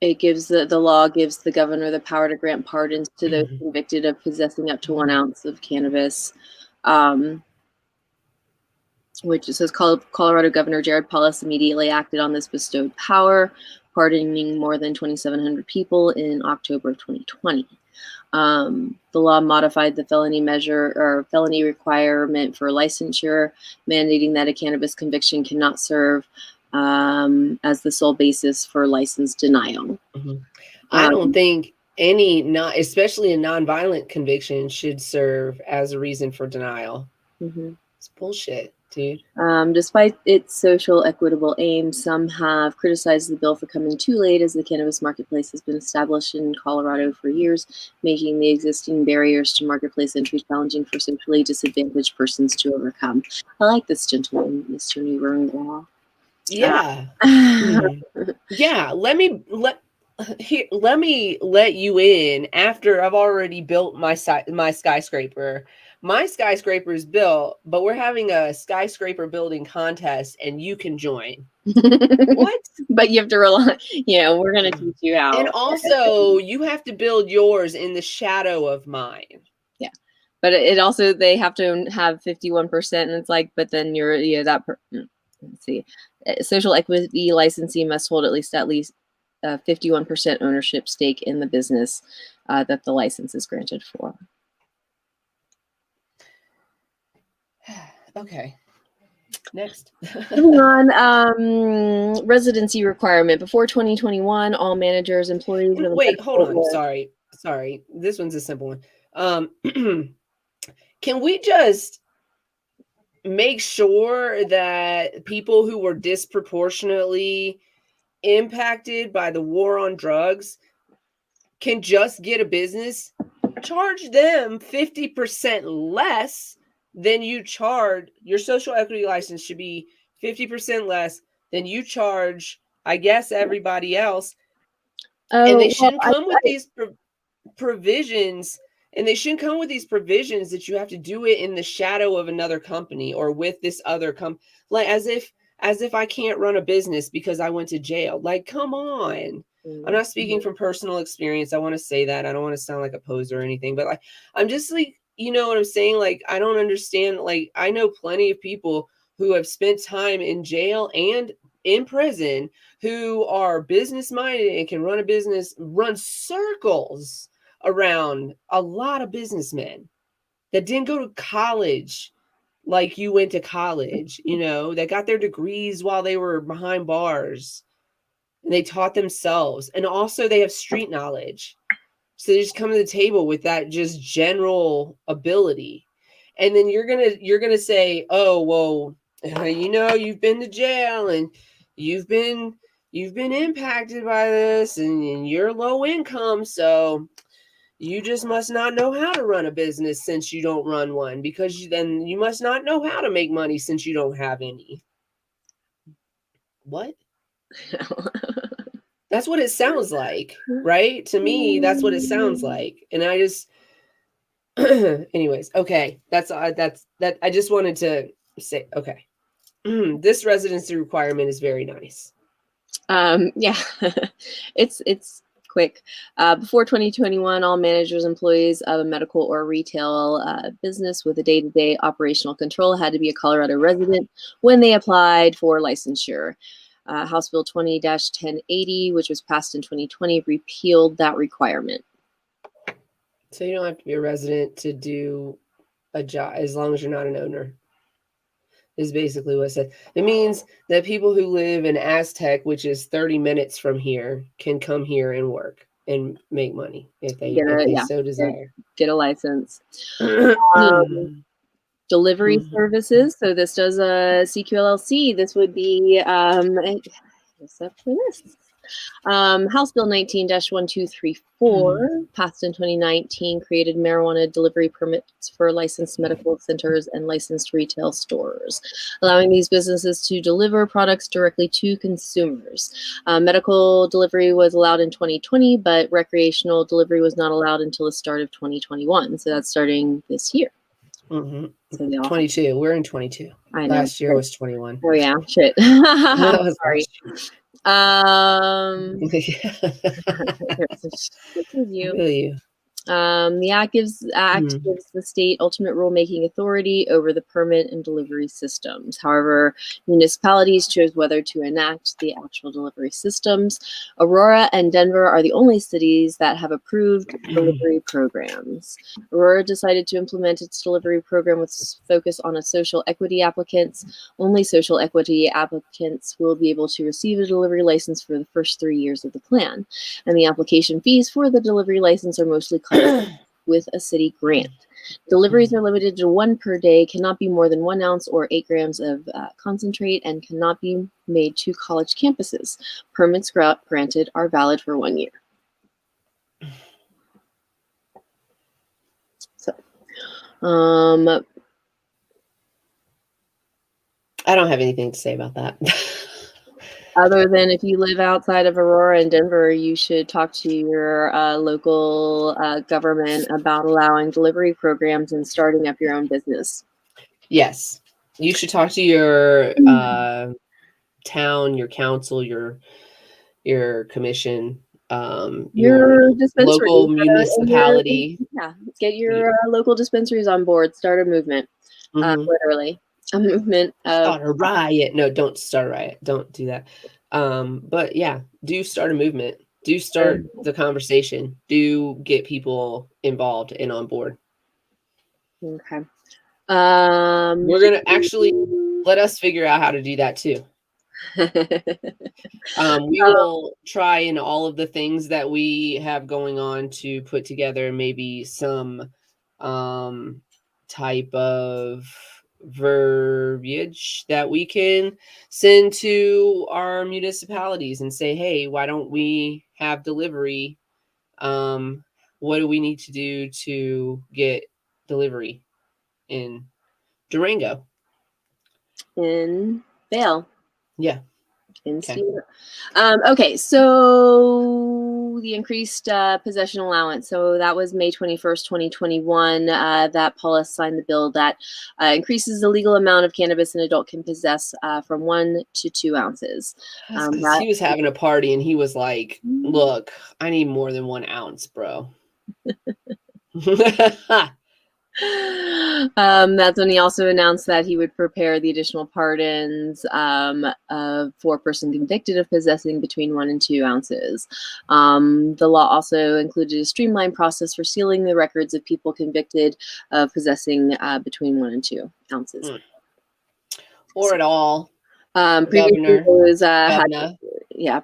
It gives the law gives the governor the power to grant pardons to those convicted of possessing up to 1 ounce of cannabis, which says Colorado Governor Jared Polis immediately acted on this bestowed power, pardoning more than 2,700 people in October of 2020. The law modified the felony requirement for licensure, mandating that a cannabis conviction cannot serve as the sole basis for license denial. I don't think especially a nonviolent conviction, should serve as a reason for denial. It's bullshit, dude. Despite its social equitable aims, some have criticized the bill for coming too late, as the cannabis marketplace has been established in Colorado for years, making the existing barriers to marketplace entry challenging for socially disadvantaged persons to overcome. I like this gentleman, Mr. New. Yeah. Yeah. Let me let you in after I've already built my skyscraper. My skyscraper is built, but we're having a skyscraper building contest and you can join. What? But you have to rely, we're going to teach you how. And also, you have to build yours in the shadow of mine. Yeah. But it also, they have to have 51%. And it's like, but then you're, let's see. Social equity licensee must hold at least 51% ownership stake in the business that the license is granted for. Okay. Next. Moving on, residency requirement. Before 2021, all managers, employees. Wait, hold on. Sorry. This one's a simple one. Can we just make sure that people who were disproportionately impacted by the war on drugs can just get a business? Charge them 50% less than you charge. Your social equity license should be 50% less than you charge, I guess, everybody else. And they shouldn't come with these provisions. And they shouldn't come with these provisions that you have to do it in the shadow of another company or with this other company, like as if I can't run a business because I went to jail. Like, come on. I'm not speaking from personal experience. I want to say that. I don't want to sound like a poser or anything, but like, I'm just like, you know what I'm saying? Like, I don't understand. Like, I know plenty of people who have spent time in jail and in prison who are business minded and can run a business, run circles around a lot of businessmen that didn't go to college like you went to college, that got their degrees while they were behind bars and they taught themselves. And also they have street knowledge. So they just come to the table with that just general ability. And then you're going to say, oh, well, you've been to jail and you've been impacted by this and you're low income. So you just must not know how to run a business since you don't run one, because then you must not know how to make money since you don't have any. What? That's what it sounds like, right? To me, that's what it sounds like. And I just, anyways, okay. That's that. I just wanted to say, okay. This residency requirement is very nice. Yeah, it's quick. Before 2021, all managers, employees of a medical or retail business with a day-to-day operational control had to be a Colorado resident when they applied for licensure. House Bill 20-1080, which was passed in 2020, repealed that requirement. So you don't have to be a resident to do a job as long as you're not an owner. is basically what it said. It means that people who live in Aztec, which is 30 minutes from here, can come here and work and make money if they so desire. Get a license. Delivery services. So this does a CQLLC. This would be except for this. House Bill 19-1234, passed in 2019, created marijuana delivery permits for licensed medical centers and licensed retail stores, allowing these businesses to deliver products directly to consumers. Medical delivery was allowed in 2020, but recreational delivery was not allowed until the start of 2021. So that's starting this year. So 22. We're in 22. I know. Last year was 21. Oh yeah, shit. That was sorry. you. The act gives the state ultimate rulemaking authority over the permit and delivery systems. However, municipalities chose whether to enact the actual delivery systems. Aurora and Denver are the only cities that have approved delivery programs. Aurora decided to implement its delivery program with focus on a social equity applicants. Only social equity applicants will be able to receive a delivery license for the first 3 years of the plan, and the application fees for the delivery license are mostly with a city grant. Deliveries are limited to 1 per day, cannot be more than 1 ounce or 8 grams of concentrate, and cannot be made to college campuses. Permits granted are valid for 1 year. So, I don't have anything to say about that. Other than if you live outside of Aurora and Denver, you should talk to your local government about allowing delivery programs and starting up your own business. Yes. You should talk to your town, your council, your commission, your local municipality. Get your local dispensaries on board. Start a movement. Literally. A movement of start a riot. No, don't start a riot. Don't do that. But yeah, do start a movement. Do start the conversation. Do get people involved and on board. Okay. We're gonna actually let us figure out how to do that too. We will try in all of the things that we have going on to put together maybe some type of verbiage that we can send to our municipalities and say, hey, why don't we have delivery? What do we need to do to get delivery in Durango? In Vail. Yeah. Okay, so the increased possession allowance. So that was May 21st, 2021, that Paula signed the bill that increases the legal amount of cannabis an adult can possess from 1 to 2 ounces. He was having a party and he was like, look, I need more than 1 ounce, bro. That's when he also announced that he would prepare the additional pardons for a person convicted of possessing between 1 and 2 ounces. The law also included a streamlined process for sealing the records of people convicted of possessing between 1 and 2 ounces. Or at all.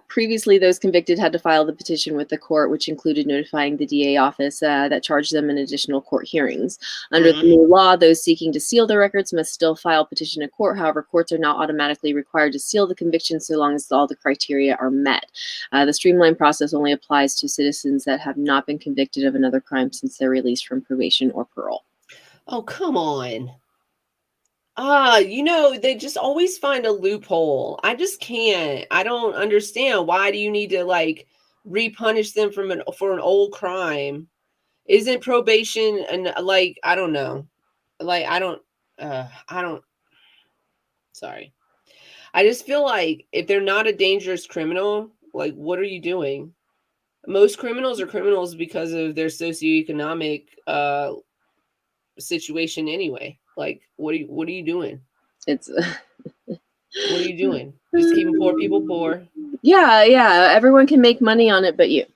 Previously those convicted had to file the petition with the court, which included notifying the DA office that charged them in additional court hearings. Under the new law, those seeking to seal the records must still file petition in court. However, courts are now automatically required to seal the conviction so long as all the criteria are met. The streamlined process only applies to citizens that have not been convicted of another crime since their release from probation or parole. Oh, come on. They just always find a loophole. I just can't. I don't understand. Why do you need to repunish them for an old crime? Isn't probation and I don't know. Sorry. I just feel like if they're not a dangerous criminal, what are you doing? Most criminals are criminals because of their socioeconomic situation anyway. What are you doing? What are you doing? Just keeping poor people poor. Yeah. Everyone can make money on it but you.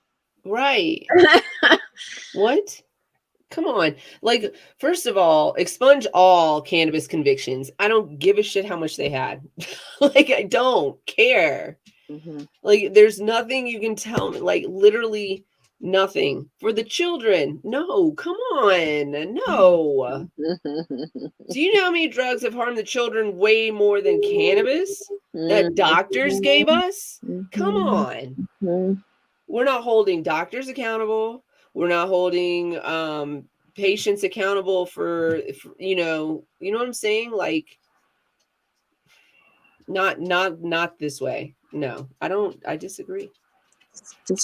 Right. What? Come on. Like, first of all, expunge all cannabis convictions. I don't give a shit how much they had. Like, I don't care. Like, there's nothing you can tell me. Like, literally nothing. For the children, no, come on. No. Do you know how many drugs have harmed the children way more than cannabis that doctors gave us? Come on. We're not holding doctors accountable. We're not holding patients accountable for you know what I'm saying? Like, not this way. No, I disagree.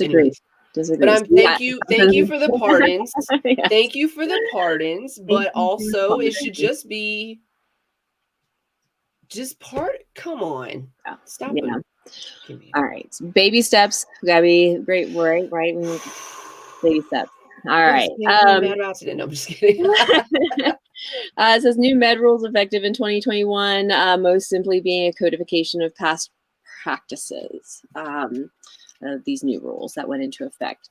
Anyways. But thank you for the pardons. Yes. Thank you for the pardons, but also it should just be come on. Yeah. Stop it. All right. So baby steps. Gotta be great, right? Baby steps. All right. No, I'm just kidding. It says new med rules effective in 2021, most simply being a codification of past practices. These new rules that went into effect.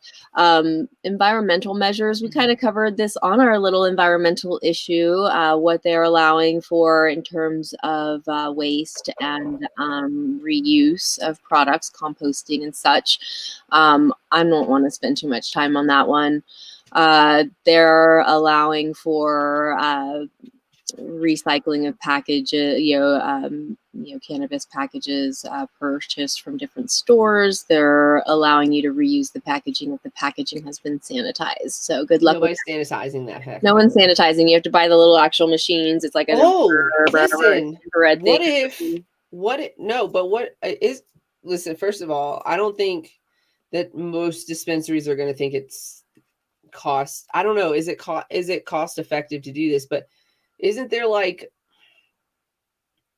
Environmental measures, we kind of covered this on our little environmental issue, what they're allowing for in terms of waste and reuse of products, composting and such. I don't want to spend too much time on that one. They're allowing for recycling of packages, cannabis packages purchased from different stores. They're allowing you to reuse the packaging if the packaging has been sanitized. So good luck. Nobody's sanitizing that heck. No one's sanitizing. You have to buy the little actual machines. It's like an infrared thing. Listen, first of all, I don't think that most dispensaries are going to think it's cost. I don't know. Is it cost effective to do this? But isn't there like,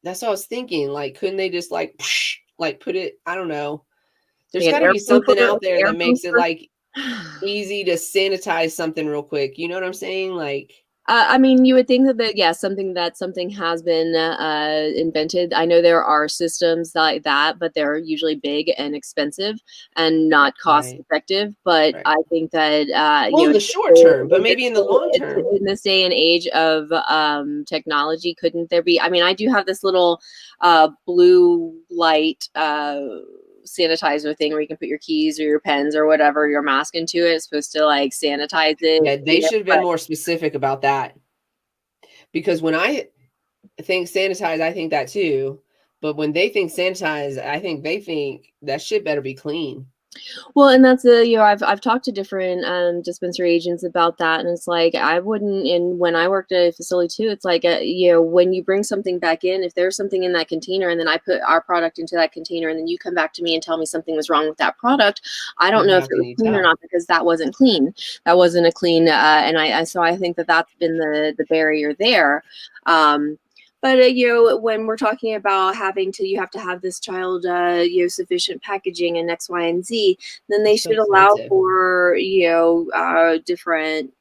that's what I was thinking. Like, couldn't they just like put it? I don't know. There's got to be something out there that makes it like easy to sanitize something real quick. You know what I'm saying? Like, I mean, you would think that something has been invented. I know there are systems like that, but they're usually big and expensive and not cost effective. But I think that in the short term, but maybe in the long term, in this day and age of technology, couldn't there be? I mean, I do have this little blue light sanitizer thing where you can put your keys or your pens or whatever, your mask into it. It's supposed to like sanitize it. Yeah, they should have been more specific about that. Because when I think sanitize, I think that too. But when they think sanitize, I think they think that shit better be clean. Well, and that's I've talked to different dispensary agents about that, and it's like I wouldn't. And when I worked at a facility too, it's like when you bring something back in, if there's something in that container, and then I put our product into that container, and then you come back to me and tell me something was wrong with that product, I don't know if it was clean or not because that wasn't clean. That wasn't a clean, and I think that that's been the barrier there. But when we're talking about you have to have this child, sufficient packaging and X, Y, and Z, then they should allow for different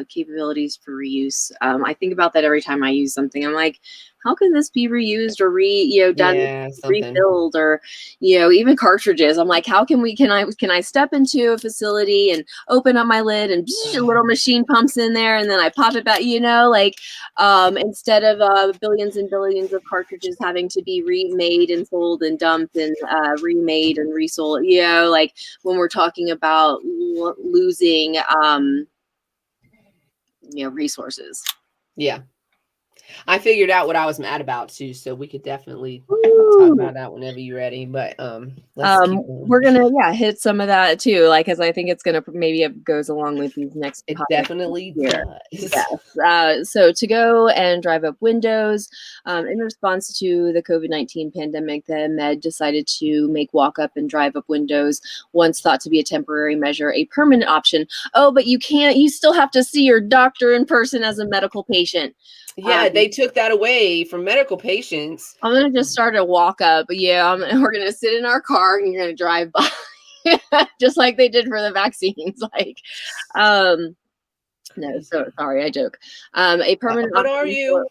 capabilities for reuse. I think about that every time I use something. I'm like, how can this be reused or refilled, or even cartridges? I'm like, how can I step into a facility and open up my lid and a little machine pumps in there and then I pop it back, instead of billions and billions of cartridges having to be remade and sold and dumped and remade and resold, like when we're talking about losing resources. Yeah. I figured out what I was mad about too, so we could definitely talk about that whenever you're ready. But we're gonna hit some of that too, like because I think it's gonna maybe it goes along with these next. It definitely does. Yes. So to go and drive up windows, in response to the COVID-19 pandemic, the Med decided to make walk up and drive up windows, once thought to be a temporary measure, a permanent option. Oh, but you can't. You still have to see your doctor in person as a medical patient. Yeah, they took that away from medical patients. I'm going to just start a walk up. Yeah, we're going to sit in our car and you're going to drive by just like they did for the vaccines. No, so sorry, I joke. A permanent. What are you?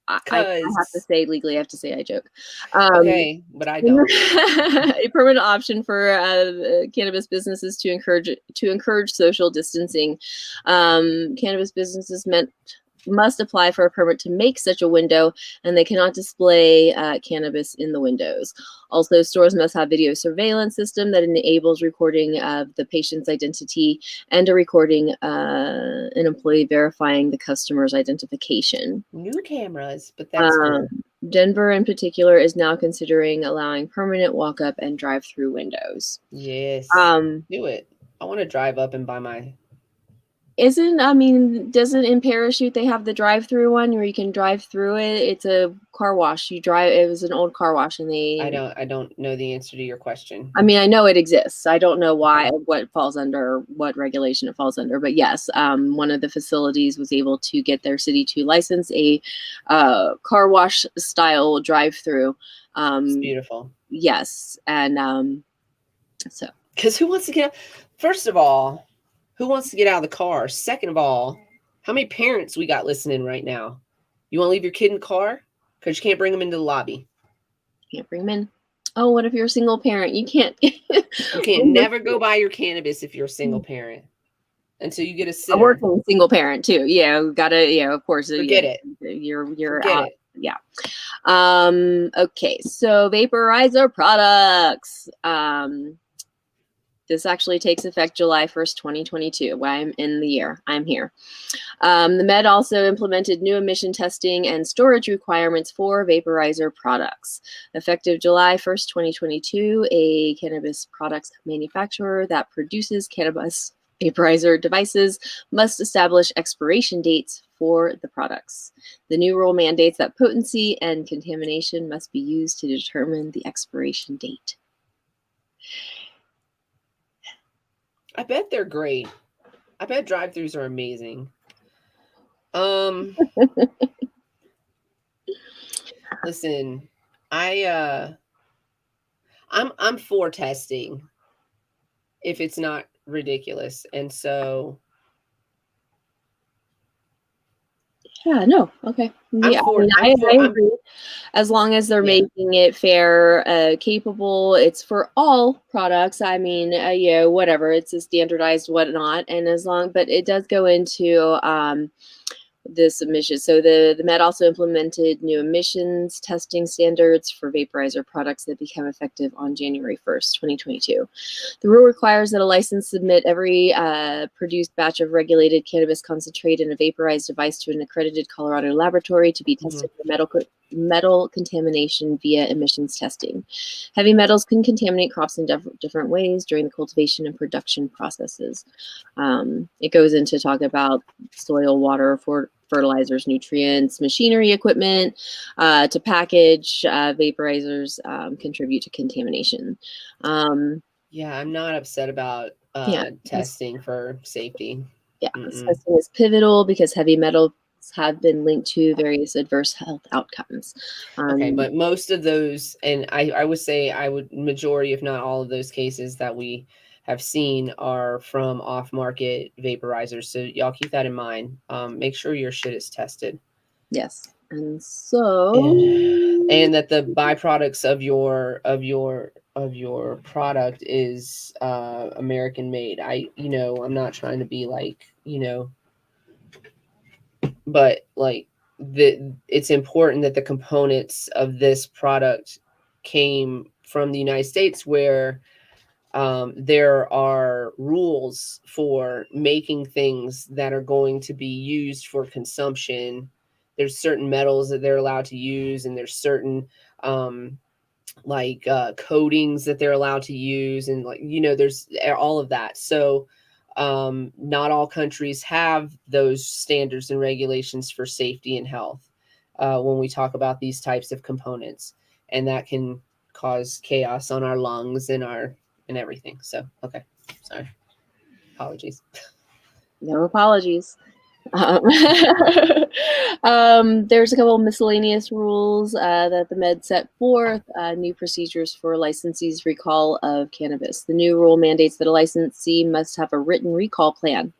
I have to say legally, I have to say I joke. Okay, but I don't. A permanent option for cannabis businesses to encourage social distancing. Cannabis businesses must apply for a permit to make such a window, and they cannot display cannabis in the windows. Also, stores must have video surveillance system that enables recording of the patient's identity and a recording an employee verifying the customer's identification. New cameras, but that's cool. Denver in particular is now considering allowing permanent walk-up and drive-through windows. Yes, do it. I want to drive up and buy my... Doesn't in Parachute they have the drive-through one where you can drive through it? It's a car wash. It was an old car wash, and I don't know the answer to your question. I mean, I know it exists. I don't know what it falls under, what regulation it falls under, but yes, one of the facilities was able to get their city to license a car wash style drive-through. It's beautiful. Yes, and so because who wants to get? First of all, who wants to get out of the car? Second of all, how many parents we got listening right now? You want to leave your kid in the car? Because you can't bring them into the lobby. Can't bring them in. Oh, what if you're a single parent? You can't. You can't never go buy your cannabis if you're a single parent until you get a sitter. A working single parent too. Yeah, we gotta. Yeah, of course. Forget it. You're Forget out. it. Yeah. Okay. So vaporizer products. This actually takes effect July 1st, 2022. I'm in the year. I'm here. The Med also implemented new emission testing and storage requirements for vaporizer products. Effective July 1st, 2022, a cannabis products manufacturer that produces cannabis vaporizer devices must establish expiration dates for the products. The new rule mandates that potency and contamination must be used to determine the expiration date. I bet they're great. I bet drive-thrus are amazing. Listen, I'm for testing if it's not ridiculous. And so yeah, no, okay. Yeah, I agree. As long as they're making it fair, capable, it's for all products. I mean, whatever, it's a standardized whatnot, and but it does go into this emission. So the Met also implemented new emissions testing standards for vaporizer products that become effective on January 1st, 2022. The rule requires that a license submit every produced batch of regulated cannabis concentrate in a vaporized device to an accredited Colorado laboratory to be tested for metal contamination via emissions testing. Heavy metals can contaminate crops in different ways during the cultivation and production processes. It goes into talk about soil, water, fertilizers, nutrients, machinery, equipment to package vaporizers contribute to contamination. Yeah, I'm not upset about testing for safety. Yeah, testing is pivotal because heavy metals have been linked to various adverse health outcomes. Okay, but most of those, and I would say majority, if not all of those cases that we have seen are from off-market vaporizers. So y'all keep that in mind. Make sure your shit is tested. Yes. And so and that the byproducts of your product is American made. I'm not trying to be like, but like it's important that the components of this product came from the United States, where there are rules for making things that are going to be used for consumption. There's certain metals that they're allowed to use, and there's certain coatings that they're allowed to use, and there's all of that. So not all countries have those standards and regulations for safety and health when we talk about these types of components, and that can cause chaos on our lungs and everything. So, okay. Sorry. Apologies. No apologies. There's a couple of miscellaneous rules that the Med set forth, new procedures for licensees' recall of cannabis. The new rule mandates that a licensee must have a written recall plan.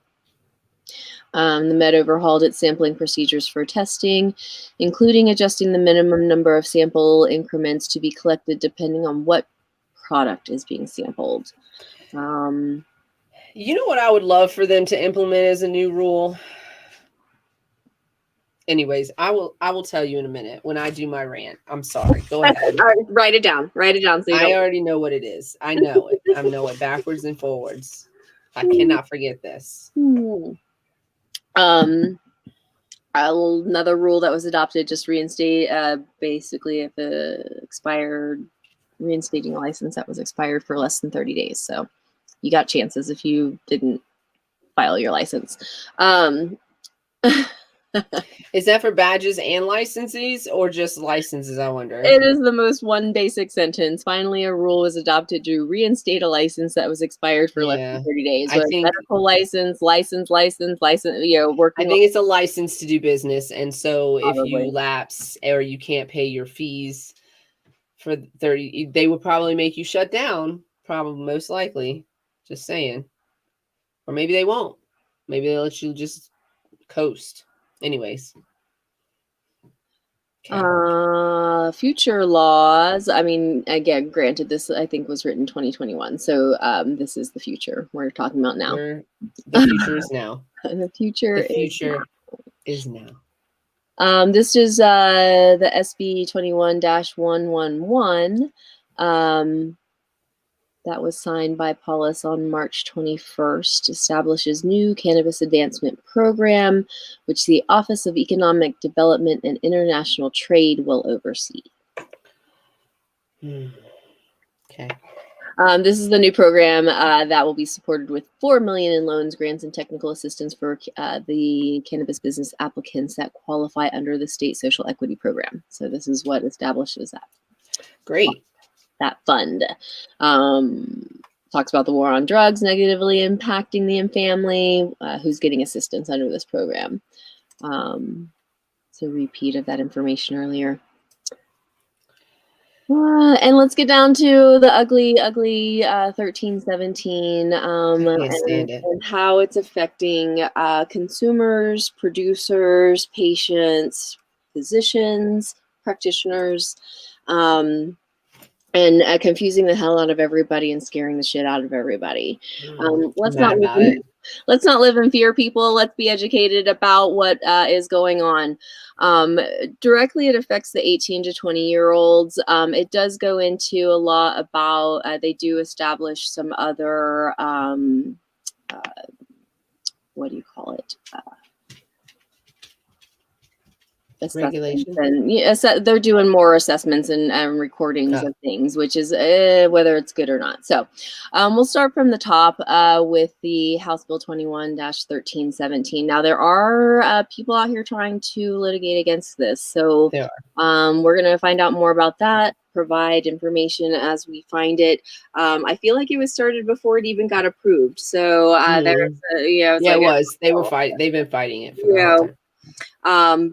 The Med overhauled its sampling procedures for testing, including adjusting the minimum number of sample increments to be collected depending on what product is being sampled. You know what I would love for them to implement as a new rule? Anyways, I will tell you in a minute when I do my rant. I'm sorry. Go ahead. All right, write it down. Write it down. So I already know what it is. I know it. I know it backwards and forwards. I cannot forget this. Another rule that was adopted, just reinstate, basically if reinstating a license that was expired for less than 30 days. So you got chances if you didn't file your license. Is that for badges and licenses or just licenses, I wonder? It is the most one basic sentence. Finally, a rule was adopted to reinstate a license that was expired for less than 30 days. I think medical license, working. I think it's a license to do business. And so Probably. If you lapse or you can't pay your fees for 30, they would probably make you shut down. Probably, most likely. Just saying. Or maybe they won't. Maybe they'll let you just coast. Anyways. Okay. Future laws. I mean, again, granted, this I think was written 2021. So this is the future we're talking about now. The future is now. The future is now. This is the SB 21-111. That was signed by Paulus on March 21st, establishes new cannabis advancement program, which the Office of Economic Development and International Trade will oversee. Okay. This is the new program that will be supported with $4 million in loans, grants, and technical assistance for the cannabis business applicants that qualify under the state social equity program. So this is what establishes that. Great. That fund. Talks about the war on drugs negatively impacting the family, who's getting assistance under this program. It's a repeat of that information earlier. And let's get down to the ugly 1317 and how it's affecting consumers, producers, patients, physicians, practitioners, and confusing the hell out of everybody and scaring the shit out of everybody. Let's not live in fear, people. Let's be educated about what is going on. Directly, it affects the 18 to 20-year-olds. It does go into a lot about, they do establish some other, what do you call it? Regulations. And they're doing more assessments and recordings of things, which is whether it's good or not. So we'll start from the top with the House Bill 21-1317. Now there are people out here trying to litigate against this, so we're going to find out more about that, provide information as we find it. I feel like it was started before it even got approved, so there's it was. They've been fighting it for the whole time.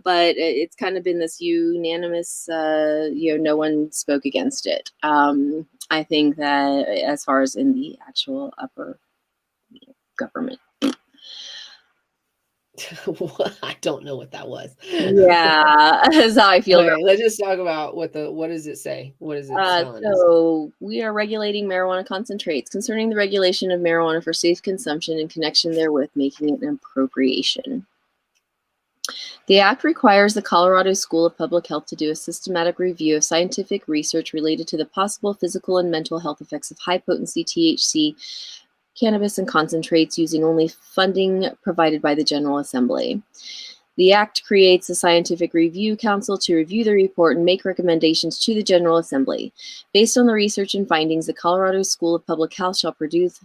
But it's kind of been this unanimous, no one spoke against it. I think that as far as in the actual upper government. I don't know what that was. Yeah, that's how I feel. Okay, let's just talk about what does it say? What is it telling us? So we are regulating marijuana concentrates, concerning the regulation of marijuana for safe consumption in connection therewith, making it an appropriation. The Act requires the Colorado School of Public Health to do a systematic review of scientific research related to the possible physical and mental health effects of high-potency THC cannabis and concentrates using only funding provided by the General Assembly. The Act creates a scientific review council to review the report and make recommendations to the General Assembly. Based on the research and findings, the Colorado School of Public Health shall produce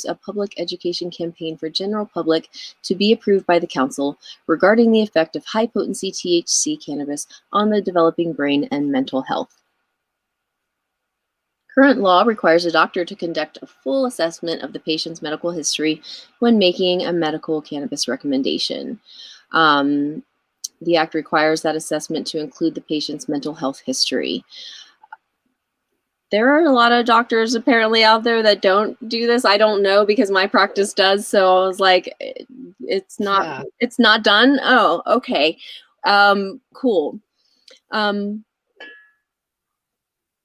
a public education campaign for general public to be approved by the council regarding the effect of high-potency THC cannabis on the developing brain and mental health. Current law requires a doctor to conduct a full assessment of the patient's medical history when making a medical cannabis recommendation. The Act requires that assessment to include the patient's mental health history. There are a lot of doctors apparently out there that don't do this. I don't know because my practice does. So I was like, it's not done. Oh, okay. Cool.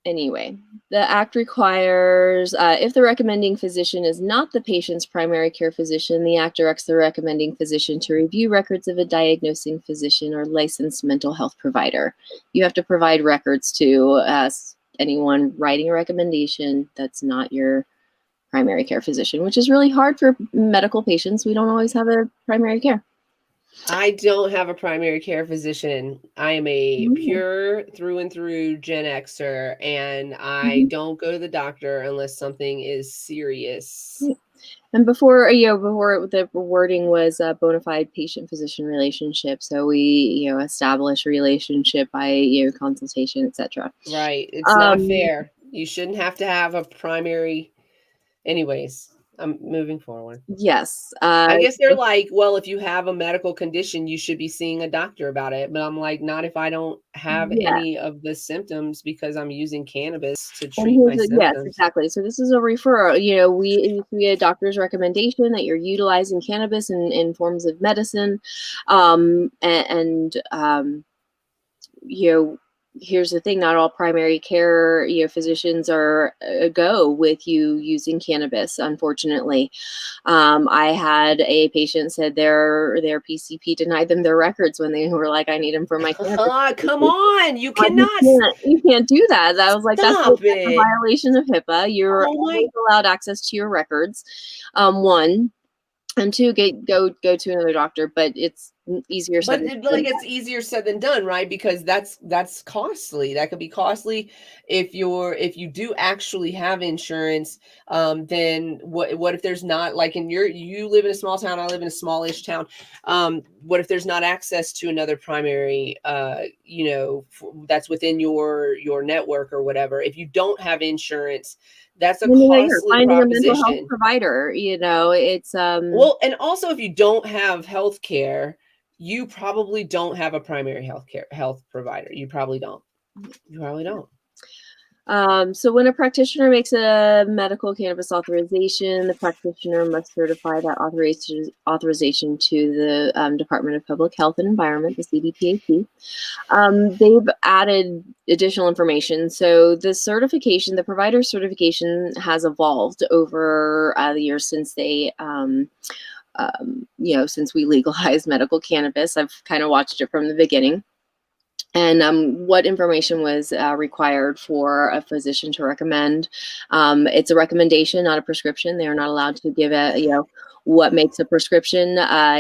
Anyway, the act requires, if the recommending physician is not the patient's primary care physician, the act directs the recommending physician to review records of a diagnosing physician or licensed mental health provider. You have to provide records to anyone writing a recommendation that's not your primary care physician, which is really hard for medical patients. We don't always have a primary care. I don't have a primary care physician. I am a pure through and through Gen Xer, and I don't go to the doctor unless something is serious. And before the wording was a bona fide patient-physician relationship, so we establish a relationship by consultation, etc. Right. It's not fair. You shouldn't have to have a primary. Anyways, I'm moving forward. Yes. I guess they're like, well, if you have a medical condition, you should be seeing a doctor about it. But I'm like, not if I don't have any of the symptoms because I'm using cannabis to treat my symptoms. Yes, exactly. So this is a referral. We a doctor's recommendation that you're utilizing cannabis in forms of medicine. Here's the thing, not all primary care physicians are go with you using cannabis, unfortunately. I had a patient said their PCP denied them their records when they were like, I need them for my cannabis. Come on, you cannot. You can't do that. I was like, that's a violation of HIPAA. You're always allowed access to your records. One. And two, go to another doctor, but it's easier said than done. It's easier said than done, right? Because that's costly. That could be costly if you do actually have insurance. Then what if there's not, like you live in a small town, I live in a smallish town. What if there's not access to another primary that's within your network or whatever? If you don't have insurance, that's a costly proposition. A mental health provider, it's well, and also if you don't have health care, you probably don't have a primary health provider. You probably don't. So when a practitioner makes a medical cannabis authorization, the practitioner must certify that authorization to the Department of Public Health and Environment, the CDPHE. They've added additional information. So the provider certification has evolved over the years since they since we legalized medical cannabis. I've kind of watched it from the beginning. And what information was required for a physician to recommend? It's a recommendation, not a prescription. They are not allowed to give what makes a prescription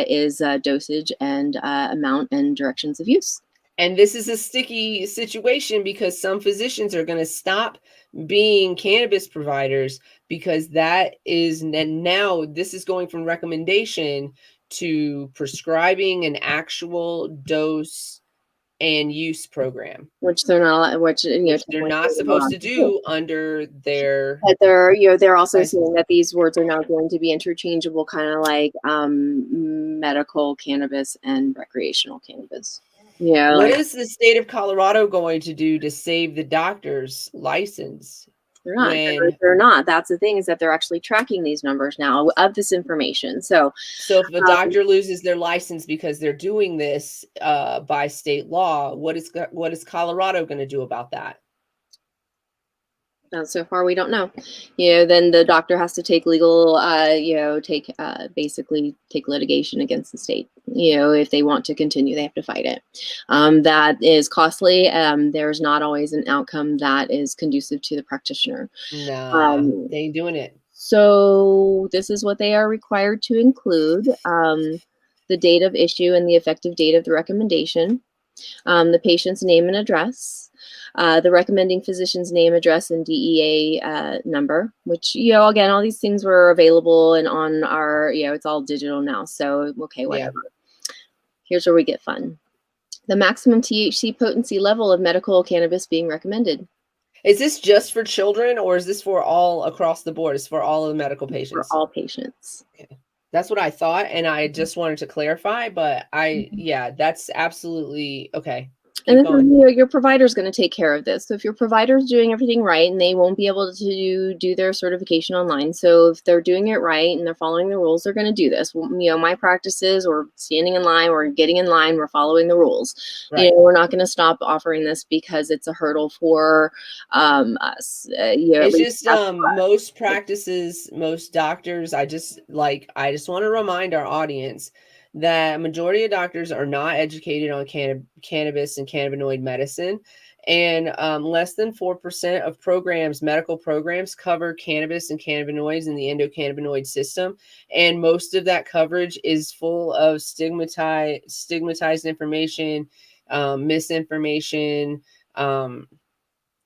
is dosage and amount and directions of use. And this is a sticky situation because some physicians are going to stop being cannabis providers because that is, and now this is going from recommendation to prescribing an actual dose and use program, which they're not, they're not supposed to do under their. But they're also saying that these words are now going to be interchangeable, kind of like medical cannabis and recreational cannabis. Yeah. What is the state of Colorado going to do to save the doctor's license? They're not. That's the thing, is that they're actually tracking these numbers now of this information. So if a doctor loses their license because they're doing this by state law, what is Colorado going to do about that? So far, we don't know. Then the doctor has to take legal, basically take litigation against the state. If they want to continue, they have to fight it. That is costly. There's not always an outcome that is conducive to the practitioner. No, they ain't doing it. So this is what they are required to include: the date of issue and the effective date of the recommendation, the patient's name and address. The recommending physician's name, address, and DEA number, which, again, all these things were available and on our, it's all digital now. So, okay, whatever. Yeah. Here's where we get fun. The maximum THC potency level of medical cannabis being recommended. Is this just for children, or is this for all across the board? It's for all of the medical patients? For all patients. Okay. That's what I thought, and I just wanted to clarify, but that's absolutely okay. And Keep this is, going. your provider is going to take care of this. So if your provider is doing everything right, and they won't be able to do their certification online. So if they're doing it right and they're following the rules, they're going to do this. Well, my practices, we're standing in line, we're getting in line, we're following the rules. Right. We're not going to stop offering this because it's a hurdle for us. It's just most practices, most doctors. I just want to remind our audience that majority of doctors are not educated on cannabis and cannabinoid medicine, and less than 4% of medical programs cover cannabis and cannabinoids in the endocannabinoid system, and most of that coverage is full of stigmatized information, misinformation.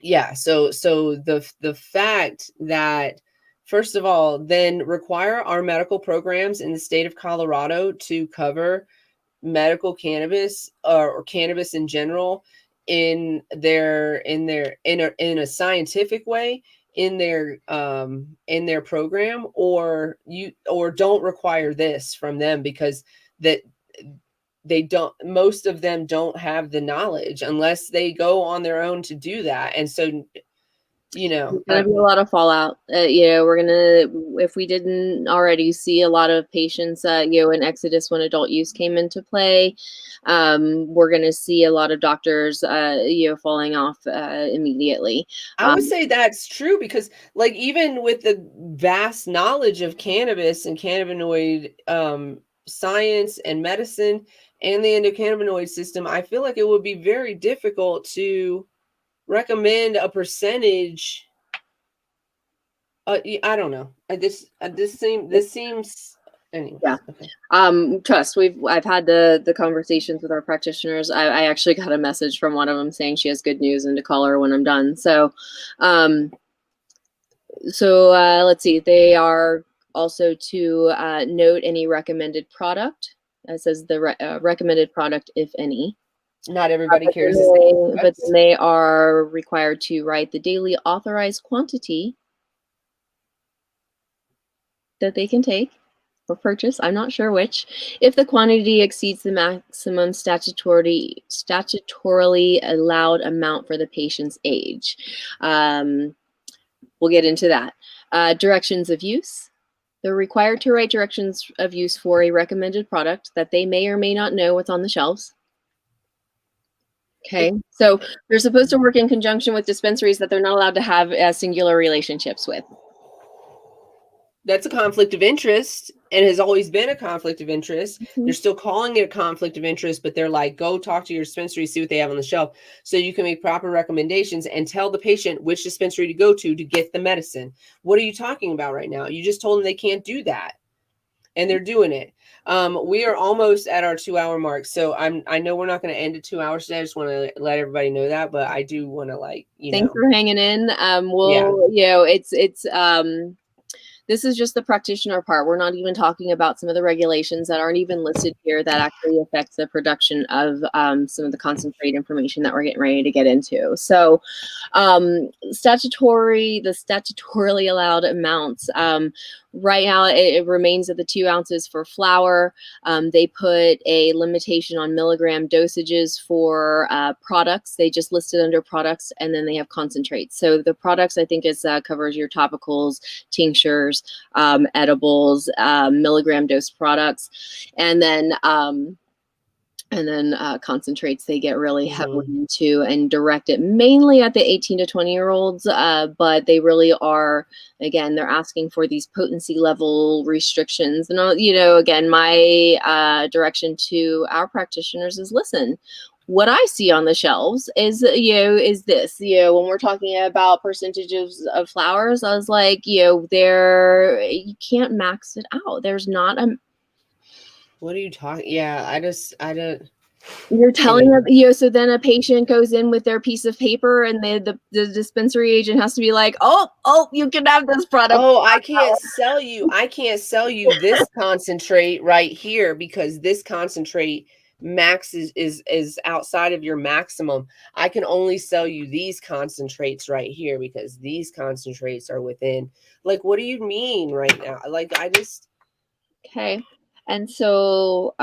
Yeah, so the fact that, first of all, then require our medical programs in the state of Colorado to cover medical cannabis or cannabis in general in a scientific way in their program, or don't require this from them, because that most of them don't have the knowledge unless they go on their own to do that. And so, there's gonna be a lot of fallout. We're gonna, if we didn't already, see a lot of patients, in Exodus when adult use came into play. We're gonna see a lot of doctors, falling off immediately. I would say that's true, because like, even with the vast knowledge of cannabis and cannabinoid science and medicine and the endocannabinoid system, I feel like it would be very difficult to recommend a percentage. I don't know. This seems. Anyways, yeah. Okay. Trust. I've had the conversations with our practitioners. I actually got a message from one of them saying she has good news and to call her when I'm done. So, let's see. They are also to note any recommended product. It says the recommended product, if any. Not everybody cares. But then they are required to write the daily authorized quantity that they can take or purchase. I'm not sure which. If the quantity exceeds the maximum statutorily allowed amount for the patient's age. We'll get into that. Directions of use. They're required to write directions of use for a recommended product that they may or may not know what's on the shelves. Okay, so they're supposed to work in conjunction with dispensaries that they're not allowed to have singular relationships with. That's a conflict of interest, and has always been a conflict of interest. Mm-hmm. They're still calling it a conflict of interest, but they're like, go talk to your dispensary, see what they have on the shelf, so you can make proper recommendations and tell the patient which dispensary to go to get the medicine. What are you talking about right now? You just told them they can't do that, and they're doing it. We are almost at our 2-hour mark, so I know we're not going to end at 2 hours today. I just want to let everybody know that, but I do want to Thanks for hanging in. This is just the practitioner part. We're not even talking about some of the regulations that aren't even listed here that actually affect the production of some of the concentrate information that we're getting ready to get into. So the statutorily allowed amounts. Right now, it remains at the 2 ounces for flower. They put a limitation on milligram dosages for products. They just listed under products, and then they have concentrates. So the products, I think, covers your topicals, tinctures, edibles, milligram dose products, and then concentrates they get really heavily into and direct it mainly at the 18 to 20-year-olds, but they really are, again, they're asking for these potency level restrictions. And again, my direction to our practitioners is, listen, what I see on the shelves is this, when we're talking about percentages of flowers, I was like, you can't max it out. There's not a. What are you talking? Yeah, I don't. You're telling them, so then a patient goes in with their piece of paper, and the dispensary agent has to be like, oh, you can have this product. Oh, I can't sell you this concentrate right here, because this concentrate max is outside of your maximum. I can only sell you these concentrates right here because these concentrates are within. Like, what do you mean right now? Like, I just. Okay. And so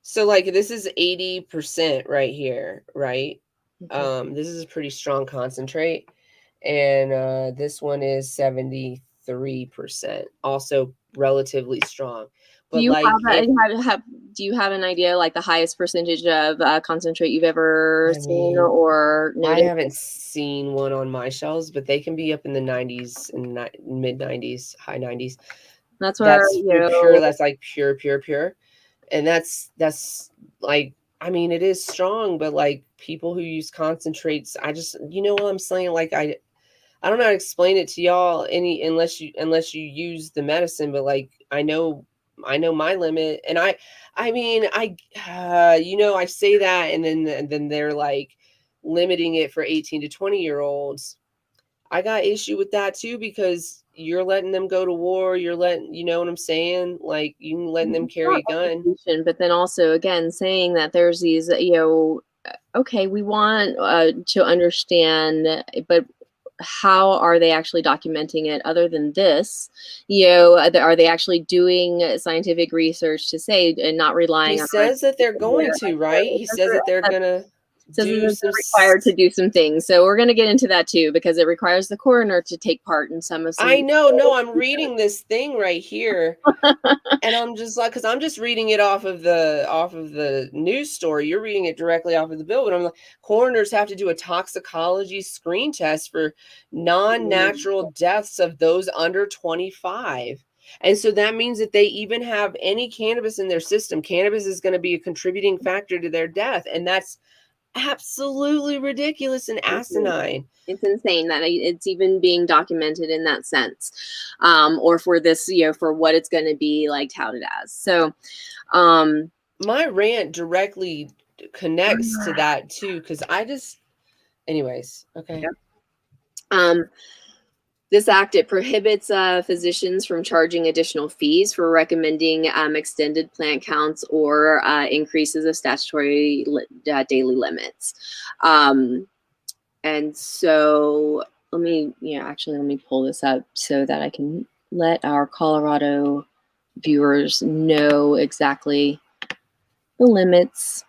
So like this is 80% right here, right? Okay. This is a pretty strong concentrate. And this one is 73%, also relatively strong. Do But you like if do you have an idea like the highest percentage of concentrate you've ever I seen mean, or I noticed? haven't seen one on my shelves, but they can be up in the 90s and mid 90s, high 90s. That's where, That's pure. That's like pure. And that's like, I mean, it is strong, but like people who use concentrates, I just, you know what I'm saying? Like I don't know how to explain it to y'all unless you use the medicine, but like I know my limit, and I mean I say that, and then they're like limiting it for 18 to 20-year-olds. I got issue with that too, because you're letting them go to war. You're letting, you know what I'm saying? Like you letting them carry a not gun. education, but then also again saying that there's these, okay, we want to understand, but how are they actually documenting it other than this? Are they actually doing scientific research to say and not He relying on says that they're going to, right? He says that they're gonna says do that some. they're required to do some things. So we're going to get into that too, because it requires the coroner to take part in some of I some. know, no, I'm reading this thing right here, and I'm just like, because I'm just reading it off of the news story. You're reading it directly off of the bill, but I'm like, coroners have to do a toxicology screen test for non-natural deaths of those under 25. And so that means that they even have any cannabis in their system, cannabis is going to be a contributing factor to their death. And that's absolutely ridiculous and asinine. It's insane that it's even being documented in that sense, or for this, for what it's going to be like touted as. So, My rant directly connects to that too, because anyways, okay. This act, it prohibits physicians from charging additional fees for recommending extended plant counts or increases of statutory daily limits. And so let me pull this up so that I can let our Colorado viewers know exactly the limits.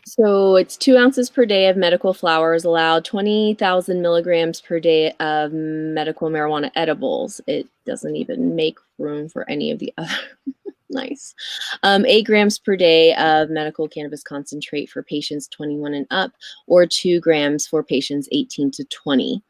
So it's 2 ounces per day of medical flower is allowed, 20,000 milligrams per day of medical marijuana edibles. It doesn't even make room for any of the other. Nice. 8 grams per day of medical cannabis concentrate for patients 21 and up, or 2 grams for patients 18 to 20.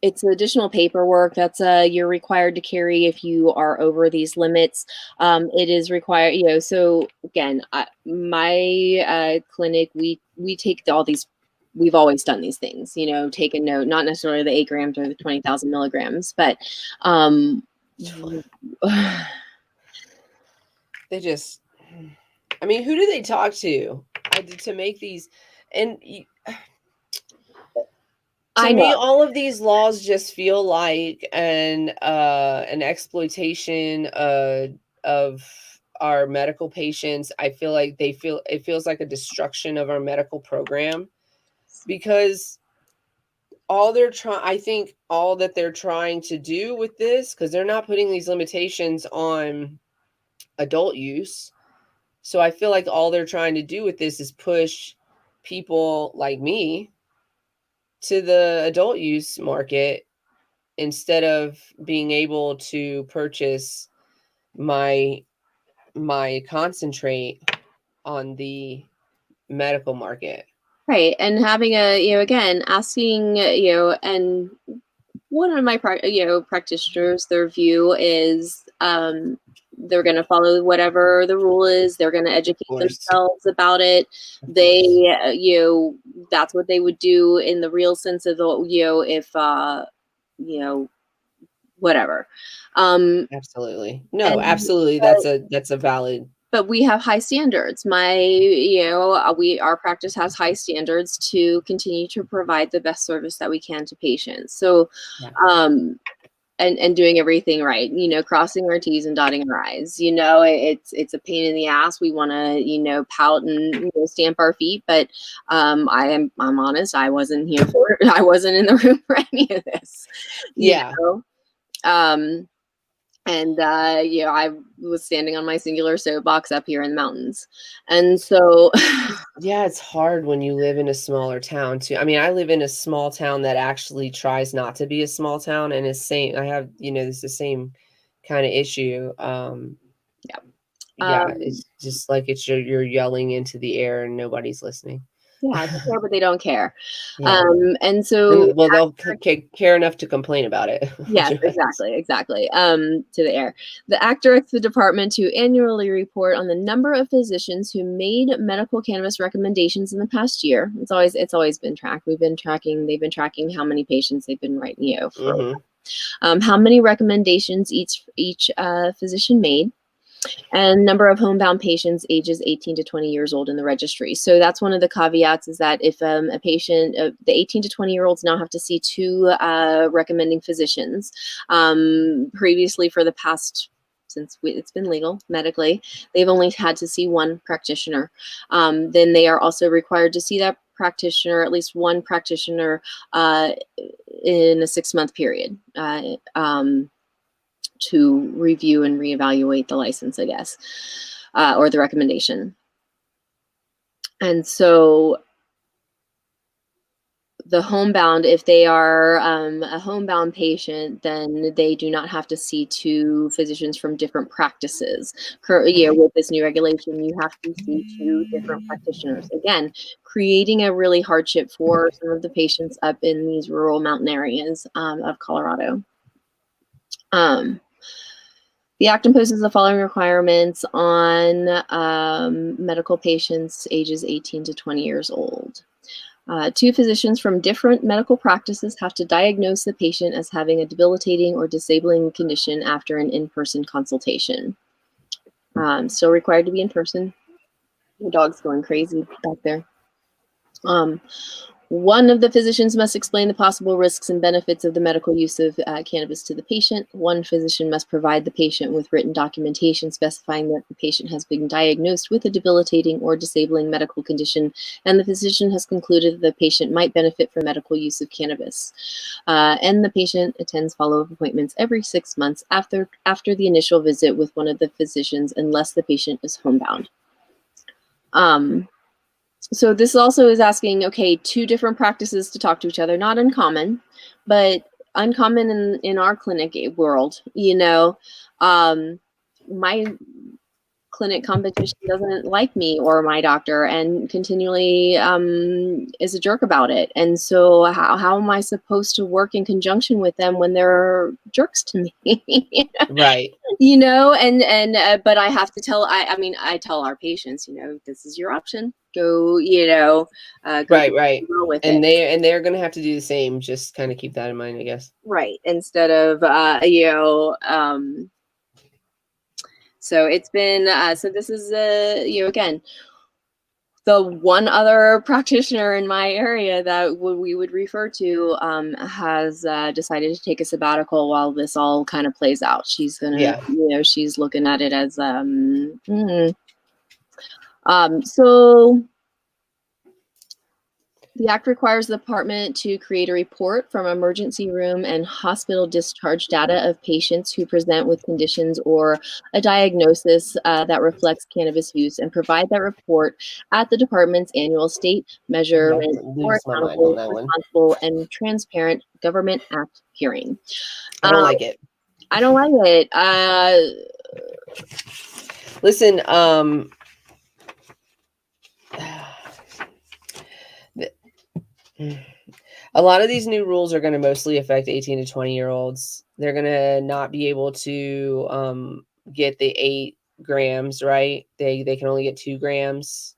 It's additional paperwork that's you're required to carry if you are over these limits. It is required, so again, my clinic, we take all these, we've always done these things, take a note, not necessarily the 8 grams or the 20,000 milligrams, but they just, I mean, who do they talk to make these? And to me, all of these laws just feel like an exploitation of our medical patients. I feel like it feels like a destruction of our medical program, because I think all that they're trying to do with this, because they're not putting these limitations on adult use. So I feel like all they're trying to do with this is push people like me to the adult use market, instead of being able to purchase my concentrate on the medical market. Right. And having again, asking, and one of my, practitioners, their view is they're going to follow whatever the rule is. They're going to educate themselves about it. They, that's what they would do in the real sense of the, if, whatever. Absolutely. No, absolutely. That's a valid. But we have high standards. Our practice has high standards to continue to provide the best service that we can to patients. So, and doing everything right, crossing our T's and dotting our I's, it's a pain in the ass. We want to, pout and stamp our feet, but I'm honest. I wasn't here for it. I wasn't in the room for any of this. You know? And I was standing on my singular soapbox up here in the mountains. And so yeah, it's hard when you live in a smaller town too. I mean, I live in a small town that actually tries not to be a small town, and I have, it's the same kind of issue. Yeah, it's just like you're yelling into the air and nobody's listening. Yeah, they care, but they don't care. Yeah. And so, well, they'll care enough to complain about it. yes, exactly. To the air. The act directs the department to annually report on the number of physicians who made medical cannabis recommendations in the past year. It's always been tracked. They've been tracking how many patients they've been writing, for how many recommendations each physician made, and number of homebound patients ages 18 to 20 years old in the registry. So that's one of the caveats, is that if a patient, the 18 to 20-year-olds now have to see two recommending physicians. Previously, for the past, since it's been legal medically, they've only had to see one practitioner. Then they are also required to see that practitioner, at least one practitioner, in a 6-month period. To review and reevaluate the license, I guess, or the recommendation. And so the homebound, if they are a homebound patient, then they do not have to see two physicians from different practices. With this new regulation, you have to see two different practitioners. Again, creating a really hardship for some of the patients up in these rural mountain areas of Colorado. The Act imposes the following requirements on medical patients ages 18 to 20 years old. Two physicians from different medical practices have to diagnose the patient as having a debilitating or disabling condition after an in-person consultation. Still required to be in person. The dog's going crazy back there. One of the physicians must explain the possible risks and benefits of the medical use of cannabis to the patient. One physician must provide the patient with written documentation specifying that the patient has been diagnosed with a debilitating or disabling medical condition, and the physician has concluded that the patient might benefit from medical use of cannabis. And the patient attends follow-up appointments every 6 months after the initial visit with one of the physicians, unless the patient is homebound. So this also is asking, okay, two different practices to talk to each other, not uncommon, but uncommon in our clinic world. My clinic competition doesn't like me or my doctor, and continually is a jerk about it. And so how am I supposed to work in conjunction with them when they're jerks to me? Right. But I have to tell, I tell our patients, this is your option. Go, go right. With and it. they're going to have to do the same. Just kind of keep that in mind, I guess. Right. Instead of, so it's been, so this is, again, the one other practitioner in my area that we would refer to has decided to take a sabbatical while this all kind of plays out. She's gonna, she's looking at it as so the Act requires the department to create a report from emergency room and hospital discharge data of patients who present with conditions or a diagnosis that reflects cannabis use, and provide that report at the department's annual state measurement for accountable, responsible, and transparent Government Act hearing. I don't like it. I don't like it. Listen, a lot of these new rules are going to mostly affect 18 to 20-year-olds. They're going to not be able to get the 8 grams, right? They can only get 2 grams.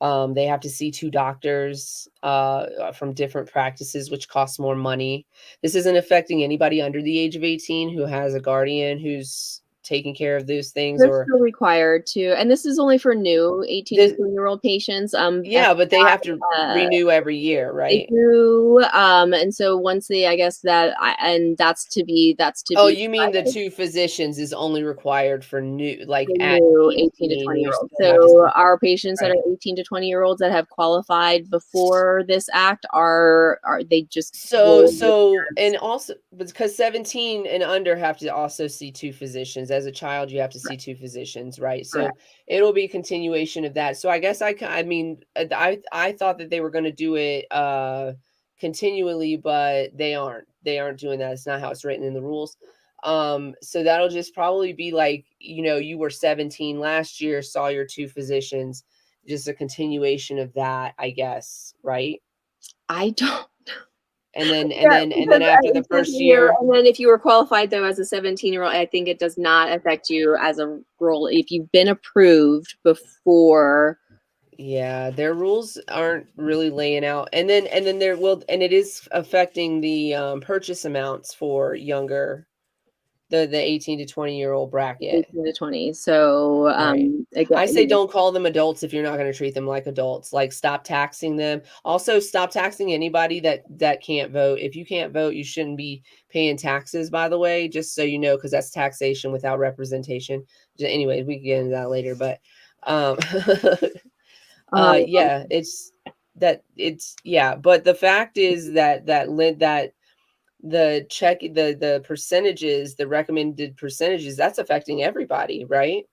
They have to see 2 doctors from different practices, which costs more money. This isn't affecting anybody under the age of 18 who has a guardian who's taking care of those things? They're Or still required to, and this is only for new 18 to 20-year-old patients. yeah, but they have to renew every year, They right? do, and so once they, I guess and that's to be Oh, be you mean the 2 physicians is only required for new, like the at new 18 to 18, you 20-year-olds. still have to So see, our patients that right? are 18 to 20-year-olds that have qualified before this act are they just So and also because 17 and under have to also see 2 physicians. As a child, you have to see 2 physicians, right? So correct. it'll be a continuation of that. So I guess I mean, I thought that they were going to do it continually, but they aren't. They aren't doing that. It's not how it's written in the rules. So that'll just probably be like, you were 17 last year, saw your 2 physicians, just a continuation of that, I guess, right? I don't. And then Yeah, after the first year, and then if you were qualified though as a 17-year-old, I think it does not affect you as a role if you've been approved before. yeah, their rules aren't really laying out. And then and it is affecting the purchase amounts for younger, the 18 to 20-year-old bracket. 18 to 20. So Right. I say again, don't call them adults if you're not going to treat them like adults. Like, stop taxing them. Also, stop taxing anybody that can't vote. If you can't vote, you shouldn't be paying taxes, by the way, just so you know, because that's taxation without representation. Anyway, we can get into that later, but um, yeah, yeah, but the fact is that the percentages, the recommended percentages, that's affecting everybody, right?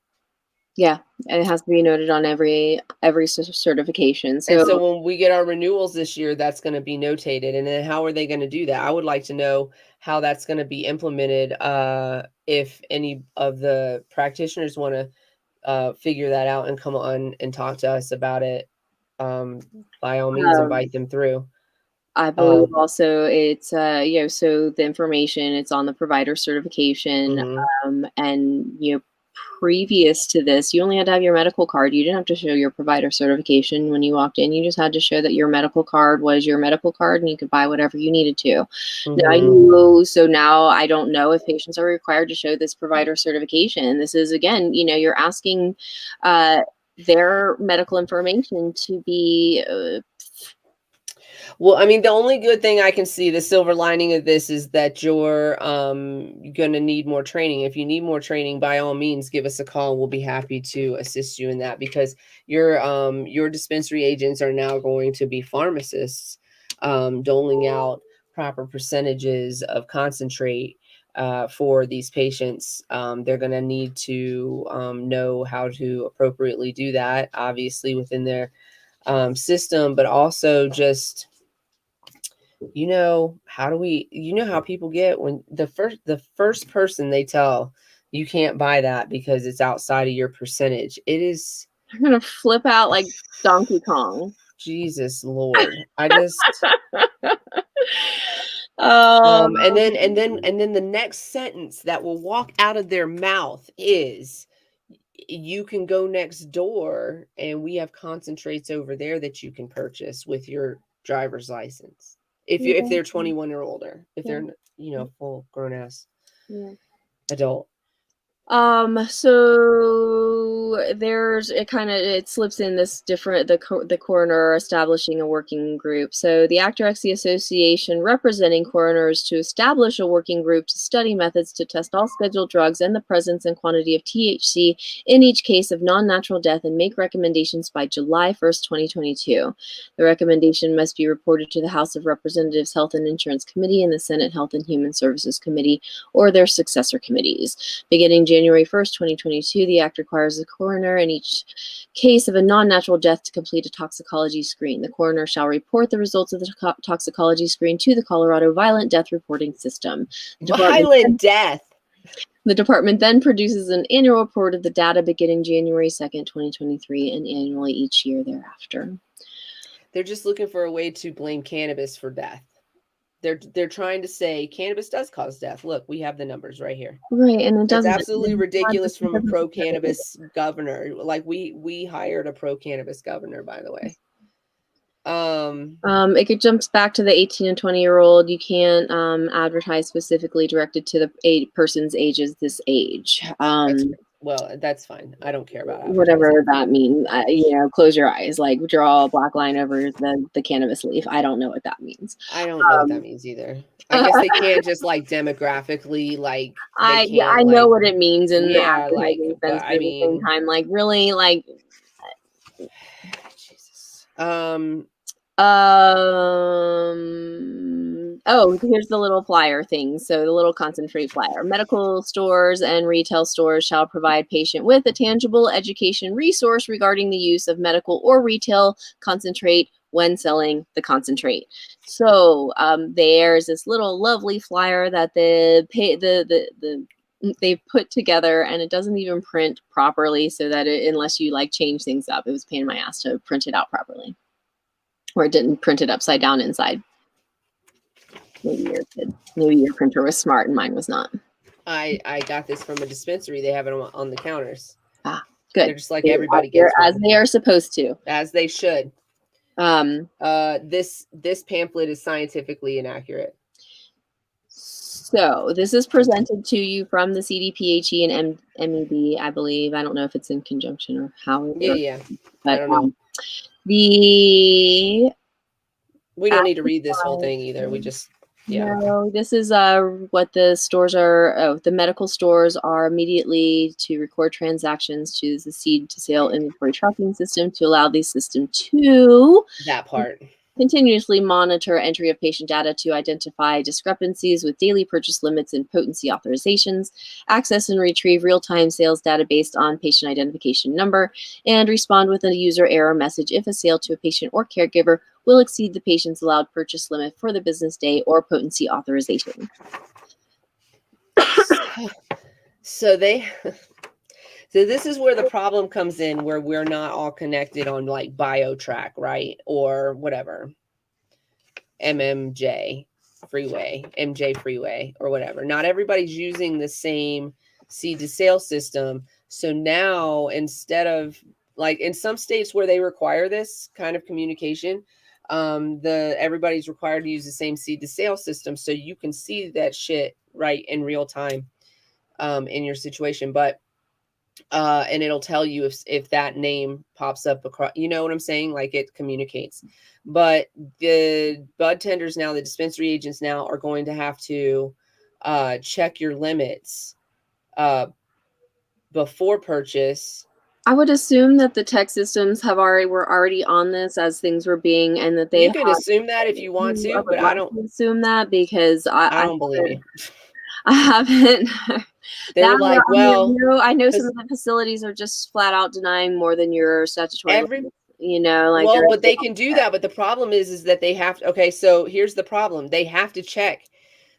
yeah, and it has to be noted on every certification. And so So when we get our renewals this year, that's going to be notated. And then how are they going to do that? I would like to know how that's going to be implemented. If any of the practitioners want to figure that out and come on and talk to us about it, by all means, invite them through. I believe also it's so the information, it's on the provider certification, Mhm. and previous to this you only had to have your medical card. You didn't have to show your provider certification when you walked in. You just had to show that your medical card was your medical card and you could buy whatever you needed to. Now I don't know if patients are required to show this provider certification. This is, again, you're asking their medical information to be Well, I mean, the only good thing I can see, the silver lining of this, is that you're going to need more training. If you need more training, by all means, give us a call. We'll be happy to assist you in that, because your dispensary agents are now going to be pharmacists, doling out proper percentages of concentrate for these patients. They're going to need to know how to appropriately do that, obviously within their system, but also just, how people get when the first person they tell you can't buy that because it's outside of your percentage. It is, they're gonna flip out like Donkey Kong. Jesus Lord. I just Um, and then the next sentence that will walk out of their mouth is, you can go next door and we have concentrates over there that you can purchase with your driver's license. If they're 21 or older, if they're, full grown ass adult. So it slips in this different, the coroner establishing a working group. So the act directs the association representing coroners to establish a working group to study methods to test all scheduled drugs and the presence and quantity of THC in each case of non-natural death, and make recommendations by July 1st, 2022. The recommendation must be reported to the House of Representatives Health and Insurance Committee and the Senate Health and Human Services Committee or their successor committees. Beginning January 1st, 2022, the act requires the coroner in each case of a non-natural death to complete a toxicology screen. The coroner shall report the results of the toxicology screen to the Colorado Violent Death Reporting System. Violent death. The department then produces an annual report of the data beginning January 2nd, 2023, and annually each year thereafter. They're just looking for a way to blame cannabis for death. They're trying to say cannabis does cause death. Look, we have the numbers right here. Right, and it That's doesn't. absolutely ridiculous from a pro-cannabis governor. Like, we hired a pro-cannabis governor, by the way. It jumps back to the 18 and 20-year-old. You can't advertise specifically directed to the person's ages this age. Well, that's fine. I don't care about whatever that means. Close your eyes, like draw a black line over the cannabis leaf. I don't know what that means. I don't know what that means either. I guess they can't just like demographically, like I know what it means in the advertising sense, but at the same time, like really, like Jesus. Oh, here's the little flyer thing. So the little concentrate flyer. Medical stores and retail stores shall provide patient with a tangible education resource regarding the use of medical or retail concentrate when selling the concentrate. So there's this little lovely flyer that they've put together, and it doesn't even print properly, so that unless you like change things up, it was a pain in my ass to print it out properly, or it didn't print it upside down inside. Maybe your printer was smart and mine was not. I got this from a dispensary. They have it on the counters. Ah, good. They're just like everybody gets as they are supposed to, as they should. This pamphlet is scientifically inaccurate. So this is presented to you from the CDPHE and MEB, I believe. I don't know if it's in conjunction or how. Yeah. But, I don't know. We don't need to read this whole thing either. We just. Yeah. No, this is what the stores are. The medical stores are immediately to record transactions to the seed to sale inventory tracking system to allow the system to that part continuously monitor entry of patient data to identify discrepancies with daily purchase limits and potency authorizations, access and retrieve real-time sales data based on patient identification number, and respond with a user error message if a sale to a patient or caregiver will exceed the patient's allowed purchase limit for the business day or potency authorization. So this is where the problem comes in, where we're not all connected on like BioTrack, right? Or whatever. MJ freeway or whatever. Not everybody's using the same seed to sale system. So now instead of like in some states where they require this kind of communication, everybody's required to use the same seed to sale system. So you can see that shit right in real time in your situation. But and it'll tell you if that name pops up across, you know what I'm saying? Like it communicates. But the bud tenders now, the dispensary agents now are going to have to check your limits before purchase. I would assume that the tech systems were already on this as things were being, and that they. You can assume that if you want to, but I don't assume that because I don't believe you. I haven't. They're like, well, I know some of the facilities are just flat out denying more than your statutory. But they can do that. But the problem is that they have to. Okay, so here's the problem: they have to check.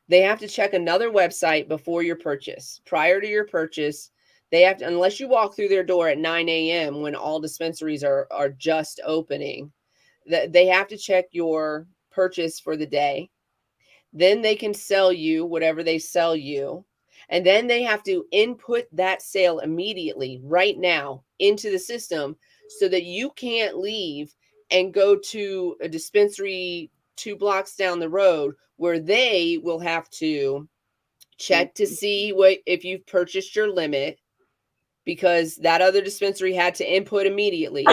They have to check another website before your purchase. Prior to your purchase, they have to, unless you walk through their door at 9 a.m. when all dispensaries are just opening, they have to check your purchase for the day. Then they can sell you whatever they sell you. And then they have to input that sale immediately, right now, into the system so that you can't leave and go to a dispensary 2 blocks down the road where they will have to check to see if you've purchased your limit, because that other dispensary had to input immediately.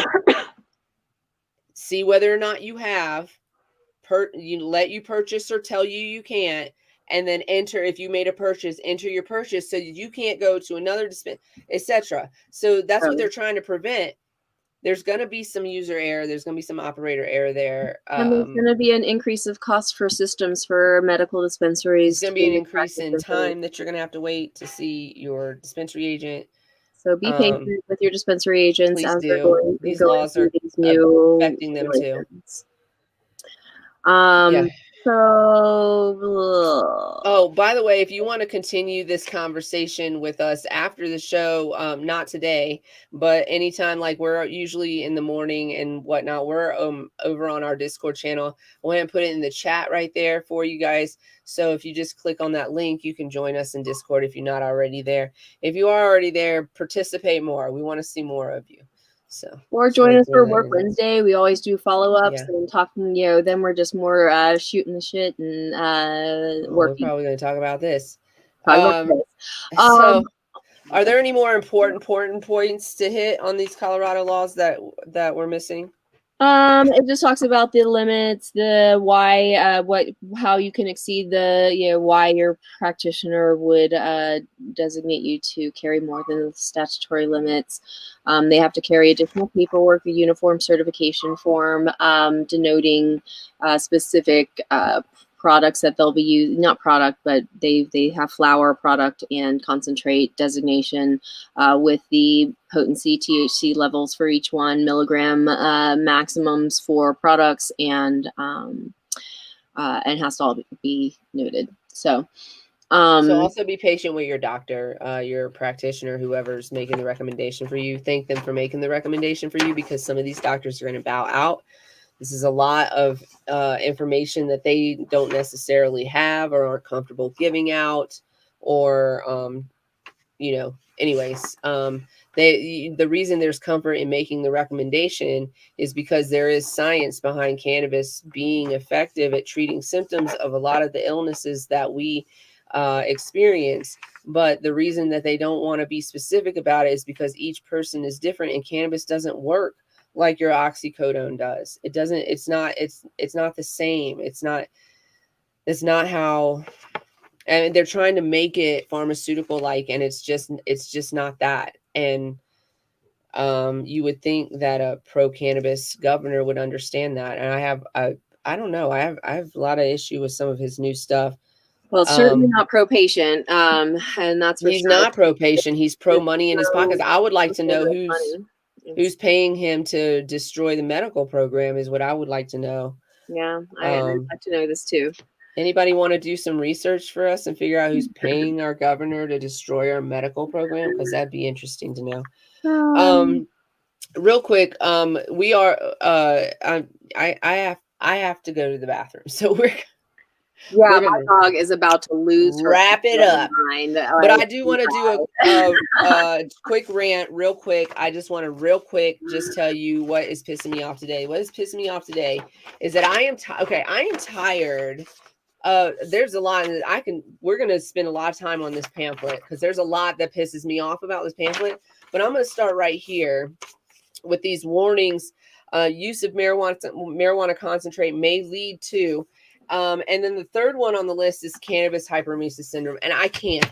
See whether or not you have. Let you purchase or tell you can't, and then enter, if you made a purchase, enter your purchase so that you can't go to another dispensary, etc. So that's what they're trying to prevent. There's going to be some user error. There's going to be some operator error there. And there's going to be an increase of cost for systems for medical dispensaries. There's going to be an increase in time that you're going to have to wait to see your dispensary agent. So be patient with your dispensary agents. Please do. These laws are affecting them too. Yeah. So, by the way, if you want to continue this conversation with us after the show, not today, but anytime, like we're usually in the morning and whatnot, we're over on our Discord channel. I want to put it in the chat right there for you guys. So if you just click on that link, you can join us in Discord if you're not already there. If you are already there, participate more. We want to see more of you. So, or join us for Work Wednesday. We always do follow-ups and talking, then we're just more shooting the shit and working. We're probably going to talk about this. So, are there any more important points to hit on these Colorado laws that we're missing? It just talks about the limits, the why, how you can exceed the, why your practitioner would designate you to carry more than the statutory limits. They have to carry additional paperwork, a uniform certification form, denoting specific products that they'll be using, not product, but they have flower, product, and concentrate designation with the potency THC levels for each one, milligram maximums for products, and has to all be noted. So also be patient with your doctor, your practitioner, whoever's making the recommendation for you. Thank them for making the recommendation for you, because some of these doctors are going to bow out. This is a lot of information that they don't necessarily have or aren't comfortable giving out, or, anyways, the reason there's comfort in making the recommendation is because there is science behind cannabis being effective at treating symptoms of a lot of the illnesses that we experience. But the reason that they don't want to be specific about it is because each person is different, and cannabis doesn't work like your oxycodone does. It doesn't, it's not the same. It's not how, and they're trying to make it pharmaceutical like, and it's just not that. And you would think that a pro cannabis governor would understand that. And I don't know. I have a lot of issue with some of his new stuff. Well, certainly not pro patient. And that's he's not pro patient. He's pro money in his pockets. I would like to know who's paying him to destroy the medical program is what I would like to know. Yeah, I'd like to know this too. Anybody want to do some research for us and figure out who's paying our governor to destroy our medical program? Because that'd be interesting to know. Real quick, we are I have to go to the bathroom, so my dog is about to lose wrap it up. Mind. But I do want to do a quick rant real quick. I just want to just tell you what is pissing me off today. What is pissing me off today is that I am tired. There's a lot we're going to spend a lot of time on this pamphlet, because there's a lot that pisses me off about this pamphlet. But I'm going to start right here with these warnings. Use of marijuana concentrate may lead to, and then the third one on the list is cannabis hyperemesis syndrome. And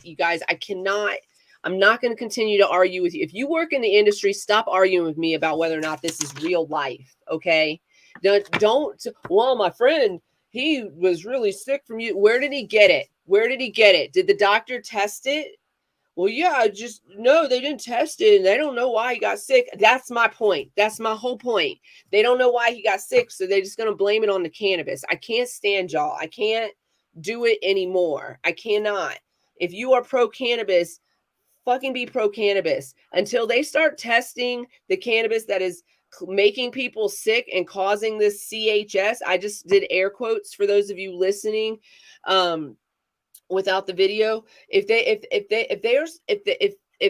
you guys, I'm not going to continue to argue with you. If you work in the industry, stop arguing with me about whether or not this is real life. Okay. Well, my friend, he was really sick from you. Where did he get it? Did the doctor test it? Well, yeah, no, they didn't test it, and they don't know why he got sick. That's my point. That's my whole point. They don't know why he got sick, so they're just going to blame it on the cannabis. I can't stand y'all. I can't do it anymore. I cannot. If you are pro-cannabis, fucking be pro-cannabis. Until they start testing the cannabis that is making people sick and causing this CHS. I just did air quotes for those of you listening. Without the video, if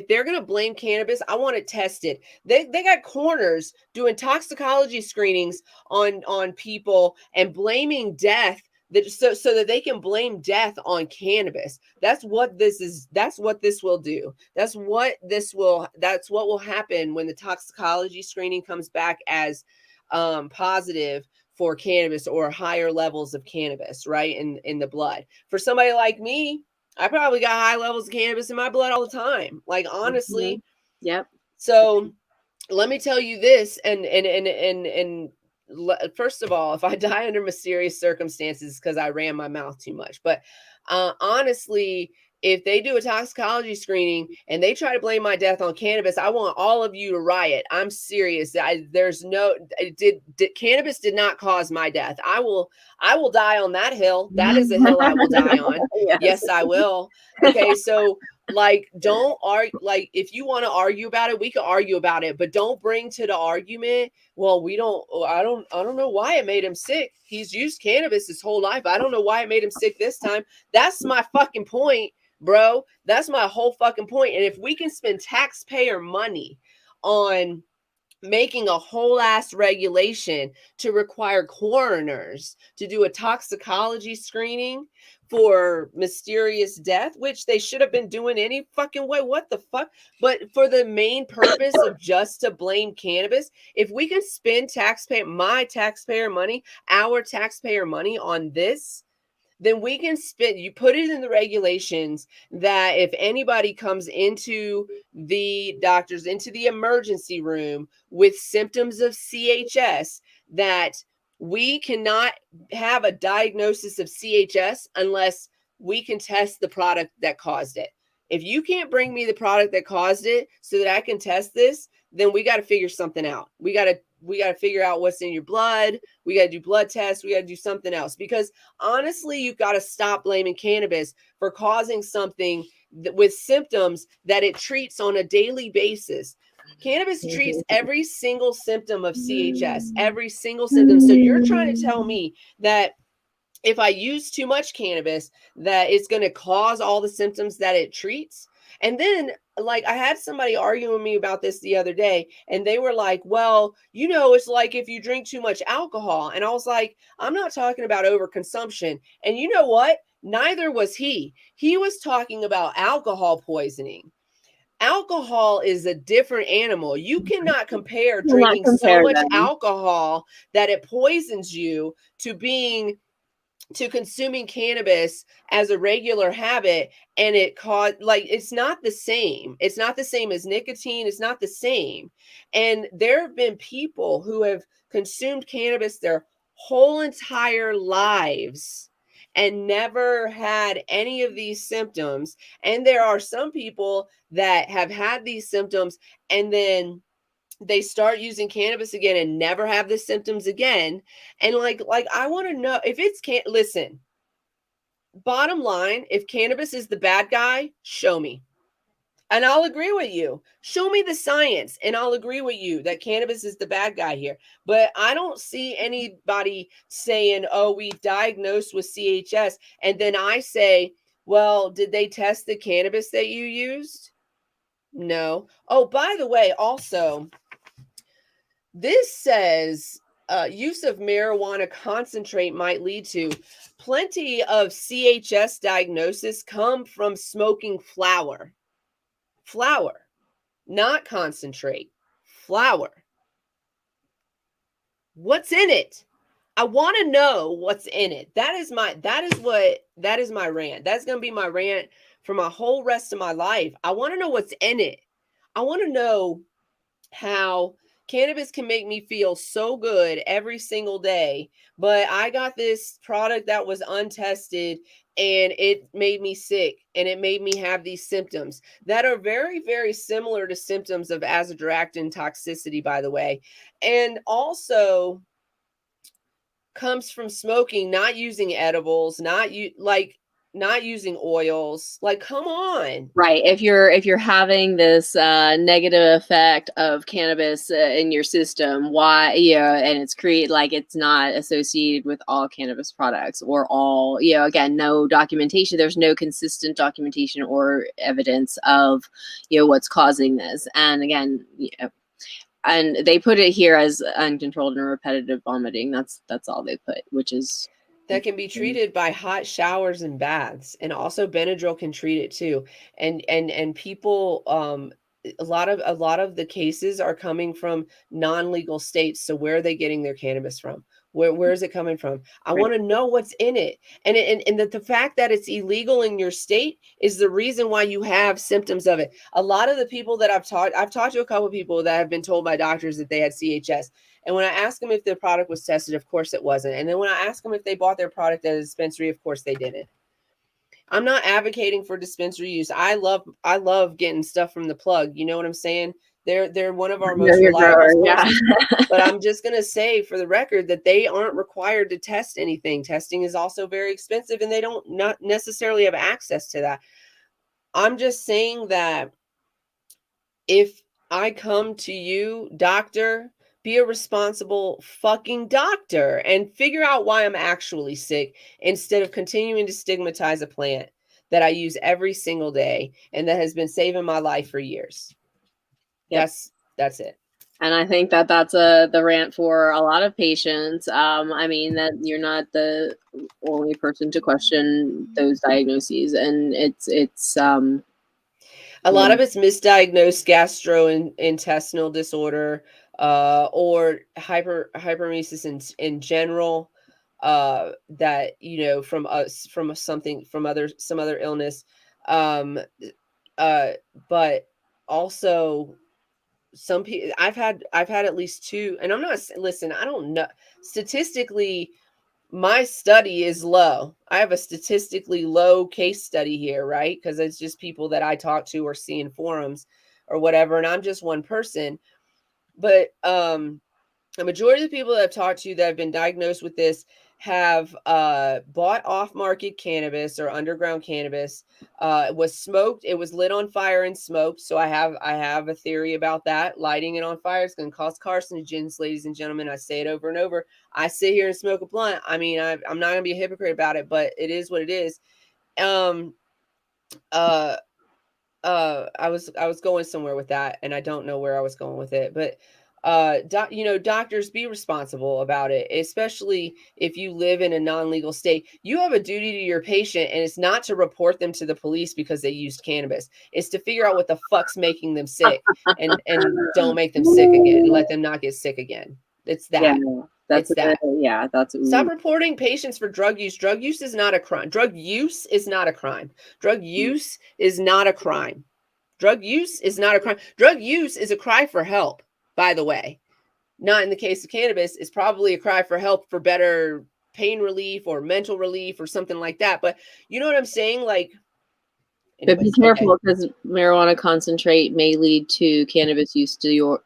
they're going to blame cannabis, I want it tested. They got corners doing toxicology screenings on people and blaming death so that they can blame death on cannabis. That's what this is. That's what this will do. That's what will happen when the toxicology screening comes back as positive for cannabis or higher levels of cannabis, right, in the blood. For somebody like me, I probably got high levels of cannabis in my blood all the time. Like, honestly. Mm-hmm. Yep. So let me tell you this, and first of all, if I die under mysterious circumstances, because I ran my mouth too much. But honestly, if they do a toxicology screening and they try to blame my death on cannabis, I want all of you to riot. I'm serious. Cannabis did not cause my death. I will die on that hill. That is a hill I will die on. Yes, I will. Okay, so don't argue. If you want to argue about it, we can argue about it, but don't bring to the argument, well, I don't know why it made him sick. He's used cannabis his whole life. I don't know why it made him sick this time. That's my fucking point, bro. That's my whole fucking point. And if we can spend taxpayer money on making a whole ass regulation to require coroners to do a toxicology screening for mysterious death, which they should have been doing any fucking way. What the fuck? But for the main purpose of just to blame cannabis, if we can spend my taxpayer money, our taxpayer money on this, then we can you put it in the regulations that if anybody comes into the doctors, into the emergency room with symptoms of CHS, that we cannot have a diagnosis of CHS unless we can test the product that caused it. If you can't bring me the product that caused it so that I can test this, then we got to figure something out. We got to figure out what's in your blood. We got to do blood tests. We got to do something else, because honestly, you've got to stop blaming cannabis for causing something with symptoms that it treats on a daily basis. Cannabis treats every single symptom of CHS, every single symptom. So you're trying to tell me that if I use too much cannabis, that it's going to cause all the symptoms that it treats? And then, like, I had somebody arguing with me about this the other day, and they were like, well, it's like if you drink too much alcohol. And I was like, I'm not talking about overconsumption. And you know what? Neither was he. He was talking about alcohol poisoning. Alcohol is a different animal. You cannot compare drinking so much alcohol that it poisons you to consuming cannabis as a regular habit, and it's not the same. It's not the same as nicotine. It's not the same. And there have been people who have consumed cannabis their whole entire lives and never had any of these symptoms. And there are some people that have had these symptoms and then they start using cannabis again and never have the symptoms again. And like I want to know if listen, bottom line, if cannabis is the bad guy, show me. And I'll agree with you. Show me the science and I'll agree with you that cannabis is the bad guy here. But I don't see anybody saying, oh, we diagnosed with CHS. And then I say, well, did they test the cannabis that you used? No. Oh, by the way, also, this says use of marijuana concentrate might lead to plenty of CHS diagnosis come from smoking flower. Flower, not concentrate. Flower. What's in it? I want to know what's in it. That is my rant. That's going to be my rant for my whole rest of my life. I want to know what's in it. I want to know how cannabis can make me feel so good every single day, but I got this product that was untested and it made me sick and it made me have these symptoms that are very, very similar to symptoms of azadirachtin toxicity, by the way. And also comes from smoking, not using edibles, not using oils. Like, come on. Right. If you're having this negative effect of cannabis in your system, why, and it's it's not associated with all cannabis products or all, again, no documentation. There's no consistent documentation or evidence of, what's causing this. And again, and they put it here as uncontrolled and repetitive vomiting. That's all they put, which is that can be treated by hot showers and baths, and also Benadryl can treat it too. And people, a lot of the cases are coming from non-legal states. So where are they getting their cannabis from? Where is it coming from? I want to know what's in it. And the fact that it's illegal in your state is the reason why you have symptoms of it. A lot of the people that I've talked to a couple of people that have been told by doctors that they had CHS. And when I asked them if their product was tested, of course it wasn't. And then when I asked them if they bought their product at a dispensary, of course they didn't. I'm not advocating for dispensary use. I love getting stuff from the plug. You know what I'm saying? They're one of our most reliable sources. But I'm just going to say for the record that they aren't required to test anything. Testing is also very expensive and they don't not necessarily have access to that. I'm just saying that if I come to you, doctor, be a responsible fucking doctor and figure out why I'm actually sick instead of continuing to stigmatize a plant that I use every single day and that has been saving my life for years. Yep. That's it. And I think that that's the rant for a lot of patients. I mean, that you're not the only person to question those diagnoses, and it's A lot of it's misdiagnosed gastrointestinal disorder, or hyperemesis in general, that, you know, from some other illness, um, but also some people. I've had at least two, and I'm not listen. I don't know statistically. My study is low. I have a statistically low case study here, right? Because it's just people that I talk to or see in forums or whatever, and I'm just one person. But a majority of the people that I've talked to that have been diagnosed with this have bought off-market cannabis or underground cannabis. It was smoked. It was lit on fire and smoked. So I have a theory about that. Lighting it on fire is going to cause carcinogens, ladies and gentlemen. I say it over and over. I sit here and smoke a blunt. I mean, I'm not going to be a hypocrite about it, but it is what it is. Um, uh, I was going somewhere with that, and I don't know where I was going with it, but doctors, be responsible about it, especially if you live in a non-legal state. You have a duty to your patient, and it's not to report them to the police because they used cannabis. It's to figure out what the fuck's making them sick, and don't make them sick again. Let them not get sick again. It's that. That's It's that. that's Stop reporting patients for drug use. Drug use is not a crime. Drug use is not a crime. Drug use is not a crime. Drug use is not a crime. Drug use is a cry for help, by the way. Not in the case of cannabis. It's probably a cry for help for better pain relief or mental relief or something like that. But you know what I'm saying? Like, but be careful, because marijuana concentrate may lead to cannabis use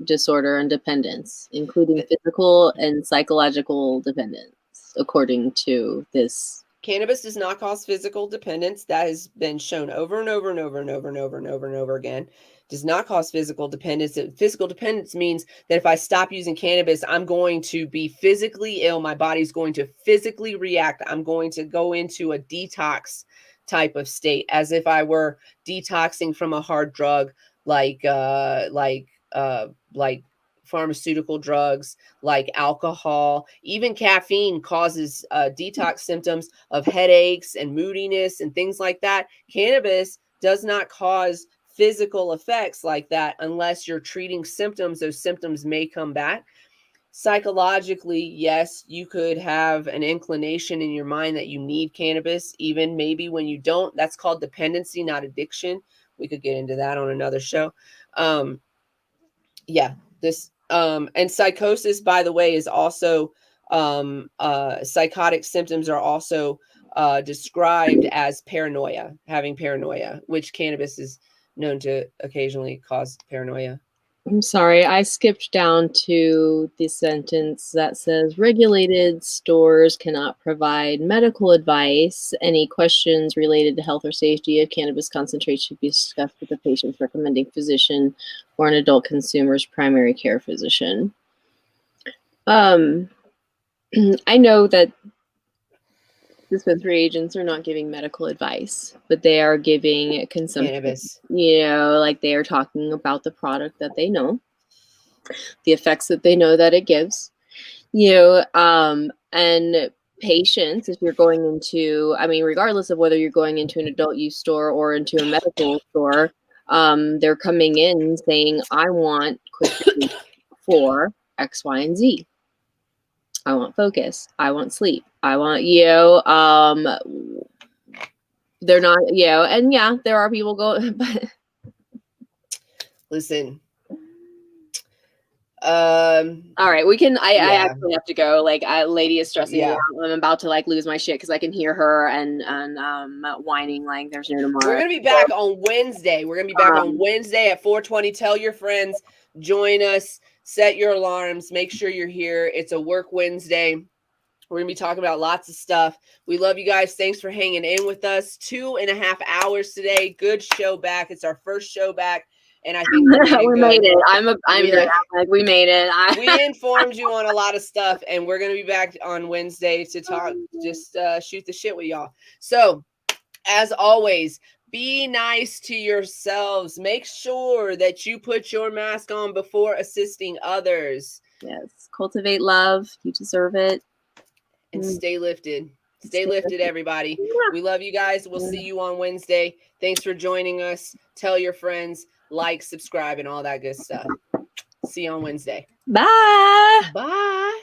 disorder and dependence, including physical and psychological dependence, according to this. Cannabis does not cause physical dependence. That has been shown over and over and over and over and over and over and over again. Does not cause physical dependence. Physical dependence means that if I stop using cannabis, I'm going to be physically ill. My body's going to physically react. I'm going to go into a detox type of state, as if I were detoxing from a hard drug like pharmaceutical drugs, like alcohol. Even caffeine causes detox symptoms of headaches and moodiness and things like that. Cannabis does not cause physical effects like that unless you're treating symptoms. Those symptoms may come back. Psychologically, yes, you could have an inclination in your mind that you need cannabis, even maybe when you don't. That's called dependency, not addiction. We could get into that on another show. And psychosis, by the way, is also psychotic symptoms are also described as paranoia, having paranoia, which cannabis is known to occasionally cause paranoia. I'm sorry, I skipped down to the sentence that says regulated stores cannot provide medical advice. Any questions related to health or safety of cannabis concentrate should be discussed with the patient's recommending physician or an adult consumer's primary care physician. I know that dispensary agents are not giving medical advice, but they are giving consumption. Cannabis. Like they are talking about the product that they know, the effects that they know that it gives. And patients, if you're going into, regardless of whether you're going into an adult use store or into a medical store, they're coming in saying, I want quick relief for X, Y, and Z. I want focus. I want sleep. I want they're not, and yeah, there are people but listen. All right, we can. I actually have to go. Like, lady is stressing me out. I'm about to lose my shit because I can hear her and whining like there's no tomorrow. We're gonna be back on Wednesday. We're gonna be back on Wednesday at 4:20. Tell your friends, join us, set your alarms, make sure you're here. It's a work Wednesday. We're gonna be talking about lots of stuff. We love you guys. Thanks for hanging in with us. 2.5 hours today. Good show back. It's our first show back. And I think we made it. We made it. We informed you on a lot of stuff, and we're going to be back on Wednesday to talk, just shoot the shit with y'all. So, as always, Be nice to yourselves. Make sure that you put your mask on before assisting others. Yes. Cultivate love. You deserve it. And stay lifted. Stay lifted, everybody. We love you guys. We'll see you on Wednesday. Thanks for joining us. Tell your friends, like, subscribe, and all that good stuff. See you on Wednesday. Bye. Bye.